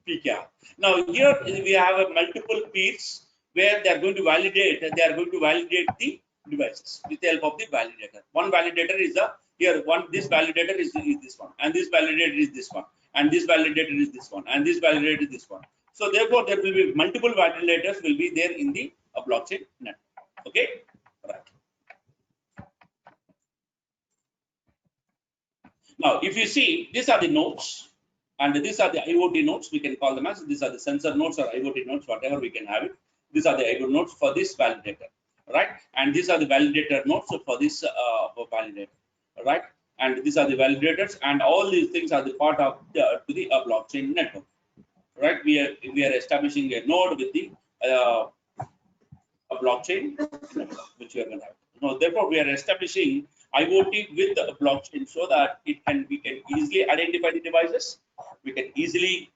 PKI. Now here we have a multiple peers where they are going to validate. They are going to validate the devices with the help of the validator. One validator is this validator is this one, and this validator is this one, and this validator is this one, and this validator is this one. So therefore, there will be multiple validators will be there in the blockchain network. Okay, right. Now, if you see, these are the nodes, and these are the IoT nodes. We can call them as these are the sensor nodes or IoT nodes, whatever we can have it. These are the IoT nodes for this validator, right? And these are the validator nodes for this validator, right? And these are the validators, and all these things are the part of the blockchain network, right? We are establishing a node with the a blockchain network, which we are going to have. Now, therefore, we are establishing IoT with the blockchain so that we can easily identify the devices. We can easily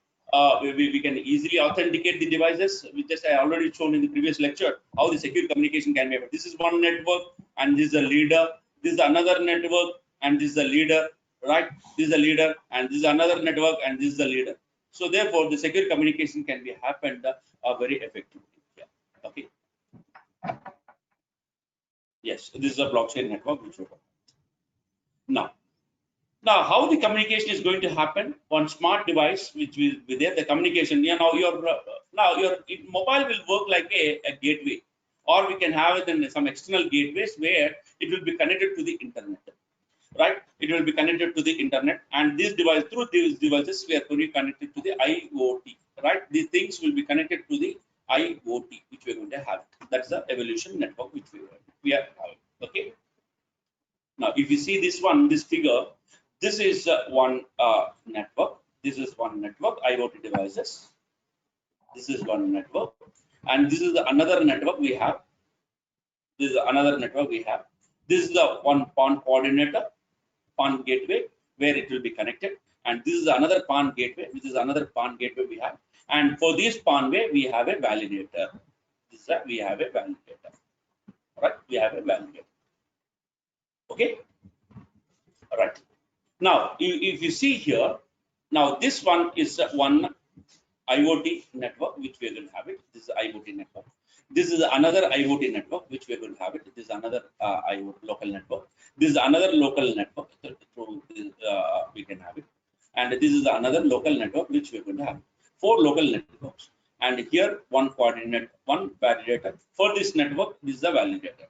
we can easily authenticate the devices, which I already shown in the previous lecture how the secure communication can be made. This is one network, and this is a leader. This is another network, and this is a leader, right? This is a leader, and this is another network, and this is a leader. So therefore, the secure communication can be happened very effectively. Yeah. Okay. Yes, this is a blockchain network which we have. Now, how the communication is going to happen on smart device, which will be there, the communication. Now your mobile will work like a gateway, or we can have it in some external gateways where it will be connected to the internet, right? It will be connected to the internet, and this device, through these devices, we are going to be connected to the IoT, right? These things will be connected to the IoT, which we are going to have. That's the evolution network which we are having. Okay. Now, if you see this one, this figure, this is one network. This is one network, IoT devices. This is one network, and this is another network we have. This is another network we have. This is the one PON coordinator, PON gateway, where it will be connected, and this is another PON gateway. This is another PON gateway we have, and for this PON way we have a validator. This is we have a validator, right? We have a validator. Okay. All right. Now, if you see here, now this one is one IoT network which we are going to have it. This is IoT network. This is another IoT network which we are going to have it. This is another IoT local network. This is another local network through we can have it, and this is another local network which we are going to have. 4 local networks, and here one coordinate, one validator. For this network, this is a validator.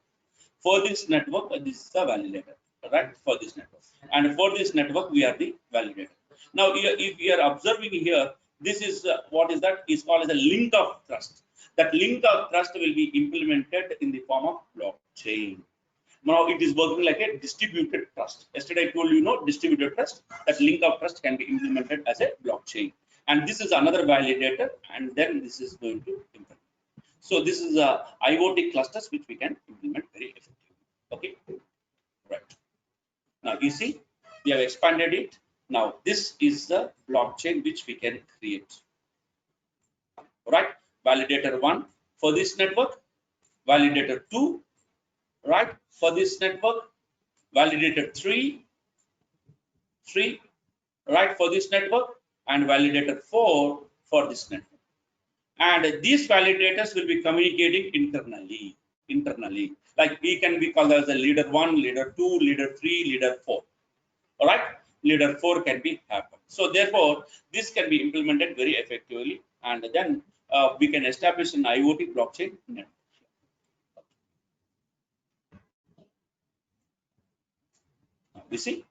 For this network, this is a validator, right? For this network, and for this network, we are the validator. Now, if we are observing here, this is what is that? Is called as a link of trust. That link of trust will be implemented in the form of blockchain. Now, it is working like a distributed trust. Yesterday, I told you, distributed trust. That link of trust can be implemented as a blockchain, and this is another validator, and then this is going to implement. So this is IoT clusters which we can implement very effectively. Okay, right. Now you see, we have expanded it. Now this is the blockchain which we can create. Right, validator 1 for this network, validator 2, right, for this network, validator 3, right, for this network, and validator 4 for this network. And these validators will be communicating internally. Like we can be called as a leader 1, leader 2, leader 3, leader 4. All right, leader 4 can be happen. So therefore, this can be implemented very effectively, and then we can establish an IoT blockchain network. You see,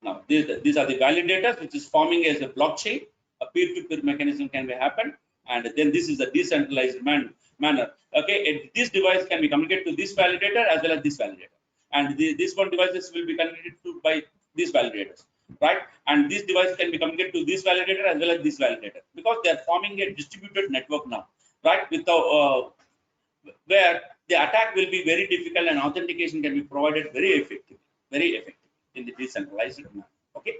now these are the validators which is forming as a blockchain. A peer-to-peer mechanism can be happen, and then this is a decentralized manner. Okay, and this device can be communicated to this validator as well as this validator, and this one devices will be connected to by these validators, right? And this device can be communicated to this validator as well as this validator, because they are forming a distributed network now, right? Without where the attack will be very difficult and authentication can be provided very effectively in the decentralized manner. Okay.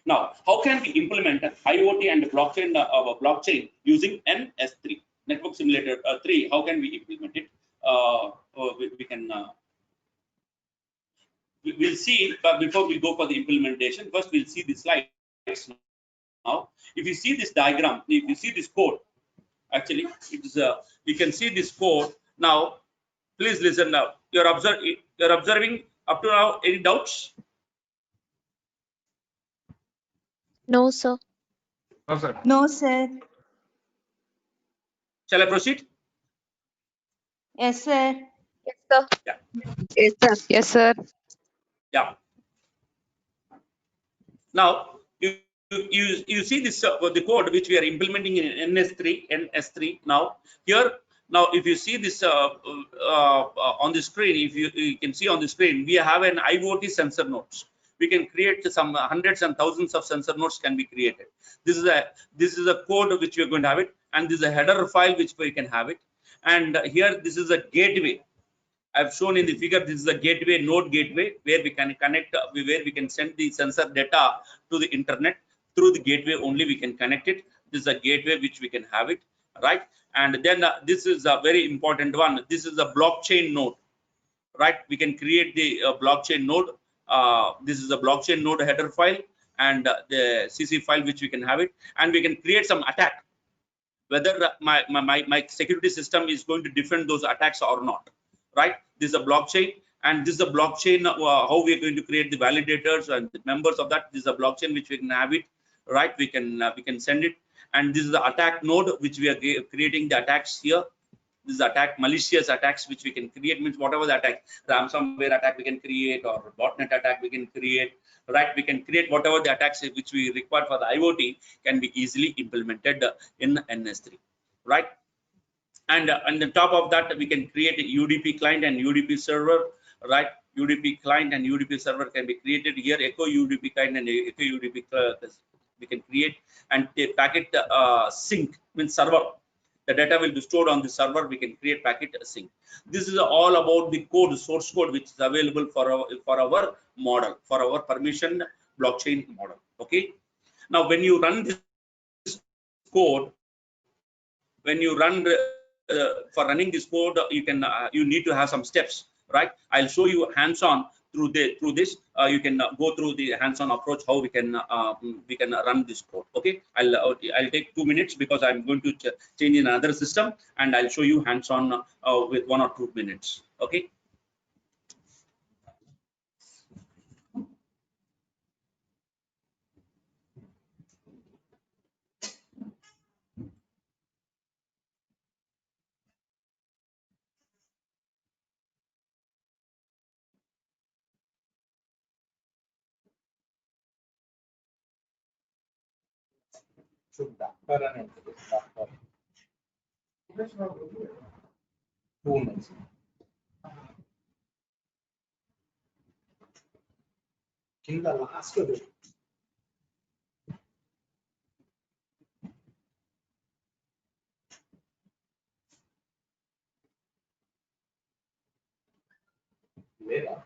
Now, how can we implement IoT and blockchain using MS3? network simulator 3, how can we implement it? We can we'll see, but before we go for the implementation, first we'll see the slides now. If you see this diagram, if you see this code, actually it is you can see this code now. Please listen now. You're observing up to now. Any doubts? No, sir. No, sir. No, sir. Shall I proceed? Yes, sir. Yes, sir. Yeah. Yes, sir. Yes, sir. Yeah. Now you see this the code which we are implementing in NS3 now. Here now, if you see this on the screen, if you can see on the screen, we have an Iot sensor nodes. We can create some hundreds and thousands of sensor nodes can be created. This is a code which we are going to have it, and this is a header file which we can have it. And here this is a gateway. I've shown in the figure, this is a gateway, node gateway, where we can connect, where we can send the sensor data to the internet. Through the gateway only we can connect it. This is a gateway which we can have it, right? And then this is a very important one. This is a blockchain node, right? We can create the blockchain node. This is a blockchain node header file and the CC file which we can have it. And we can create some attack, whether my security system is going to defend those attacks or not, right? This is a blockchain, and this is a blockchain how we are going to create the validators and the members of that. This is a blockchain which we can have it, right? We can send it. And this is the attack node which we are creating the attacks here. This is attack, malicious attacks which we can create, means whatever the attack, ransomware attack we can create, or botnet attack we can create, right? We can create whatever the attacks which we require for the IoT can be easily implemented in NS3, right? And on the top of that, we can create a UDP client and UDP server, right? UDP client and UDP server can be created here. Echo UDP client and Echo UDP we can create, and a packet sync means server. The data will be stored on the server. We can create packet sync. This is all about the code, source code, which is available for our model, for our permission blockchain model. Okay. Now, when you run this code, when you run for running this code, you need to have some steps, right? I'll show you hands-on through this. You can go through the hands-on approach how we can run this code. Okay, I'll take 2 minutes because I'm going to change in another system, and I'll show you hands-on with 1 or 2 minutes. Okay. Should doctor and doctor. That's not good. 2 months. In the last bit. Where?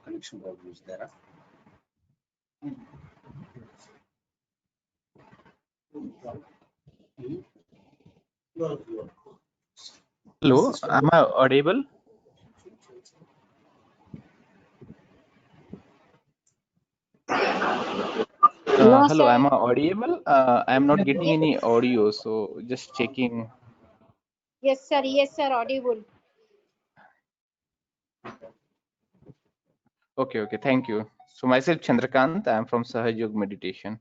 Connection problems there. Hello, am I audible? No, Hello, sir. am I audible? I am not getting any audio, so just checking. Yes, sir. Yes, sir. Audible. Okay, okay, thank you. So myself Chandrakant, I am from Sahaja Meditation.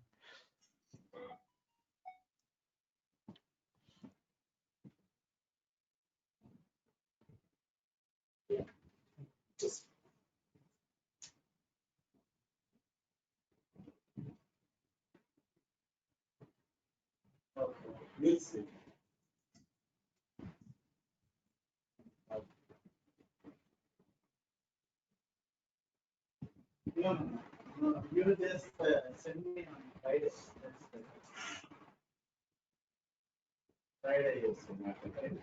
You just send me on Friday. Friday, yes, not Friday.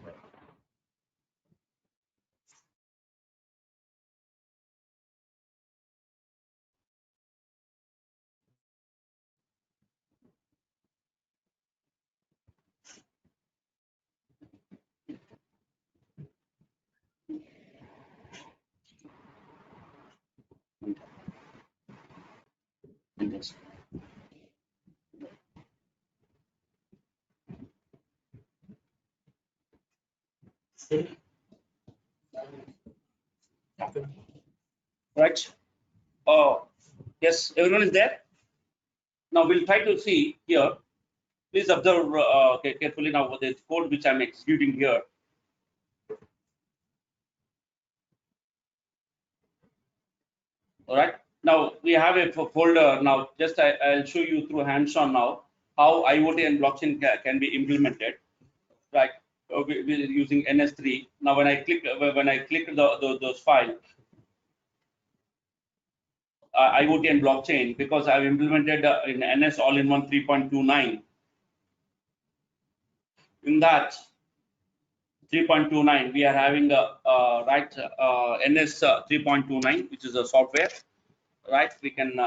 Right. Yes, everyone is there. Now we'll try to see here. Please observe carefully now the code which I'm executing here. All right. Now we have a folder. Now just I'll show you through hands-on now how IoT and blockchain can be implemented. Right. We're using NS3. Now when I click those files, IoT and blockchain, because I've implemented in NS all-in-one 3.29. In that 3.29, we are having NS 3.29, which is a software, right? We can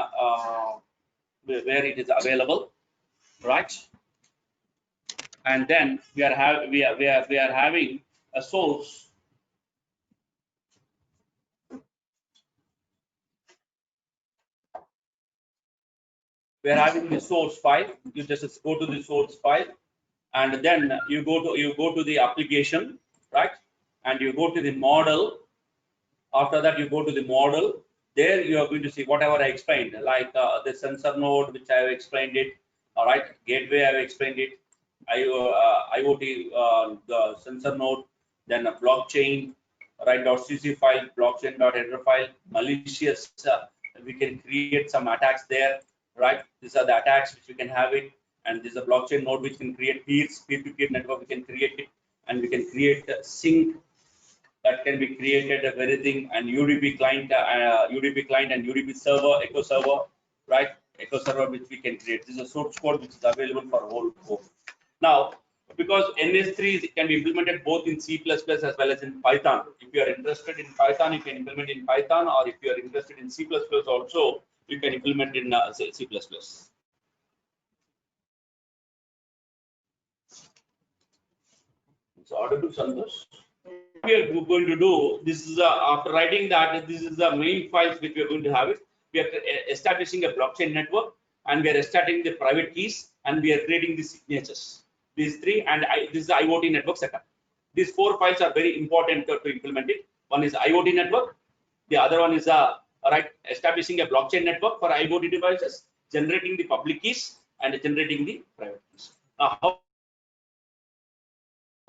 where it is available, right? And then we are having a source. We are having the source file. You just go to the source file, and then you go to the application, right? And you go to the model. After that, you go to the model. There you are going to see whatever I explained, like the sensor node, which I have explained it. All right, gateway I have explained it. IoT, the sensor node, then a blockchain, right? .cc file, blockchain.header file, malicious. We can create some attacks there, right? These are the attacks which we can have it, and this is a blockchain node which can create peer-to-peer network. We can create it, and we can create a sync that can be created of everything, and UDP client and UDP server, echo server, right? Echo server which we can create. This is a source code which is available for whole code. Now, because NS3 can be implemented both in C++ as well as in Python. If you are interested in Python, you can implement in Python, or if you are interested in C++ also, you can implement in C++. It's audible, Santosh? We are going to do this is after writing that this is the main files which we are going to have it. We are establishing a blockchain network, and we are starting the private keys, and we are creating the signatures. These three, and this is IoT network setup. These 4 files are very important to implement it. One is IoT network. The other one is establishing a blockchain network for IoT devices, generating the public keys and generating the private keys. Now, how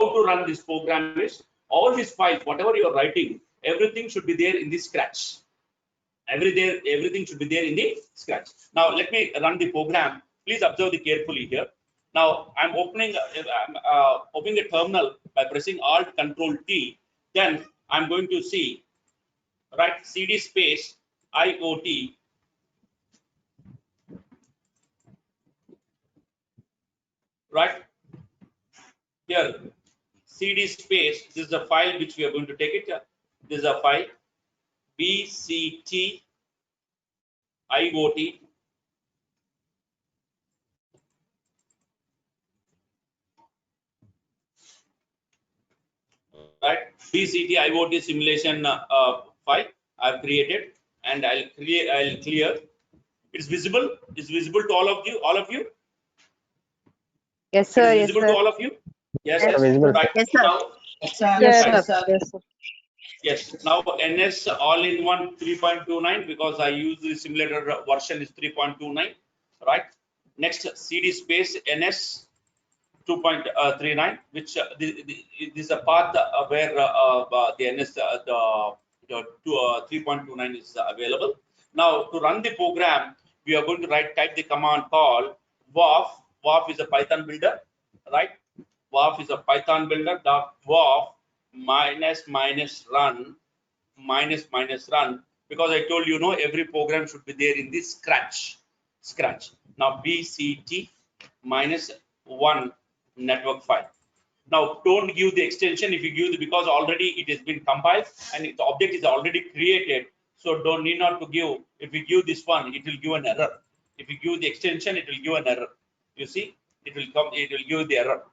to run this program is all these files, whatever you are writing, everything should be there in the scratch. Everything should be there in the scratch. Now, let me run the program. Please observe it carefully here. Now, I'm opening a terminal by pressing Alt Control T. Then I'm going to see, right, CD space IoT. Right here, CD space. This is the file which we are going to take it. This is a file BCT IoT. Right, BCT IoT simulation file I've created, and I'll clear. It's visible. It's visible to all of you. All of you. Yes, sir. It's Yes, visible sir. to all of you. Yes. Yes, visible. Right. yes, sir. Now. Yes, sir. Yes, sir. Yes. Now NS all-in-one 3.29 because I use the simulator version is 3.29. Right. Next CD space NS 2.39, which this is a path where the NS the 3.29 is available. Now to run the program, we are going to type the command called WAF. WAF is a Python builder, right? WAF is a Python builder. WAF run run, because I told you, every program should be there in this scratch. Now BCT -1 network file. Now don't give the extension. If you give because already it has been compiled and the object is already created, so don't need not to give. If you give this one, it will give an error. If you give the extension, it will give an error. You see, it will give the error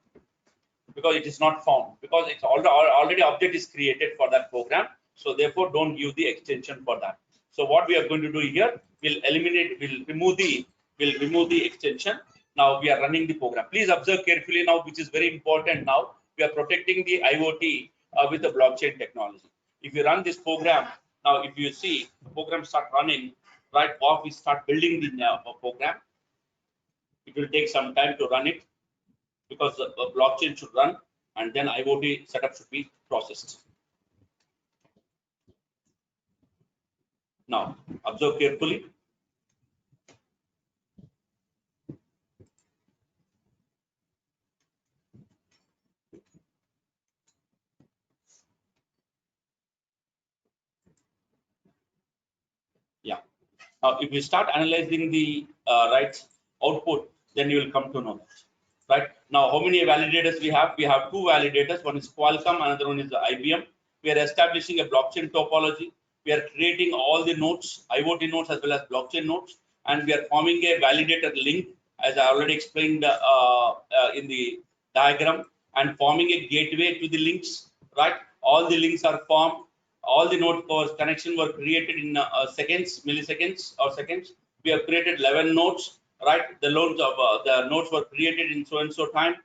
because it is not found, because it's already object is created for that program. So therefore don't give the extension for that. So what we are going to do here, we'll remove the extension. Now we are running the program. Please observe carefully now, which is very important. Now we are protecting the IoT with the blockchain technology. If you run this program, now if you see the program start running, right off, we start building the program. It will take some time to run it, because the blockchain should run and then IoT setup should be processed. Now, observe carefully. Yeah. Now, if we start analyzing the output, then you will come to know that. Right now, how many validators we have? We have 2 validators. One is Qualcomm, another one is IBM. We are establishing a blockchain topology. We are creating all the nodes, IoT nodes as well as blockchain nodes, and we are forming a validator link, as I already explained in the diagram, and forming a gateway to the links. Right, all the links are formed. All the node connection were created in milliseconds or seconds. We have created 11 nodes. Right, the nodes were created in so and so time.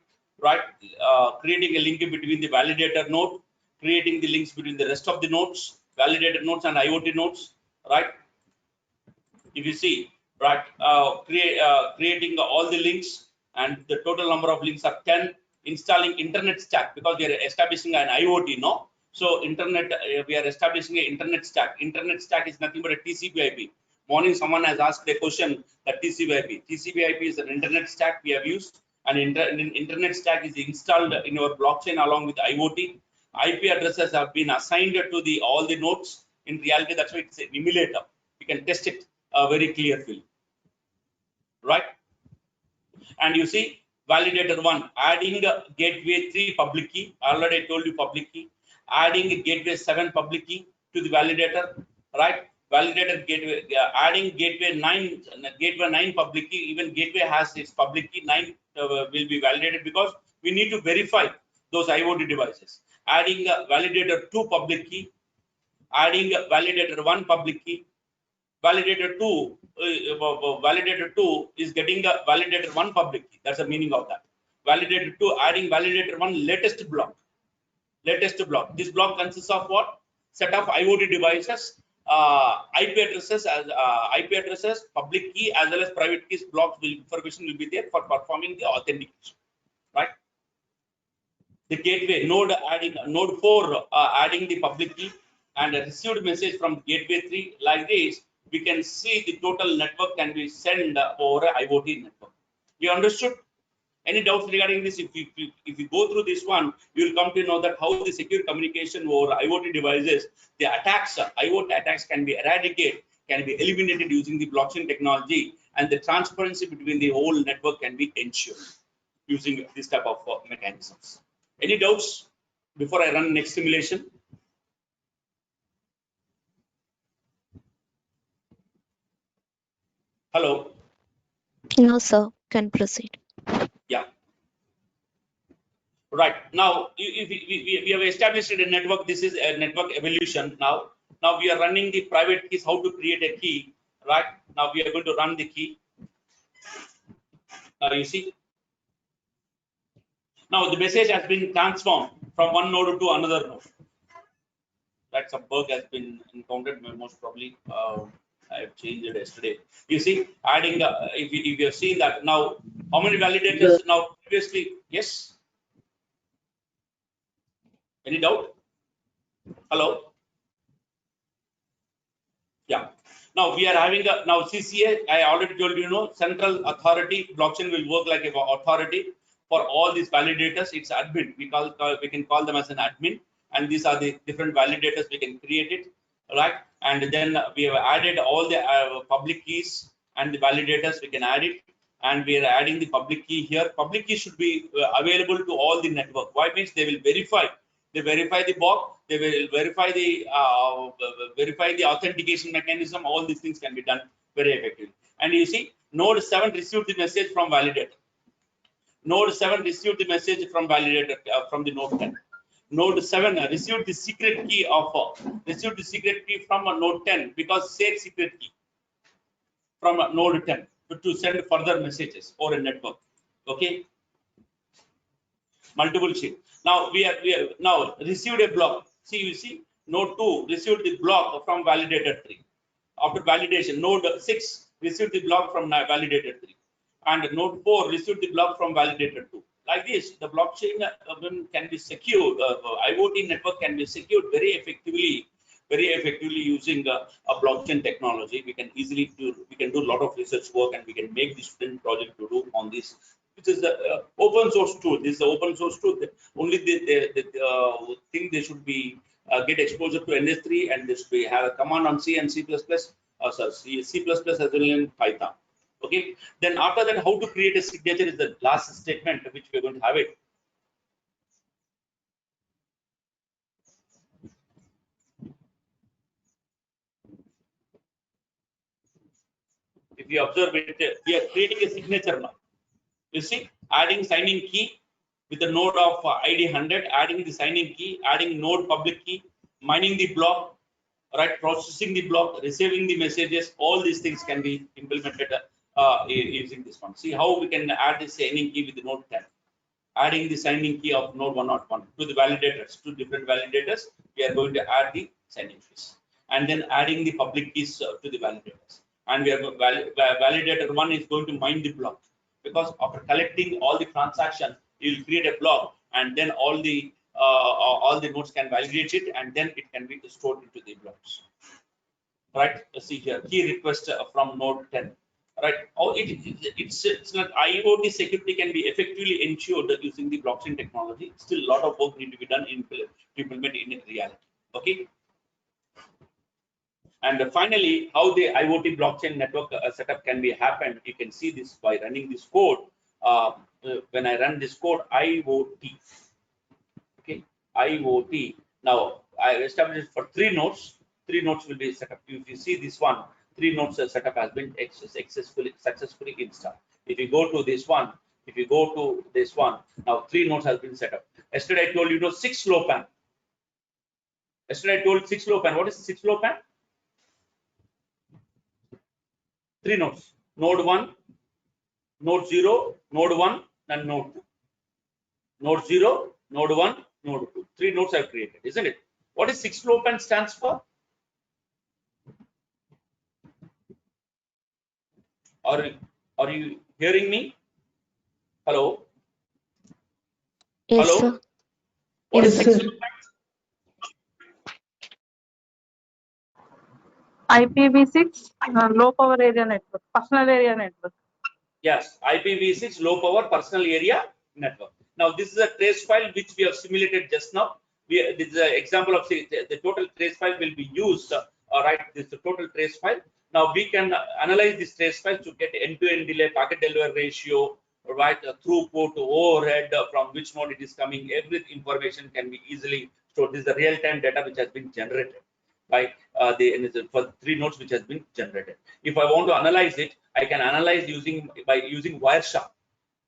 Right, creating a link between the validator node, creating the links between the rest of the nodes, validator nodes and IoT nodes. Right, if you see, right, creating all the links, and the total number of links are 10. Installing internet stack, because we are establishing an IoT, no? So internet, we are establishing an internet stack. Internet stack is nothing but a TCP/IP. Morning, someone has asked a question that TCP/IP. TCP/IP is an internet stack we have used, and internet stack is installed in our blockchain along with IoT. IP addresses have been assigned to all the nodes. In reality, that's why it's an emulator. You can test it very clearly, right? And you see, validator 1, adding gateway 3 public key. Already I told you public key. Adding gateway 7 public key to the validator, right? Validator gateway, adding gateway 9 public key. Even gateway has its public key. 9 will be validated, because we need to verify those IoT devices. Adding validator 2 public key. Adding validator 1 public key. Validator 2 is getting a validator 1 public key. That's the meaning of that. Validator 2, adding validator 1 latest block. Latest block. This block consists of what? Set of IoT devices, IP addresses, public key as well as private keys blocks information will be there for performing the authentication. Right? The gateway node adding node 4 adding the public key and a received message from gateway 3 like this. We can see the total network can be sent over a IoT network. You understood? Any doubts regarding this? If you go through this one, you will come to know that how the secure communication over IoT devices, the attacks, IoT attacks can be eradicated, can be eliminated using the blockchain technology, and the transparency between the whole network can be ensured using this type of mechanisms. Any doubts before I run next simulation? Hello? No, sir. Can proceed. Yeah. Right. Now, we have established a network. This is a network evolution now. Now we are running the private keys, how to create a key. Right. Now we are going to run the key. Now you see. Now the message has been transformed from one node to another node. Right. Some bug has been encountered. Most probably I have changed it yesterday. You see, adding if you have seen that now, how many validators now previously? Yes. Any doubt? Hello? Yeah. Now we are having a now CCA. I already told you, central authority blockchain will work like an authority for all these validators. It's admin. We can call them as an admin, and these are the different validators. We can create it, right? And then we have added all the public keys and the validators. We can add it, and we are adding the public key here. Public key should be available to all the network. Why? Means they will verify. They verify the block. They will verify the authentication mechanism. All these things can be done very effectively. And you see, node 7 received the message from validator. Node 7 received the message from validator from the node 10. Node 7 received the secret key from a node 10 because shared secret key from a node 10 to send further messages or a network. Okay. Multiple sheet. Now we have now received a block. See, you see, node 2 received the block from validator 3. After validation, node 6 received the block from validator 3, and node 4 received the block from validator 2. Like this, the blockchain can be secured. IoT network can be secured very effectively using a blockchain technology. We can easily do. We can do a lot of research work, and we can make this student project to do on this. Which is the open source tool. This is the open source tool. Only the thing they should be get exposure to NS3, and they should have a command on C and C++. C++ as well in Python. Okay. Then after that, how to create a signature is the last statement, which we are going to have it. If you observe it, we are creating a signature now. You see, adding signing key with the node of ID 100, adding the signing key, adding node public key, mining the block, right? Processing the block, receiving the messages. All these things can be implemented using this one. See how we can add the signing key with the node 10. Adding the signing key of node 101 to the validators, two different validators. We are going to add the signing keys, and then adding the public keys to the validators. And we have validator 1 is going to mine the block. Because after collecting all the transactions, you will create a block, and then all the nodes can validate it, and then it can be stored into the blocks. Right? Let's see here, key request from node 10. Right? It's not IoT security can be effectively ensured using the blockchain technology. Still, a lot of work need to be done to implement it in reality. Okay. And finally, how the IoT blockchain network setup can be happened. You can see this by running this code. When I run this code, IoT. Okay, IoT. Now I established for 3 nodes. 3 nodes will be set up. If you see this one, 3 nodes setup has been successfully installed. If you go to this one, now 3 nodes has been set up. Yesterday I told you 6 low pan. Yesterday I told 6 low pan. What is 6 low pan? 3 nodes, node 1, node 0, node 1, and node 2. Node 0, node 1, node 2. 3 nodes I've created, isn't it? What is 6 flow span stands for? Are you hearing me? Hello? Yes, Hello? sir. What Yes, is sir. 6 flow span? IPv6 low power area network, personal area network. Yes, IPv6 low power personal area network. Now this is a trace file which we have simulated just now. This is an example of the total trace file will be used. Right, this is the total trace file. Now we can analyze this trace file to get end-to-end delay, packet delivery ratio, right, throughput, overhead, from which node it is coming. Every information can be easily stored. This is the real-time data which has been generated by for 3 nodes which has been generated. If I want to analyze it, I can analyze by using Wireshark,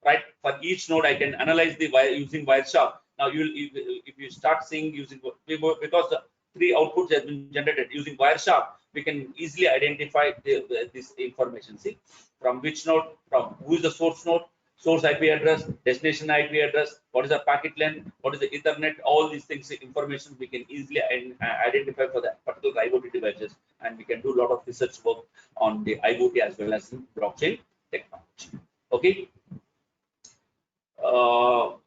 right? For each node, I can analyze the using Wireshark. Now, if you start seeing using, because the 3 outputs has been generated using Wireshark, we can easily identify this information. See, from which node, from who is the source node, source IP address, destination IP address, what is the packet length, what is the Ethernet, all these things, information we can easily identify for the particular IoT devices, and we can do a lot of research work on the IoT as well as blockchain technology. Okay.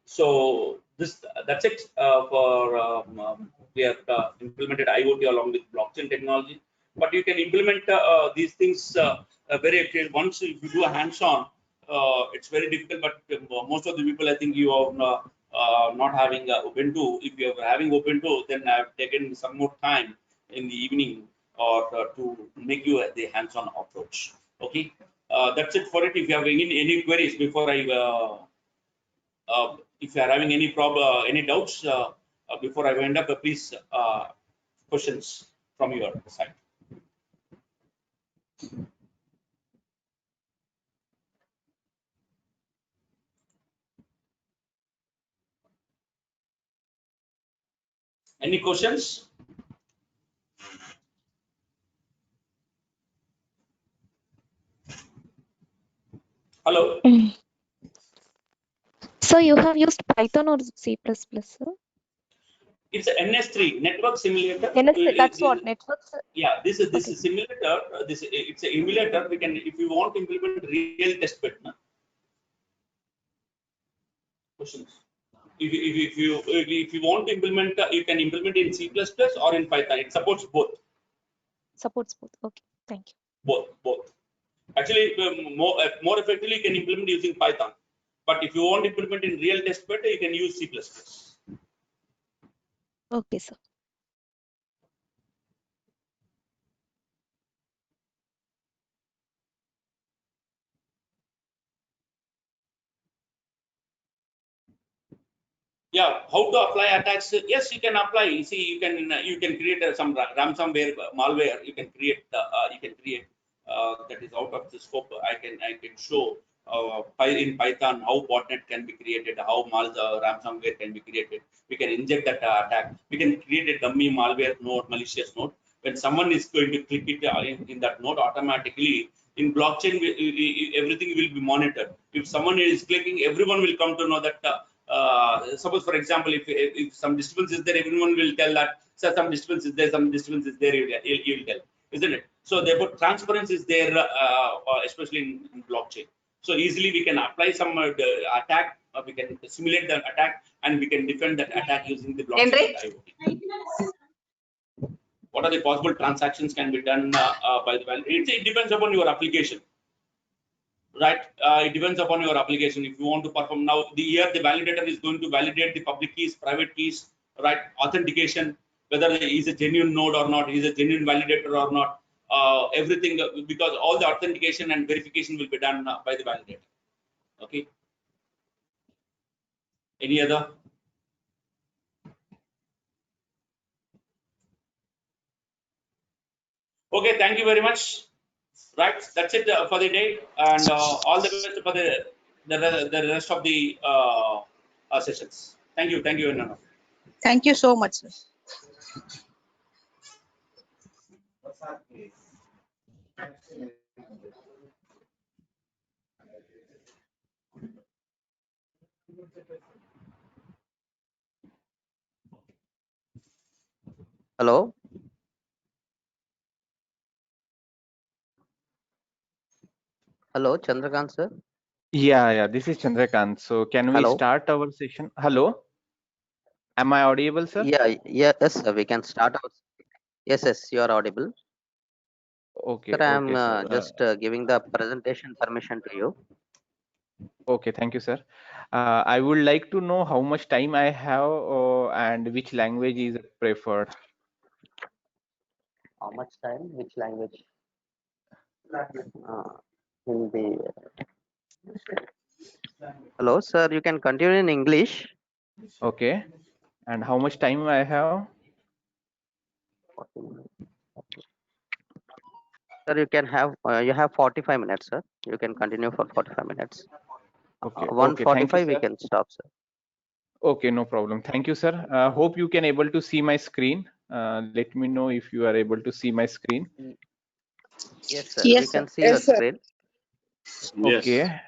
So that's it for we have implemented IoT along with blockchain technology. But you can implement these things very actually. Once if you do a hands-on, it's very difficult. But most of the people, I think, you are not having Ubuntu. If you are having Ubuntu, then I've taken some more time in the evening or to make you the hands-on approach. Okay, that's it for it. If you have any queries before I. If you are having any problem, any doubts before I wind up, please questions from your side. Any questions? Hello. So you have used Python or C++, sir? It's a NS3 network simulator. NS3, that's what networks. Yeah, this is simulator. It's an emulator. We can, if you want to implement real test bed. Questions. If you want to implement, you can implement in C++ or in Python. It supports both. Supports both. Okay, thank you. Both. Actually, more effectively, you can implement using Python. But if you want to implement in real test bed, you can use C++. Okay, sir. Yeah, how to apply attacks? Yes, you can apply. See, you can create some ransomware malware. You can create that is out of the scope. I can show in Python how botnet can be created, how ransomware can be created. We can inject that attack. We can create a dummy malware node, malicious node. When someone is going to click it in that node, automatically in blockchain everything will be monitored. If someone is clicking, everyone will come to know that. Suppose, for example, if some disturbance is there, everyone will tell that some disturbance is there, some disturbance is there. You'll tell, isn't it? So therefore, transparency is there, especially in blockchain. So easily we can apply some attack. We can simulate the attack, and we can defend that attack using the blockchain IoT. What are the possible transactions can be done by the validator? It depends upon your application. Right, it depends upon your application. If you want to perform now, the validator is going to validate the public keys, private keys, right? Authentication, whether he is a genuine node or not, he is a genuine validator or not. Everything, because all the authentication and verification will be done by the validator. Okay. Any other? Okay. Thank you very much. Right, that's it for the day, and all the best for the rest of the sessions. Thank you, Nana. Thank you so much, sir. Hello. Hello, Chandrakant sir. Yeah, this is Chandrakant. So can we Hello. start our session? Hello, am I audible, sir? Yes, sir. We can start our. Yes, you are audible. Okay, Sir, I am sir. just giving the presentation permission to you. Okay, thank you, sir. I would like to know how much time I have and which language is preferred. How much time? Which language? Hindi. Hello, sir. You can continue in English. Okay, and how much time I have? Sir, you can have you have 45 minutes, sir. You can continue for 45 minutes. Okay, thank you, 1:45 we sir. can stop, sir. Okay, no problem. Thank you, sir. Hope you can able to see my screen. Let me know if you are able to see my screen. Yes, sir. We can see your screen. Okay.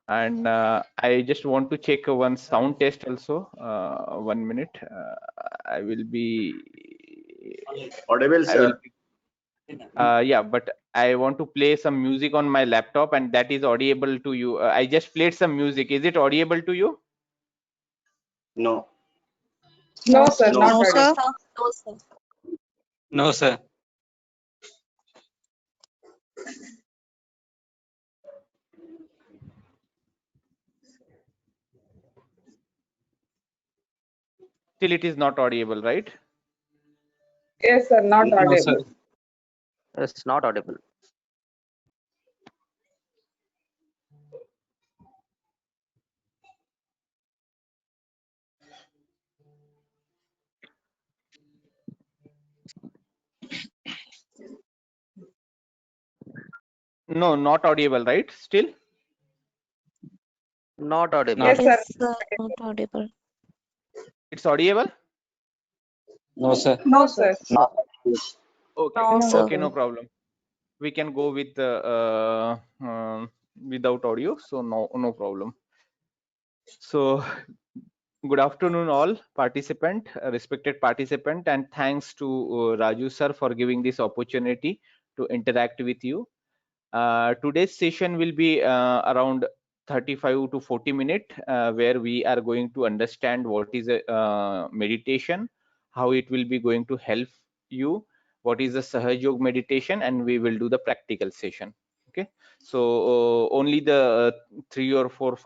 And I just want to check one sound test also. 1 minute. I will be Audible, sir. Yeah, but I want to play some music on my laptop, and that is audible to you. I just played some music. Is it audible to you? No. No, sir. No. Not No, audible. sir. No, sir. No, sir. Still, it is not audible, right? Yes, sir. Not No, sir. audible. It's not audible. No, not audible, right? Still? Not audible. Yes, sir. Yes, sir. Not audible. It's audible? No, sir. No, sir. Okay. No, sir. Okay, no problem. We can go with without audio, so no problem. So good afternoon all respected participant, and thanks to Raju sir for giving this opportunity to interact with you. Today's session will be around 35 to 40 minutes, where we are going to understand what is a meditation, how it will be going to help you, what is the Sahaja meditation, and we will do the practical session. Okay, so only the 3 or 4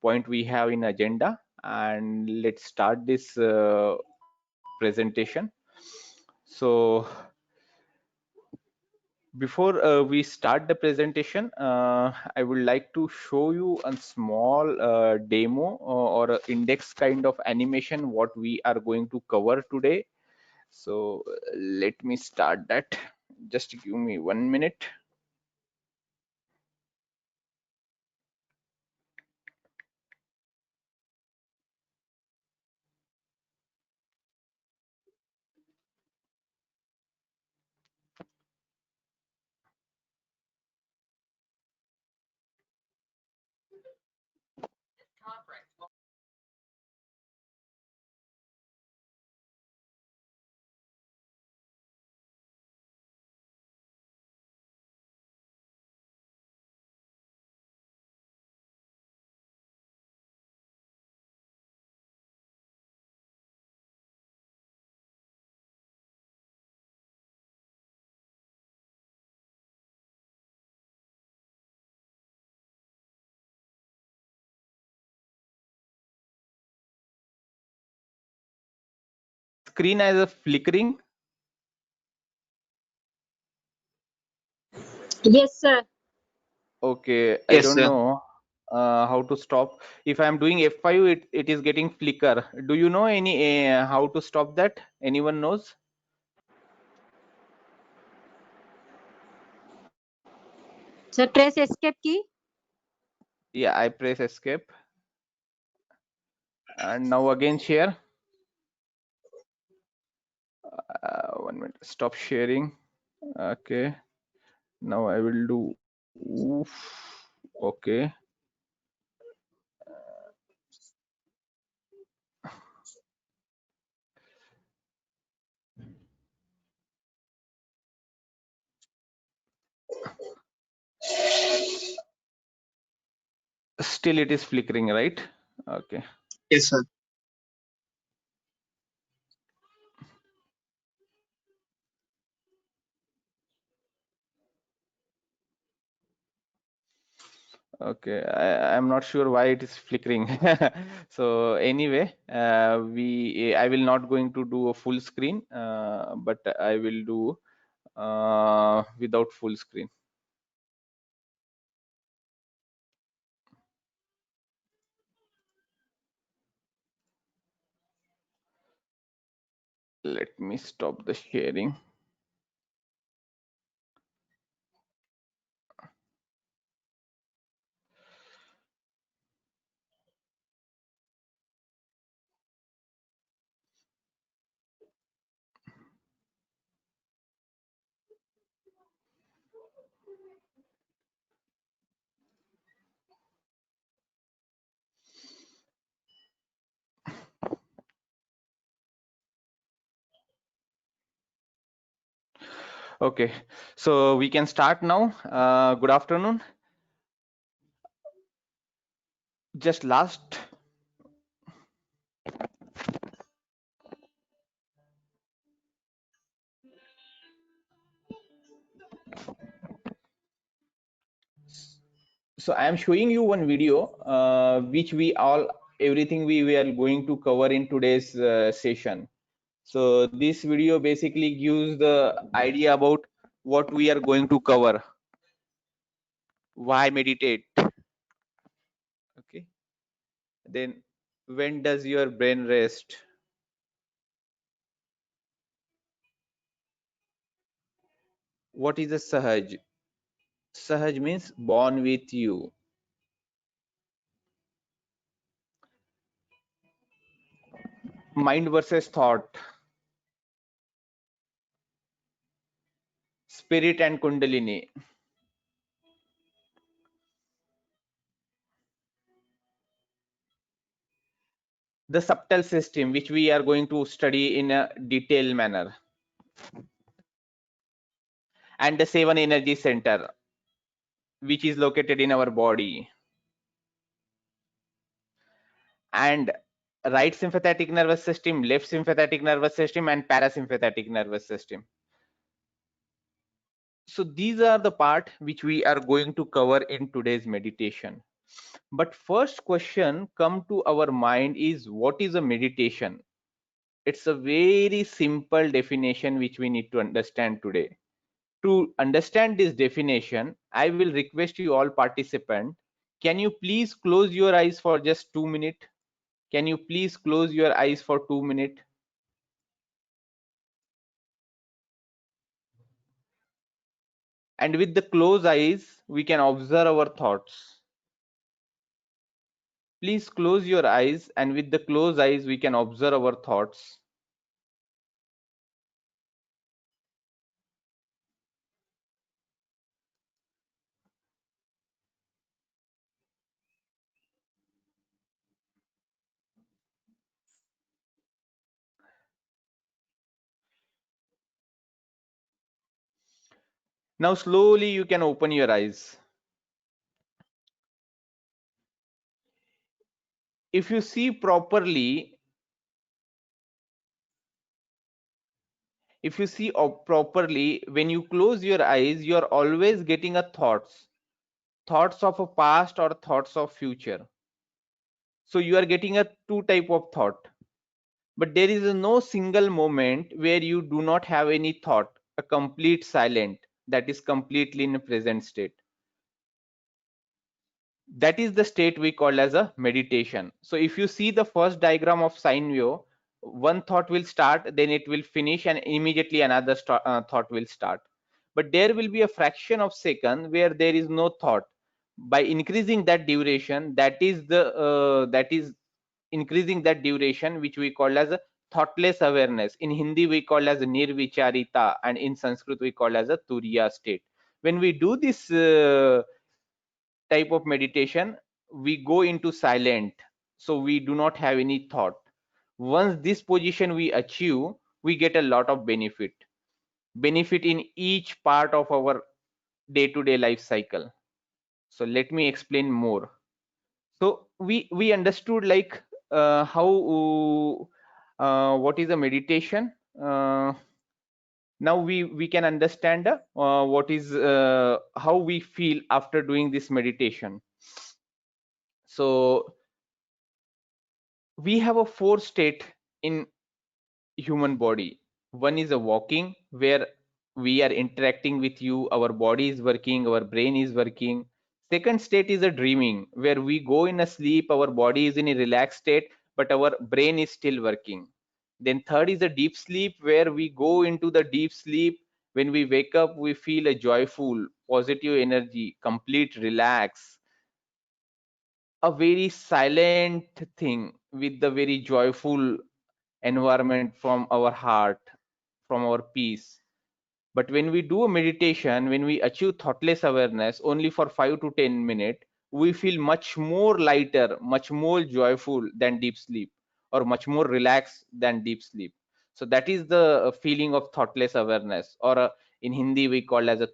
point we have in agenda, and let's start this presentation. So before we start the presentation, I would like to show you a small demo or a index kind of animation what we are going to cover today. So let me start that. Just give me 1 minute. Screen as a flickering. Yes, sir. Okay, I Yes, don't sir. know how to stop. If I'm doing F5, it is getting flicker. Do you know any how to stop that? Anyone knows? So press escape key. Yeah, I press escape, and now again share. 1 minute, stop sharing. Okay, now I will do oof. Okay, Still it is flickering, right? Okay. Yes, sir. Okay, I'm not sure why it is flickering. So anyway, I will not going to do a full screen, but I will do without full screen. Let me stop the sharing. Okay, so we can start now. Good afternoon. Just last. So I am showing you one video, which everything we are going to cover in today's session. So this video basically gives the idea about what we are going to cover. Why meditate? Okay. Then when does your brain rest? What is a Sahaj? Sahaj means born with you. Mind versus thought. Spirit and Kundalini. The subtle system, which we are going to study in a detailed manner. And the 7 energy center, which is located in our body. And right sympathetic nervous system, left sympathetic nervous system, and parasympathetic nervous system. So these are the part which we are going to cover in today's meditation. But first question come to our mind is, what is a meditation? It's a very simple definition which we need to understand today. To understand this definition, I will request you all participants, can you please close your eyes for just 2 minutes? Can you please close your eyes for 2 minutes? And with the closed eyes, we can observe our thoughts. Please close your eyes, and with the closed eyes, we can observe our thoughts. Now slowly you can open your eyes. If you see properly, when you close your eyes, you are always getting a thoughts of a past or thoughts of future. So you are getting a 2 type of thought, but there is no single moment where you do not have any thought, a complete silent, that is completely in a present state. That is the state we call as a meditation. So if you see the first diagram of sine wave, one thought will start, then it will finish, and immediately another thought will start. But there will be a fraction of second where there is no thought. By increasing that duration, that is increasing that duration, which we call as a thoughtless awareness. In Hindi we call as nirvicharita, and in Sanskrit we call as a turiya state. When we do this type of meditation, we go into silent, so we do not have any thought. Once this position we achieve, we get a lot of benefit in each part of our day-to-day life cycle. So let me explain more. So we understood like how what is a meditation. Now we can understand what is how we feel after doing this meditation. So we have a 4 state in human body. One is a walking, where we are interacting with you, our body is working, our brain is working. Second state is a dreaming, where we go in a sleep, our body is in a relaxed state, but our brain is still working. Then third is a deep sleep, where we go into the deep sleep. When we wake up, we feel a joyful, positive energy, complete relax, a very silent thing with the very joyful environment from our heart, from our peace. But when we do a meditation, when we achieve thoughtless awareness only for 5 to 10 minutes, we feel much more lighter, much more joyful than deep sleep, or much more relaxed than deep sleep. So that is the feeling of thoughtless awareness, or in Hindi we call as a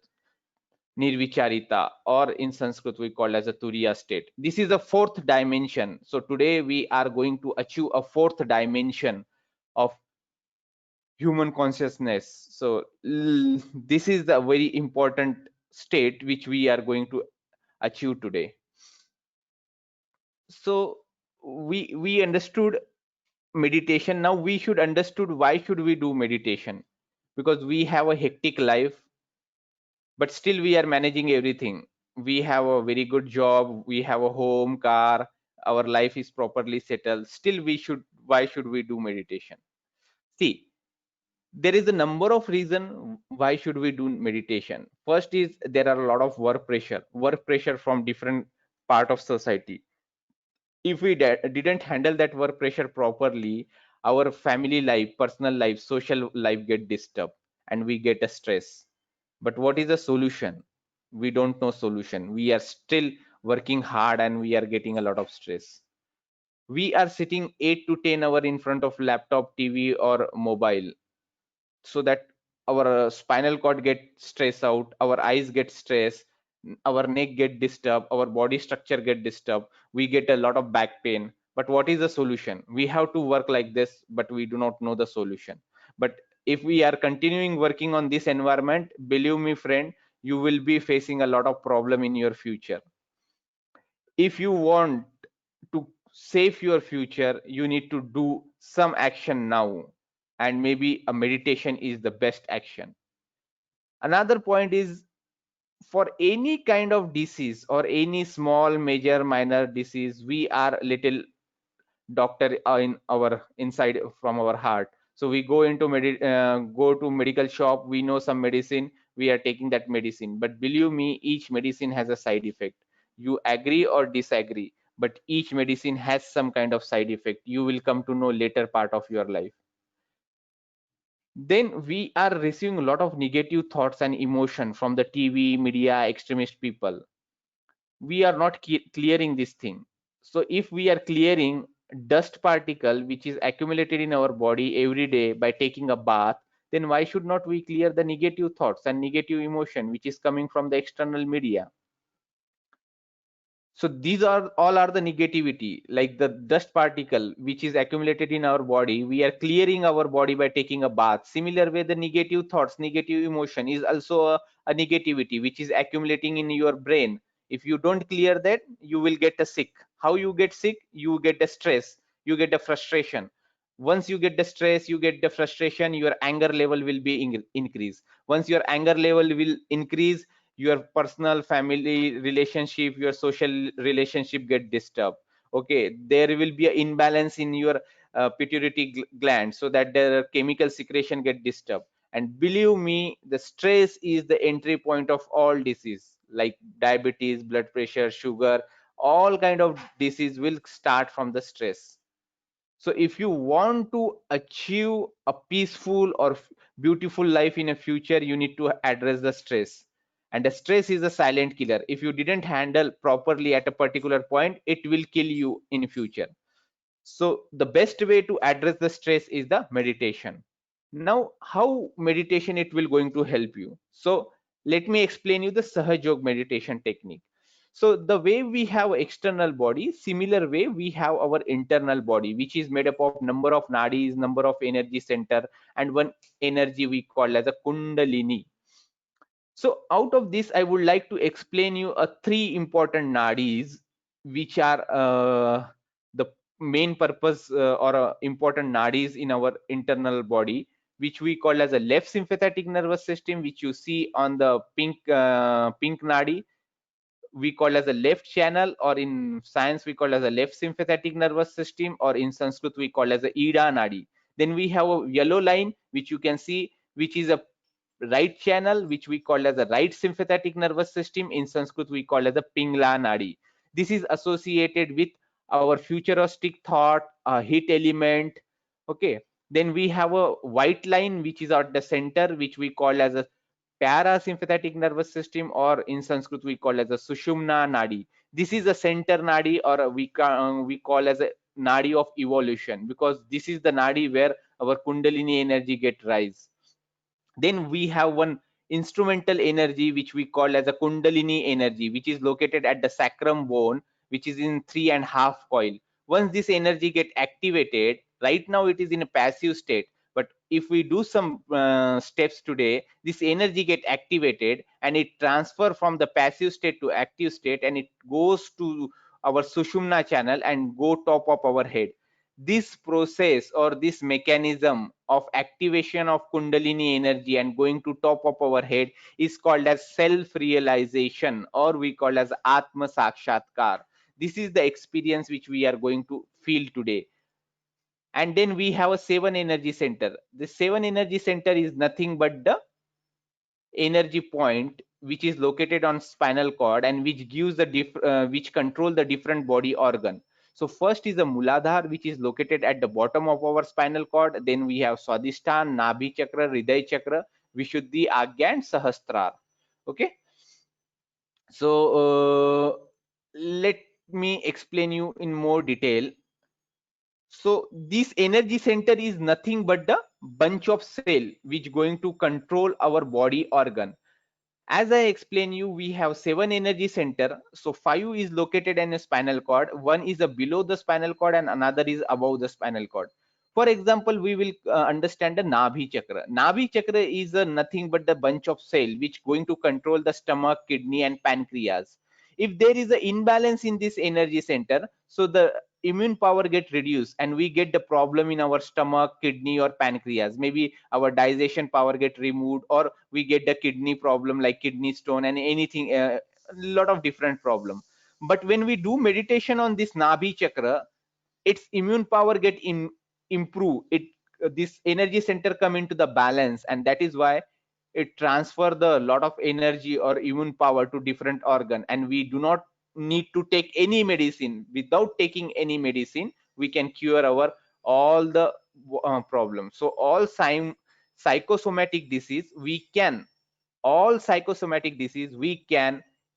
nirvicharita, or in Sanskrit we call as a turiya state. This is a 4th dimension. So today we are going to achieve a 4th dimension of human consciousness. So this is the very important state which we are going to achieve today. So we understood meditation. Now we should understood why should we do meditation, because we have a hectic life, but still we are managing everything. We have a very good job, we have a home, car, our life is properly settled, still we should, why should we do meditation? See, there is a number of reasons why should we do meditation. First is there are a lot of work pressure from different part of society. If we didn't handle that work pressure properly, our family life, personal life, social life get disturbed, and we get a stress. But what is the solution? We don't know solution. We are still working hard and we are getting a lot of stress. We are sitting 8 to 10 hours in front of laptop, TV, or mobile, so that our spinal cord get stressed out, our eyes get stressed, our neck get disturbed, our body structure get disturbed, we get a lot of back pain. But what is the solution? We have to work like this, but we do not know the solution. But if we are continuing working on this environment, believe me friend, you will be facing a lot of problem in your future. If you want to save your future, you need to do some action now, and maybe a meditation is the best action. Another point is, for any kind of disease or any small, major, minor disease, we are little doctor in our inside from our heart. So we go into go to medical shop, we know some medicine, we are taking that medicine, but believe me, each medicine has a side effect. You agree or disagree, but each medicine has some kind of side effect. You will come to know later part of your life. Then we are receiving a lot of negative thoughts and emotion from the TV, media, extremist people. We are not clearing this thing. So if we are clearing dust particle which is accumulated in our body every day by taking a bath, then why should not we clear the negative thoughts and negative emotion which is coming from the external media? So these are all are the negativity, like the dust particle which is accumulated in our body. We are clearing our body by taking a bath. Similar way, the negative thoughts, negative emotion is also a negativity which is accumulating in your brain. If you don't clear that, you will get a sick. How you get sick? You get a stress, you get a frustration. Once you get the stress, you get the frustration, your anger level will be increase. Once your anger level will increase, your personal family relationship, your social relationship get disturbed. Okay, there will be an imbalance in your pituitary gland, so that the chemical secretion get disturbed. And believe me, the stress is the entry point of all disease, like diabetes, blood pressure, sugar, all kind of disease will start from the stress. So if you want to achieve a peaceful or beautiful life in a future, you need to address the stress. And the stress is a silent killer. If you didn't handle properly at a particular point, it will kill you in future. So the best way to address the stress is the meditation. Now, how meditation it will going to help you? So let me explain you the Sahaja meditation technique. So the way we have external body, similar way we have our internal body, which is made up of number of nadis, number of energy center, and one energy we call as a Kundalini. So out of this, I would like to explain you three important nadis, which are the main purpose or important nadis in our internal body, which we call as a left sympathetic nervous system, which you see on the pink nadi. We call as a left channel, or in science we call as a left sympathetic nervous system, or in Sanskrit we call as a Ida nadi. Then we have a yellow line, which you can see, which is a right channel, which we call as a right sympathetic nervous system. In Sanskrit we call as a Pingla nadi. This is associated with our futuristic thought, heat element. Okay, then we have a white line, which is at the center, which we call as a parasympathetic nervous system, or in Sanskrit we call as a Sushumna nadi. This is a center nadi, or we call as a nadi of evolution, because this is the nadi where our Kundalini energy get rise. Then we have one instrumental energy, which we call as a Kundalini energy, which is located at the sacrum bone, which is in 3.5 coil. Once this energy get activated, right now it is in a passive state, but if we do some steps today, this energy get activated and it transfer from the passive state to active state, and it goes to our Sushumna channel and go top of our head. This process or this mechanism of activation of Kundalini energy and going to top of our head is called as self-realization, or we call as Atma Sakshatkar. This is the experience which we are going to feel today. And then we have a 7 energy center. The 7 energy center is nothing but the energy point which is located on spinal cord, and which gives the which control the different body organ. So first is the Muladhara, which is located at the bottom of our spinal cord. Then we have Swadhisthana, Nabhi Chakra, Hriday Chakra, Vishuddhi, Agya, and Sahasrara. Okay. So let me explain you in more detail. So this energy center is nothing but the bunch of cell which going to control our body organ. As I explained you, we have 7 energy center. So 5 is located in a spinal cord, 1 is below the spinal cord, and another is above the spinal cord. For example, we will understand the Nabhi Chakra. Nabhi Chakra is nothing but the bunch of cell which going to control the stomach, kidney, and pancreas. If there is an imbalance in this energy center, so the immune power get reduced and we get the problem in our stomach, kidney, or pancreas. Maybe our digestion power get removed, or we get the kidney problem like kidney stone and anything, a lot of different problem. But when we do meditation on this Nabhi Chakra, its immune power get improve. This energy center come into the balance, and that is why it transfer the lot of energy or immune power to different organ, and we do not need to take any medicine. Without taking any medicine, we can cure our all the problems. So all psychosomatic disease we can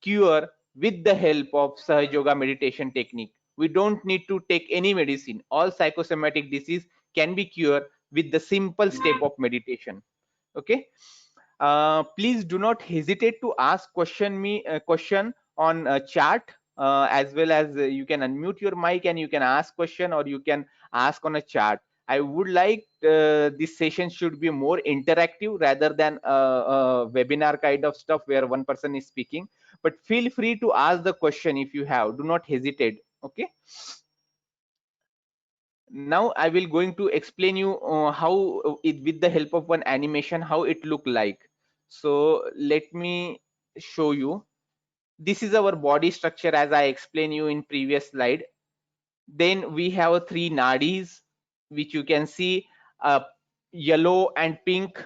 cure with the help of Sahaja Yoga meditation technique. We don't need to take any medicine. All psychosomatic disease can be cured with the simple step of meditation. Okay. Please do not hesitate to ask question on chat, as well as you can unmute your mic and you can ask question, or you can ask on a chat. I would like this session should be more interactive rather than a webinar kind of stuff where one person is speaking. But feel free to ask the question if you have. Do not hesitate. Okay. Now I will going to explain you how it, with the help of one animation, how it look like. So let me show you. This is our body structure as I explained you in previous slide. Then we have 3 nadis, which you can see yellow and pink.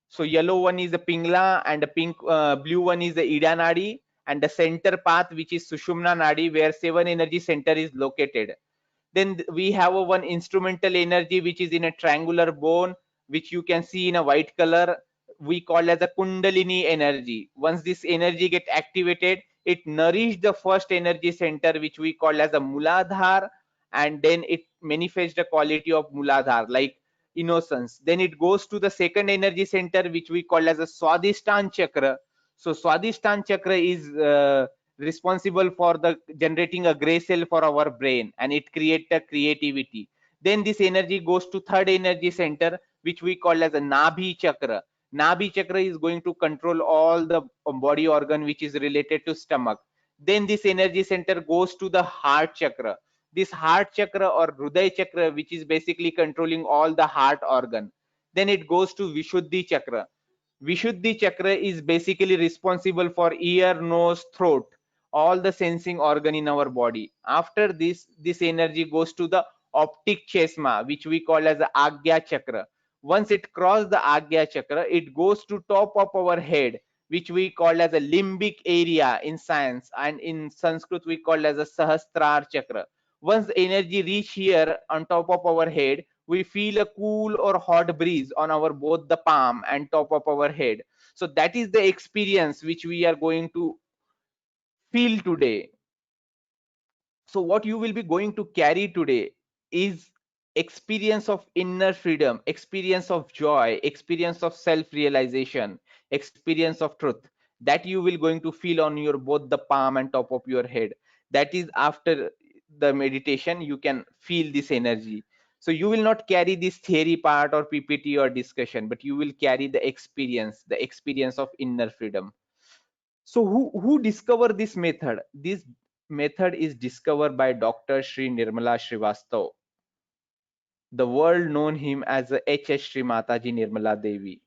So yellow one is the Pingla, and the pink blue one is the Ida nadi, and the center path, which is Sushumna nadi, where 7 energy center is located. Then we have one instrumental energy which is in a triangular bone, which you can see in a white color. We call as a Kundalini energy. Once this energy get activated, it nourishes the first energy center, which we call as a Muladhara, and then it manifests the quality of Muladhara like innocence. Then it goes to the second energy center, which we call as a Swadhisthana Chakra. So Swadhisthana Chakra is responsible for the generating a gray cell for our brain, and it creates a creativity. Then this energy goes to third energy center, which we call as a Nabhi Chakra. Nabhi Chakra is going to control all the body organ which is related to stomach. Then this energy center goes to the heart chakra. This heart chakra or Hriday Chakra, which is basically controlling all the heart organ. Then it goes to Vishuddhi Chakra. Vishuddhi Chakra is basically responsible for ear, nose, throat, all the sensing organ in our body. After this, this energy goes to the optic chesma, which we call as the Agya Chakra. Once it crosses the Agya Chakra, it goes to top of our head, which we call as a limbic area in science, and in Sanskrit we call as a Sahasrar Chakra. Once the energy reach here on top of our head, we feel a cool or hot breeze on our both the palm and top of our head. So that is the experience which we are going to feel today. So what you will be going to carry today is experience of inner freedom, experience of joy, experience of self-realization, experience of truth, that you will going to feel on your both the palm and top of your head. That is after the meditation you can feel this energy. So you will not carry this theory part or PPT or discussion, but you will carry the experience of inner freedom. So who discovered this method? This method is discovered by Dr. Sri Nirmala Srivastava. The world known him as H.S. Sri Mataji Nirmala Devi.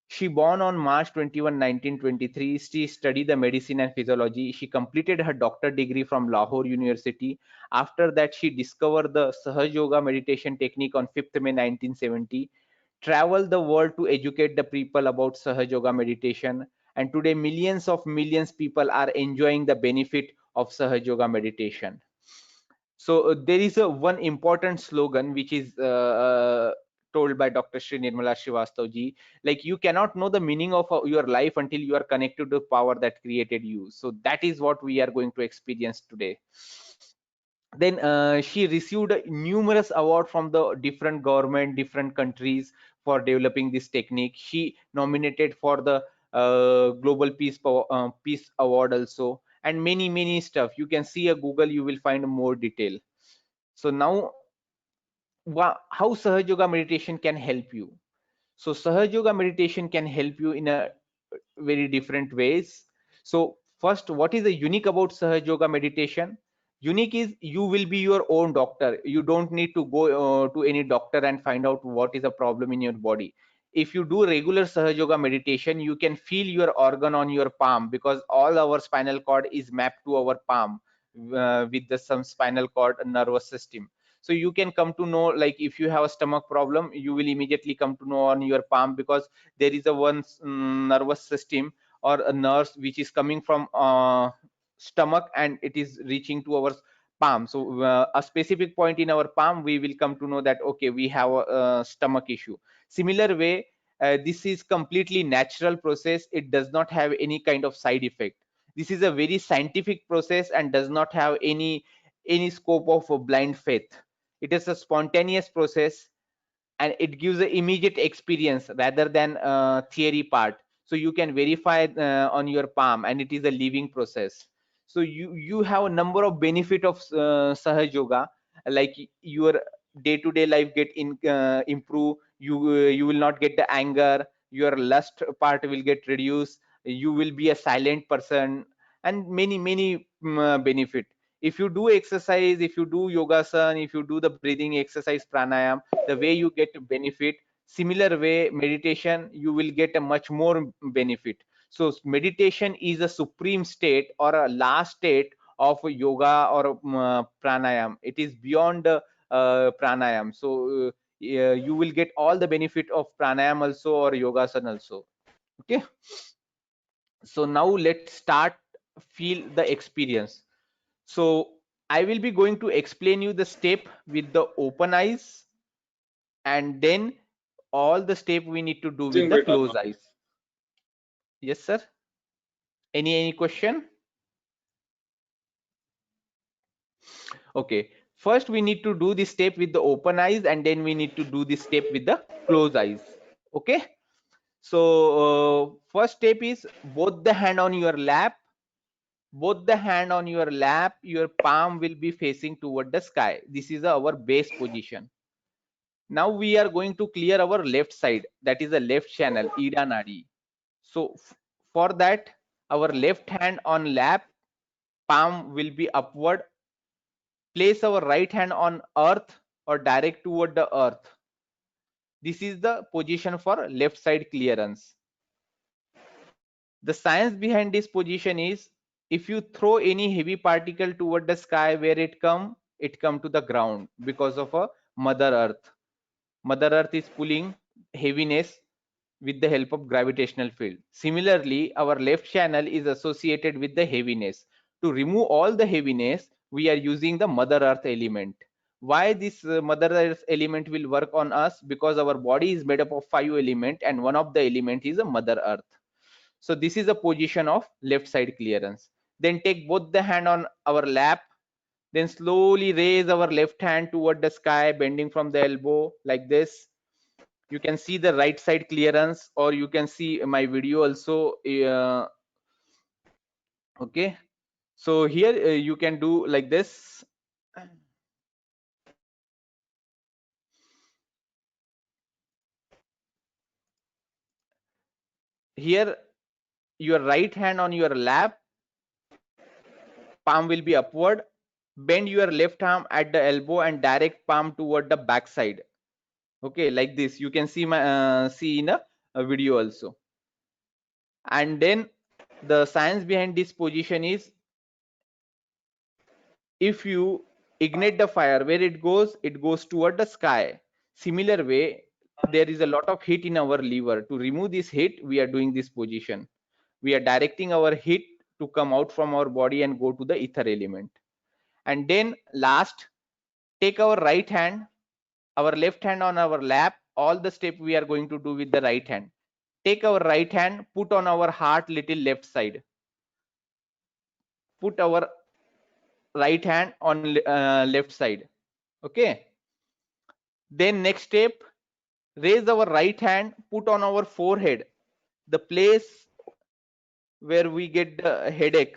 She born on March 21, 1923. She studied the medicine and physiology. She completed her doctorate degree from Lahore University. After that, she discovered the Sahaja Yoga meditation technique on 5th May 1970. Traveled the world to educate the people about Sahaja Yoga meditation. And today, millions people are enjoying the benefit of Sahaja Yoga meditation. So there is one important slogan which is told by Dr. Sri Nirmala Srivastava ji, like you cannot know the meaning of your life until you are connected to the power that created you. So that is what we are going to experience today. Then she received numerous awards from the different government, different countries for developing this technique. She nominated for the Global Peace Award also, and many stuff. You can see a Google, you will find more detail. So now how Sahaja Yoga meditation can help you. So Sahaja Yoga meditation can help you in a very different ways. So first, what is the unique about Sahaja Yoga meditation? Unique is you will be your own doctor. You don't need to go to any doctor and find out what is a problem in your body. If you do regular Sahaja Yoga meditation, you can feel your organ on your palm, because all our spinal cord is mapped to our palm with some spinal cord nervous system. So you can come to know, like if you have a stomach problem, you will immediately come to know on your palm, because there is a one nervous system or a nerve which is coming from stomach and it is reaching to our palm. So a specific point in our palm, we will come to know that okay, we have a stomach issue. Similar way, this is completely natural process. It does not have any kind of side effect. This is a very scientific process and does not have any scope of blind faith. It is a spontaneous process, and it gives an immediate experience rather than theory part. So you can verify on your palm, and it is a living process. So you have a number of benefit of Sahaja Yoga, like your day-to-day life get improve. You will not get the anger. Your lust part will get reduced. You will be a silent person, and many benefit. If you do exercise, if you do yogasan, if you do the breathing exercise pranayam, the way you get benefit, similar way meditation you will get a much more benefit. So meditation is a supreme state or a last state of yoga or pranayam. It is beyond pranayam. So you will get all the benefit of pranayam also or yogasan also. Okay, so now let's start feel the experience. So I will be going to explain you the step with the open eyes, and then all the step we need to do with the closed eyes. Yes, sir. Any question? Okay. First, we need to do this step with the open eyes, and then we need to do this step with the closed eyes. Okay. So first step is both the hand on your lap, both the hand on your lap, your palm will be facing toward the sky. This is our base position. Now we are going to clear our left side, that is the left channel, Ida Nadi. So for that, our left hand on lap, palm will be upward. Place our right hand on earth or direct toward the earth. This is the position for left side clearance. The science behind this position is, if you throw any heavy particle toward the sky, where it come to the ground because of a mother earth. Mother earth is pulling heaviness with the help of gravitational field. Similarly, our left channel is associated with the heaviness. To remove all the heaviness, we are using the mother earth element. Why this mother earth element will work on us? Because our body is made up of 5 elements and one of the element is a mother earth. So this is a position of left side clearance. Then take both the hand on our lap, then slowly raise our left hand toward the sky, bending from the elbow like this. You can see the right side clearance, or you can see my video also. Okay, so here you can do like this. Here your right hand on your lap, palm will be upward. Bend your left arm at the elbow and direct palm toward the back side. Okay, like this. You can see my see in a video also. And then the science behind this position is, if you ignite the fire, where it goes toward the sky. Similar way, there is a lot of heat in our liver. To remove this heat, we are doing this position. We are directing our heat to come out from our body and go to the ether element. And then last, take our right hand, our left hand on our lap. All the step we are going to do with the right hand. Take our right hand, put on our heart, little left side. Put our right hand on left side. Okay, then next step, raise our right hand, put on our forehead, the place where we get the headache.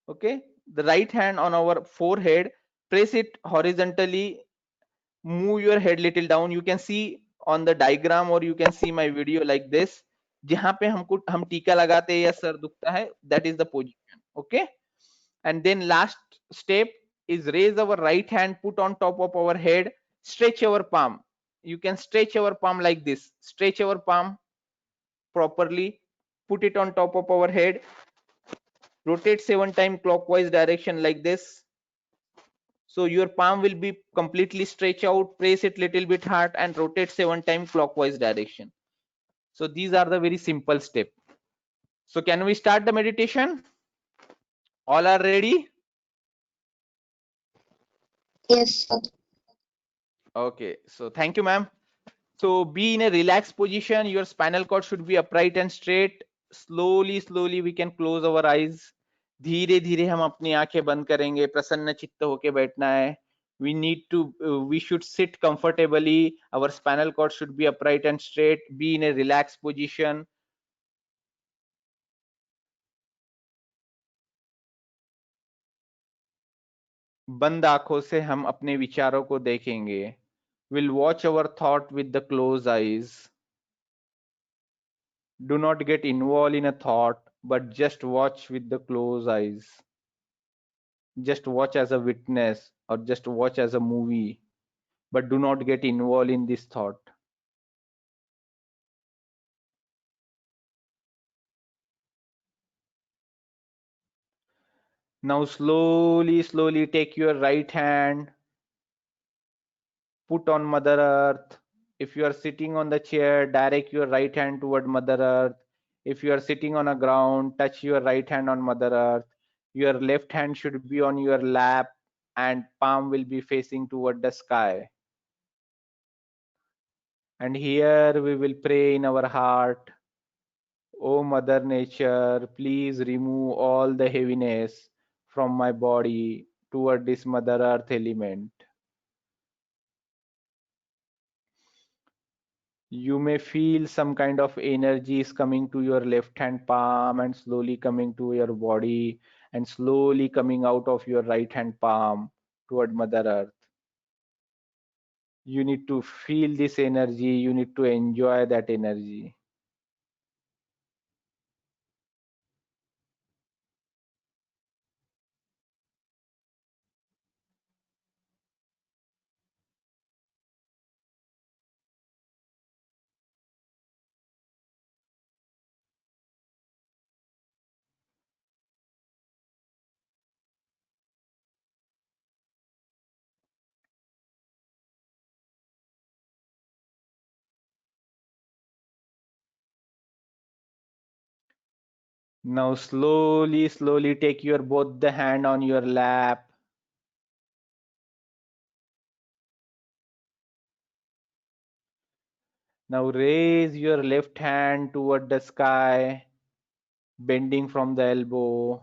Okay, the right hand on our forehead, press it horizontally, move your head little down. You can see on the diagram, or you can see my video like this. जहां पे हम टीका लगाते हैं या sir दुखता है, that is the position. Okay, and then last step is raise our right hand, put on top of our head, stretch our palm. You can stretch our palm like this. Stretch our palm properly, put it on top of our head, rotate 7 times clockwise direction like this. So your palm will be completely stretched out. Press it little bit hard and rotate 7 times clockwise direction. So these are the very simple steps. So can we start the meditation? All are ready? Yes, sir. Okay, so thank you, ma'am. So be in a relaxed position. Your spinal cord should be upright and straight. Slowly we can close our eyes. धीरे धीरे हम अपनी आंखें बंद करेंगे. प्रसन्न चित्त होके बैठना है. We should sit comfortably. Our spinal cord should be upright and straight. Be in a relaxed position. बंद आंखों से हम अपने विचारों को देखेंगे. We'll watch our thought with the closed eyes. Do not get involved in a thought, but just watch with the closed eyes. Just watch as a witness, or just watch as a movie, but do not get involved in this thought. Now slowly take your right hand, put on Mother Earth. If you are sitting on the chair, direct your right hand toward Mother Earth. If you are sitting on a ground, touch your right hand on Mother Earth. Your left hand should be on your lap and palm will be facing toward the sky. And here we will pray in our heart. O Mother Nature, please remove all the heaviness from my body toward this Mother Earth element. You may feel some kind of energy is coming to your left hand palm and slowly coming to your body, and slowly coming out of your right hand palm toward Mother Earth. You need to feel this energy. You need to enjoy that energy. Now slowly, slowly take your both the hand on your lap. Now raise your left hand toward the sky, bending from the elbow.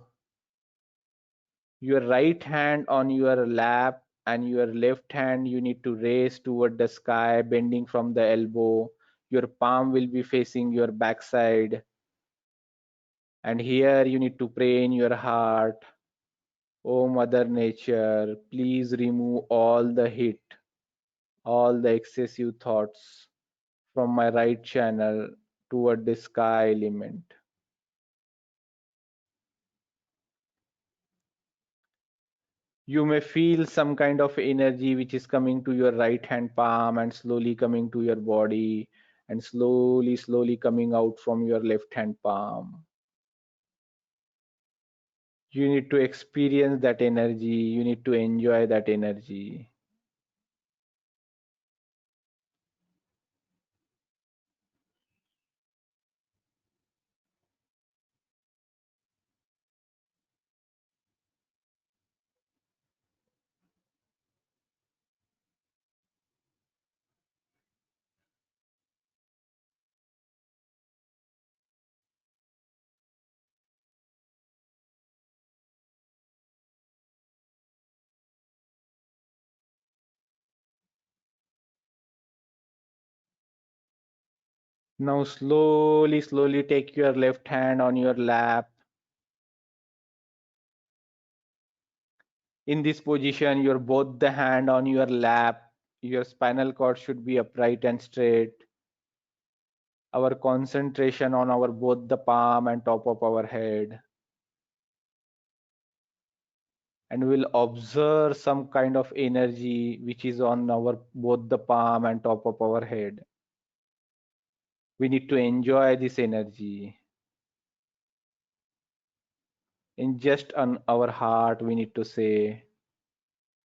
Your right hand on your lap and your left hand you need to raise toward the sky, bending from the elbow. Your palm will be facing your backside. And here you need to pray in your heart. Oh Mother Nature, please remove all the heat, all the excessive thoughts from my right channel toward the sky element. You may feel some kind of energy which is coming to your right hand palm and slowly coming to your body and slowly, slowly coming out from your left hand palm. You need to experience that energy. You need to enjoy that energy. Now slowly, slowly take your left hand on your lap. In this position, your both the hand on your lap. Your spinal cord should be upright and straight. Our concentration on our both the palm and top of our head. And we'll observe some kind of energy which is on our both the palm and top of our head. We need to enjoy this energy. In just on our heart, we need to say,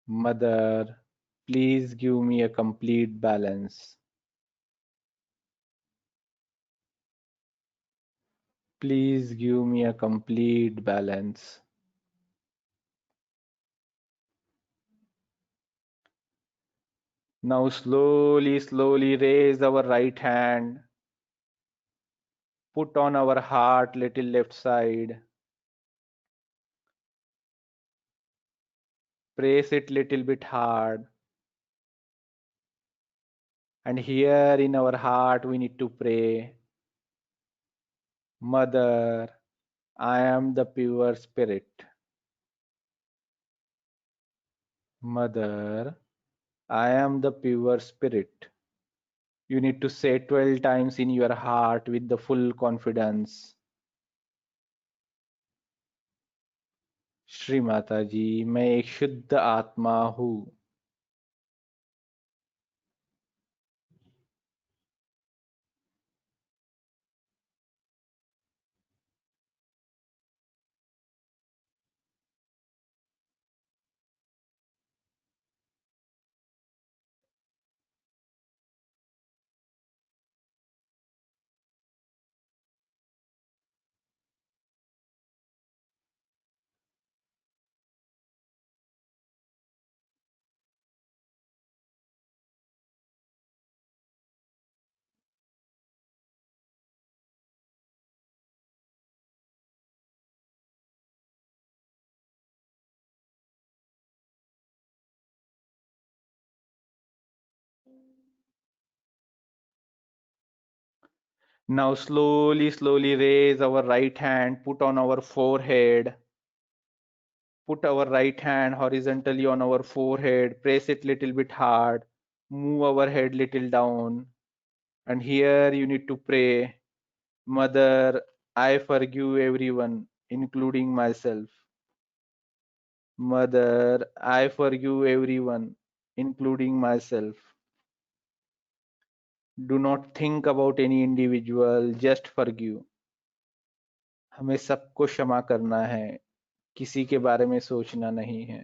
Mother, please give me a complete balance. Please give me a complete balance. Now slowly, slowly raise our right hand. Put on our heart, little left side. Press it little bit hard. And here in our heart, we need to pray. Mother, I am the pure spirit. Mother, I am the pure spirit. You need to say 12 times in your heart with the full confidence. Shri Mata जी, मैं एक शुद्ध आत्मा हूँ. Now slowly, slowly raise our right hand, put on our forehead. Put our right hand horizontally on our forehead, press it little bit hard, move our head little down. And here you need to pray, Mother, I forgive everyone, including myself. Mother, I forgive everyone, including myself. Do not think about any individual, just forgive. हमें सबको क्षमा करना है, किसी के बारे में सोचना नहीं है.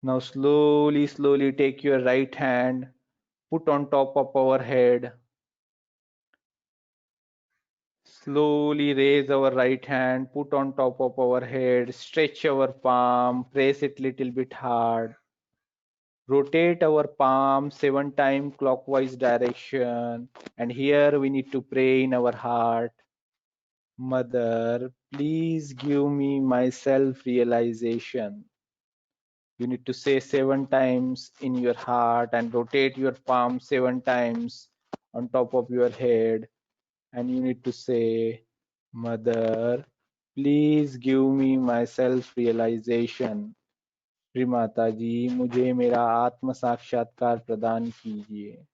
Now slowly take your right hand, put on top of our head. Slowly raise our right hand, put on top of our head, stretch our palm, press it little bit hard. Rotate our palm 7 times clockwise direction. And here we need to pray in our heart. Mother, please give me my self-realization. You need to say 7 times in your heart and rotate your palm 7 times on top of your head. And you need to say, Mother, please give me my self-realization. Shri Mata जी, मुझे मेरा आत्म साक्षात्कार प्रदान कीजिए.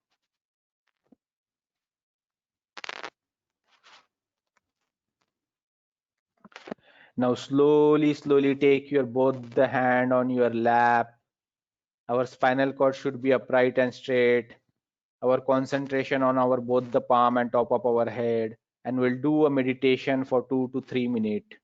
Now slowly take your both the hand on your lap. Our spinal cord should be upright and straight. Our concentration on our both the palm and top of our head, and we'll do a meditation for 2 to 3 minutes.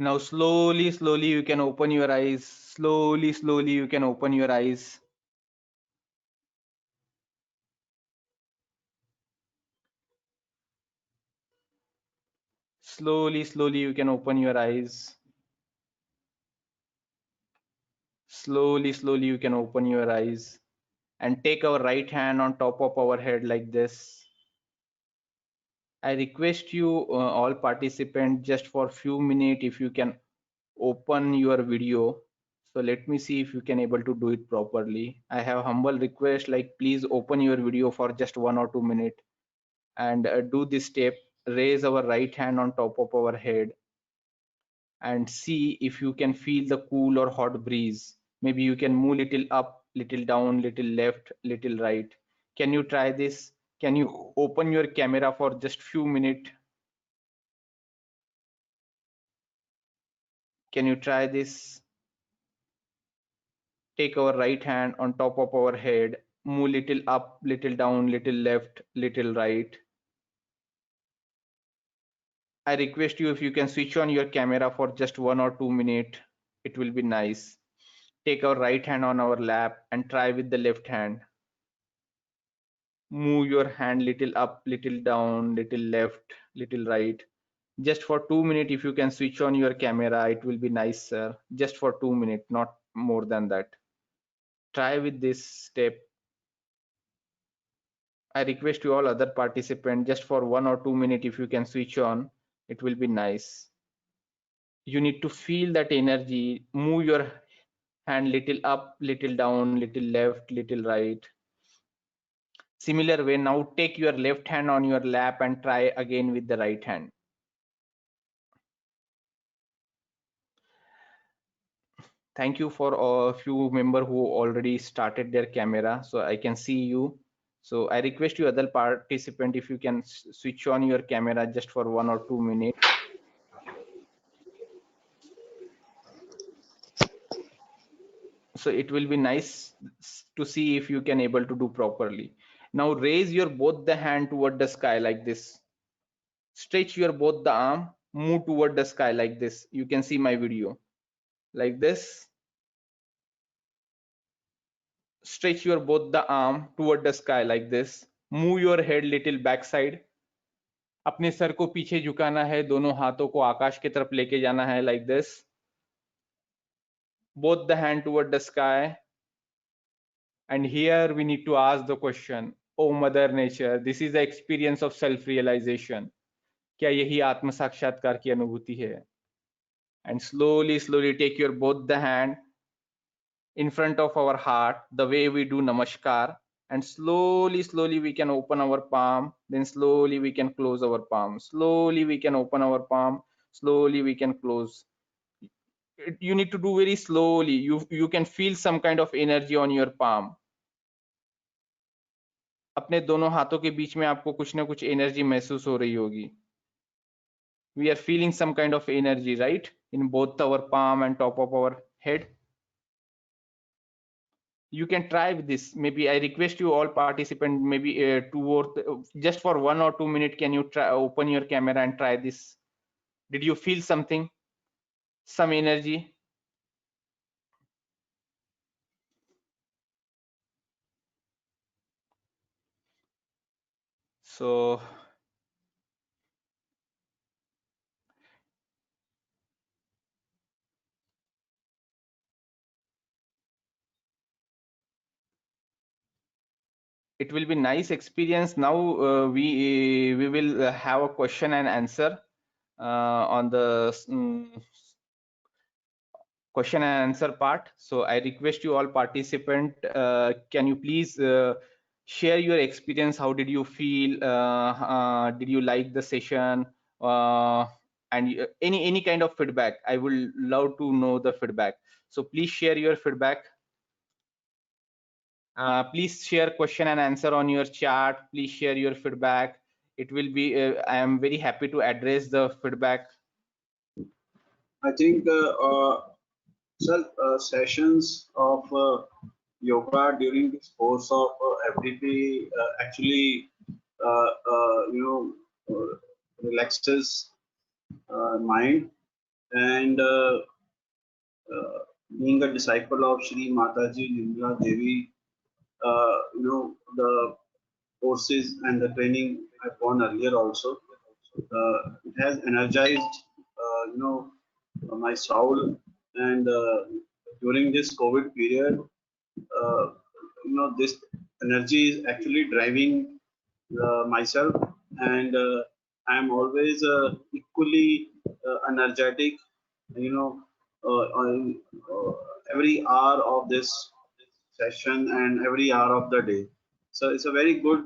Now slowly you can open your eyes. Slowly you can open your eyes. Slowly you can open your eyes. Slowly you can open your eyes. And take our right hand on top of our head like this. I request you all participants just for few minutes if you can open your video. So let me see if you can able to do it properly. I have humble request, like please open your video for just 1 or 2 minutes and do this step. Raise our right hand on top of our head and see if you can feel the cool or hot breeze. Maybe you can move little up, little down, little left, little right. Can you try this? Can you open your camera for just few minutes? Can you try this? Take our right hand on top of our head Move little up, little down, little left, little right. I request you if you can switch on your camera for just 1 or 2 minutes. It will be nice. Take our right hand on our lap and try with the left hand. Move your hand little up, little down, little left, little right. Just for 2 minutes, if you can switch on your camera, it will be nice, sir. Just for 2 minutes, not more than that. Try with this step. I request you all other participants just for 1 or 2 minutes, if you can switch on, it will be nice. You need to feel that energy. Move your hand little up, little down, little left, little right. Similar way, now take your left hand on your lap and try again with the right hand. Thank you for a few members who already started their camera, so I can see you. So I request you other participant, if you can switch on your camera just for 1 or 2 minutes. So it will be nice to see if you can able to do properly. Now raise your both the hand toward the sky like this. Stretch your both the arm, move toward the sky like this. You can see my video like this. Stretch your both the arm toward the sky like this. Move your head little backside. अपने sir को पीछे झुकाना है, दोनों हाथों को आकाश की तरफ लेके जाना है like this. Both the hand toward the sky. And here we need to ask the question, oh Mother Nature, this is the experience of self-realization. क्या यही आत्म साक्षात्कार की अनुभूति है? And slowly, slowly take your both the hand in front of our heart, the way we do namaskar, and slowly, slowly we can open our palm, then slowly we can close our palm. Slowly we can open our palm, slowly we can close. You need to do very slowly. You can feel some kind of energy on your palm. अपने दोनों हाथों के बीच में आपको कुछ ना कुछ energy महसूस हो रही होगी. We are feeling some kind of energy, right? In both our palm and top of our head. You can try with this. Maybe I request you all participants, maybe just for 1 or 2 minutes, can you try open your camera and try this? Did you feel something? Some energy? So it will be nice experience. Now we will have a question and answer on the question and answer part. So I request you all participant, can you please share your experience? How did you feel? Did you like the session? And any kind of feedback, I will love to know the feedback. So please share your feedback. Please share question and answer on your chat. Please share your feedback. It will be I am very happy to address the feedback. I think sessions of yoga during this course of FDP actually relaxes mind, and being a disciple of Shri Mataji Nirmala Devi, the courses and the training I've gone earlier also, it has energized my soul, and during this COVID period, this energy is actually driving myself, and I'm always equally energetic, on every hour of this session and every hour of the day. So it's a very good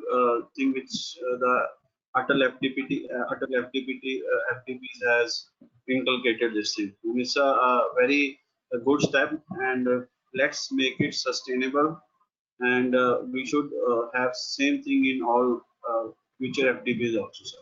thing which the FTPs has inculcated this thing. And it's a very good step, and let's make it sustainable. And we should have same thing in all future FTPs also, sir.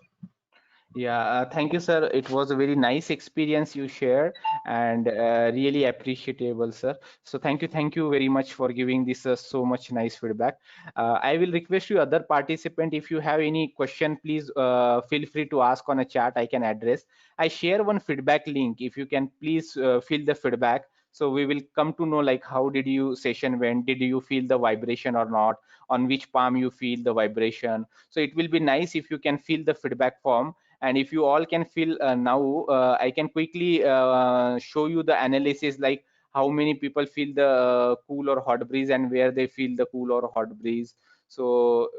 Yeah, thank you, sir. It was a very nice experience you shared, and really appreciable, sir. So thank you very much for giving this so much nice feedback. I will request you, other participant, if you have any question, please feel free to ask on a chat. I can address. I share one feedback link. If you can please fill the feedback, so we will come to know like how did you session went, did you feel the vibration or not, on which palm you feel the vibration. So it will be nice if you can fill the feedback form. And if you all can fill now, I can quickly show you the analysis, like how many people feel the cool or hot breeze and where they feel the cool or hot breeze. So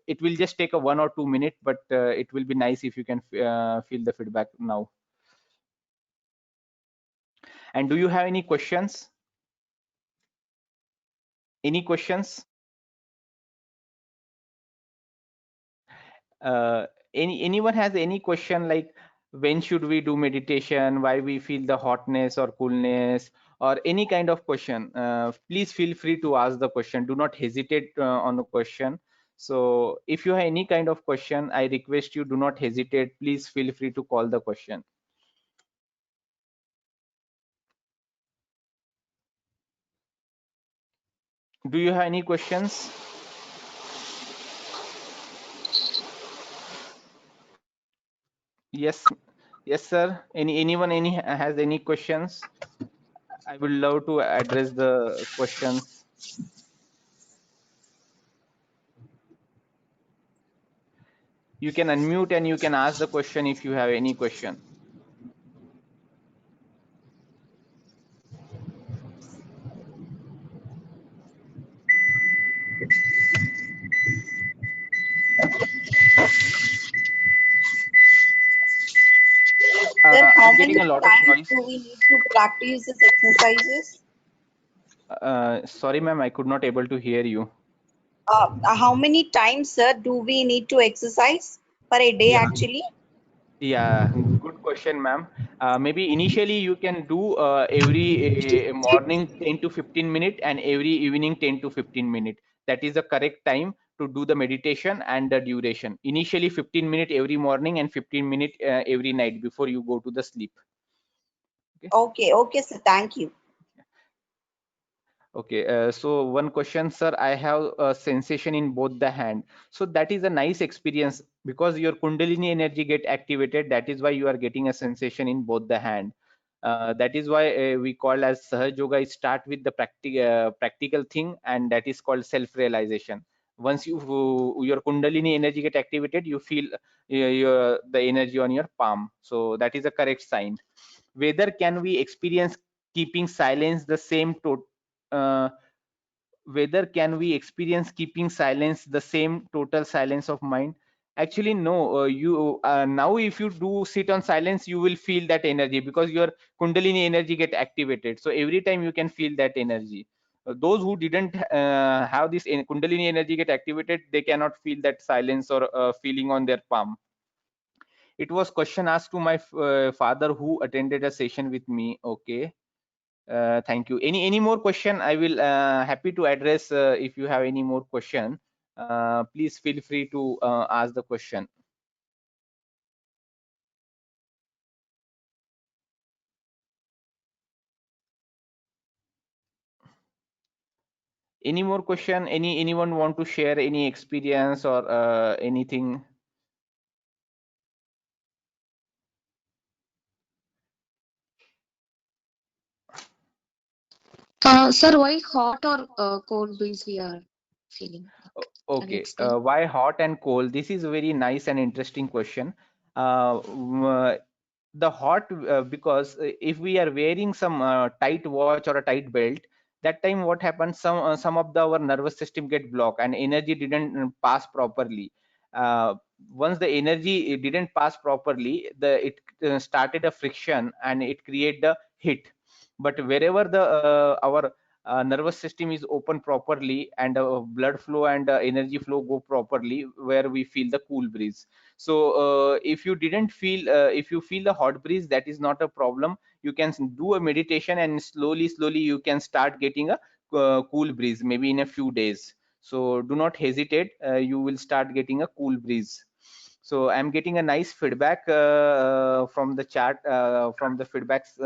it will just take a 1 or 2 minutes, but it will be nice if you can fill the feedback now. And do you have any questions? Any questions? Anyone has any question, like when should we do meditation, why we feel the hotness or coolness, or any kind of question? Please feel free to ask the question. Do not hesitate on the question. So if you have any kind of question, I request you, do not hesitate. Please feel free to call the question. Do you have any questions? Yes, yes, sir. Anyone has any questions? I would love to address the questions. You can unmute and you can ask the question if you have any question. Sir, how I'm getting many a lot of times noise. do we need to practice these exercises? Sorry, ma'am, I could not able to hear you. How many times, sir, do we need to exercise per a day Yeah, actually? yeah, good question, ma'am. Maybe initially you can do every morning 10 to 15 minutes and every evening 10 to 15 minutes. That is the correct time to do the meditation and the duration. Initially 15 minutes every morning and 15 minutes every night before you go to the sleep. Okay, okay, sir. Thank you. Okay, so one question, sir. I have a sensation in both the hand. So that is a nice experience because your Kundalini energy get activated. That is why you are getting a sensation in both the hand. That is why we call as Sahaja Yoga. Start with the practical thing, and that is called self-realization. Once your Kundalini energy get activated, you feel the energy on your palm. So that is a correct sign. Whether can we experience keeping silence the same uh, whether can we experience keeping silence the same total silence of mind? Actually no. You now if you do sit on silence, you will feel that energy because your Kundalini energy get activated. So every time you can feel that energy. Those who didn't have this Kundalini energy get activated, they cannot feel that silence or feeling on their palm. It was question asked to my father who attended a session with me. Okay. Thank you. Any more question? I will happy to address if you have any more question. Please feel free to ask the question. Any more question? Anyone want to share any experience or anything? Sir, why hot or cold breeze we are feeling? Can you Okay, explain? why hot and cold? This is a very nice and interesting question. The hot because if we are wearing some tight watch or a tight belt, that time what happens, some of our nervous system get blocked and energy didn't pass properly. uh, Once the energy didn't pass properly, it started a friction and it create the heat. But wherever the our nervous system is open properly and blood flow and energy flow go properly, where we feel the cool breeze. So if you didn't feel if you feel the hot breeze, that is not a problem. You can do a meditation and slowly you can start getting a cool breeze maybe in a few days. So do not hesitate, you will start getting a cool breeze. So I'm getting a nice feedback from the chat, from the feedbacks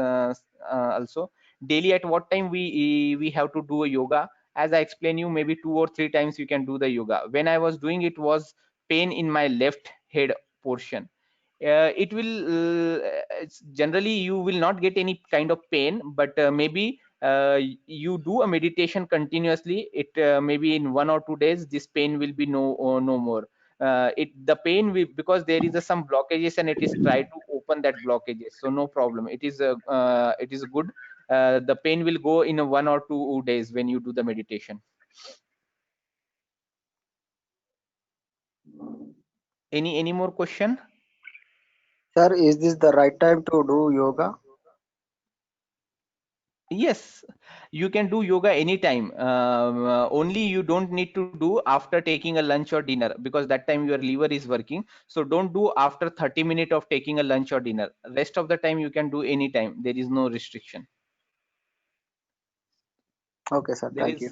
also. Daily at what time we have to do a yoga? As I explained you, maybe 2 or 3 times you can do the yoga. When I was doing it was pain in my left head portion. It will generally you will not get any kind of pain, but maybe you do a meditation continuously, it maybe in 1 or 2 days this pain will be no more. The pain will, because there is some blockages and it is try to open that blockages, so no problem. It is good. The pain will go in 1 or 2 days when you do the meditation. Any more question? Sir, is this the right time to do yoga? Yes, you can do yoga anytime. Only you don't need to do after taking a lunch or dinner, because that time your liver is working. So don't do after 30 minutes of taking a lunch or dinner. Rest of the time you can do anytime. There is no restriction. Okay, sir. Thank you.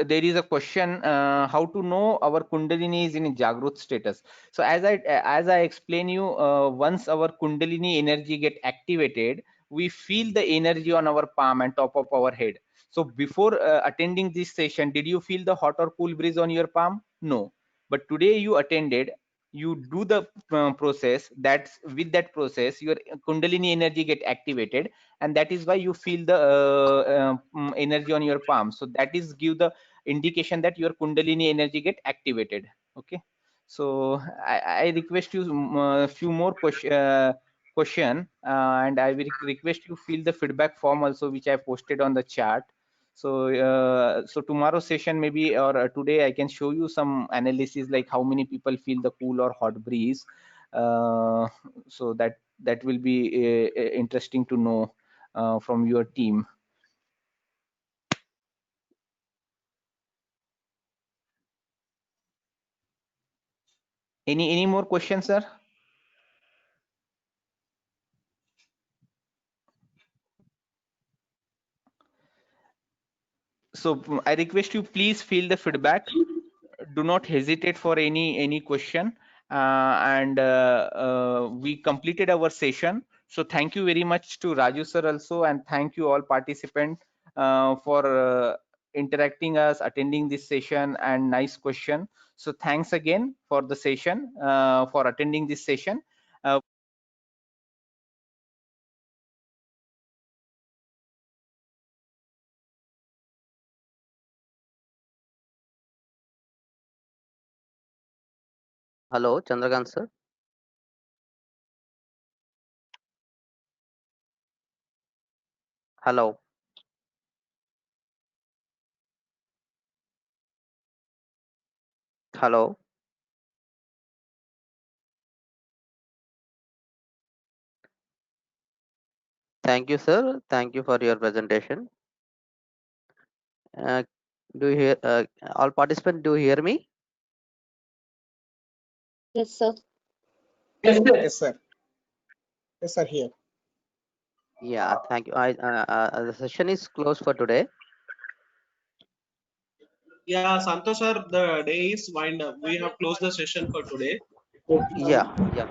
There is a question, how to know our Kundalini is in Jagrut status. So as I explain you, once our Kundalini energy get activated, we feel the energy on our palm and top of our head. So before attending this session, did you feel the hot or cool breeze on your palm? No. But today you attended, you do the process. That's with that process your Kundalini energy get activated, and that is why you feel the energy on your palm. So that is give the indication that your Kundalini energy get activated. Okay, so I request you few more question, and I will request you fill the feedback form also, which I posted on the chat. So tomorrow session maybe, or today I can show you some analysis like how many people feel the cool or hot breeze. So that will be interesting to know from your team. Any more questions, sir? So I request you please fill the feedback. Do not hesitate for any question. We completed our session. So thank you very much to Raju sir also, and thank you all participants for interacting us, attending this session, and nice question. So thanks again for the session, for attending this session. Hello, Chandrakant sir. Hello. Hello. Thank you, sir. Thank you for your presentation. Do you hear all participants? Do you hear me? Yes, sir. Yes, sir. Yes, sir. Here. Yeah. Thank you. The session is closed for today. Yeah, Santosh sir, the day is wind up. We have closed the session for today. Yeah. Yeah.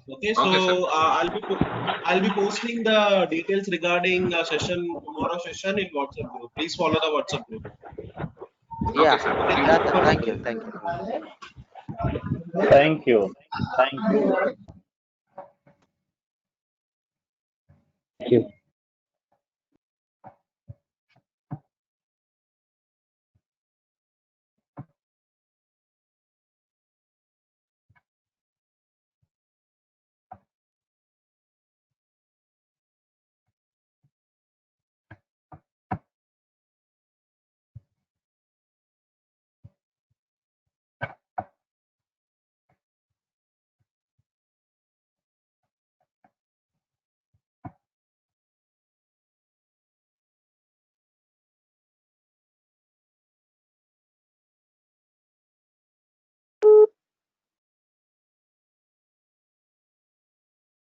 Okay, so Okay, sir. I'll be posting the details regarding tomorrow session in WhatsApp group. Please follow the WhatsApp group. Yeah. Okay, sir. Okay, Thank you. thank you for Thank you. today. Thank you. Thank you. Thank you. Thank you.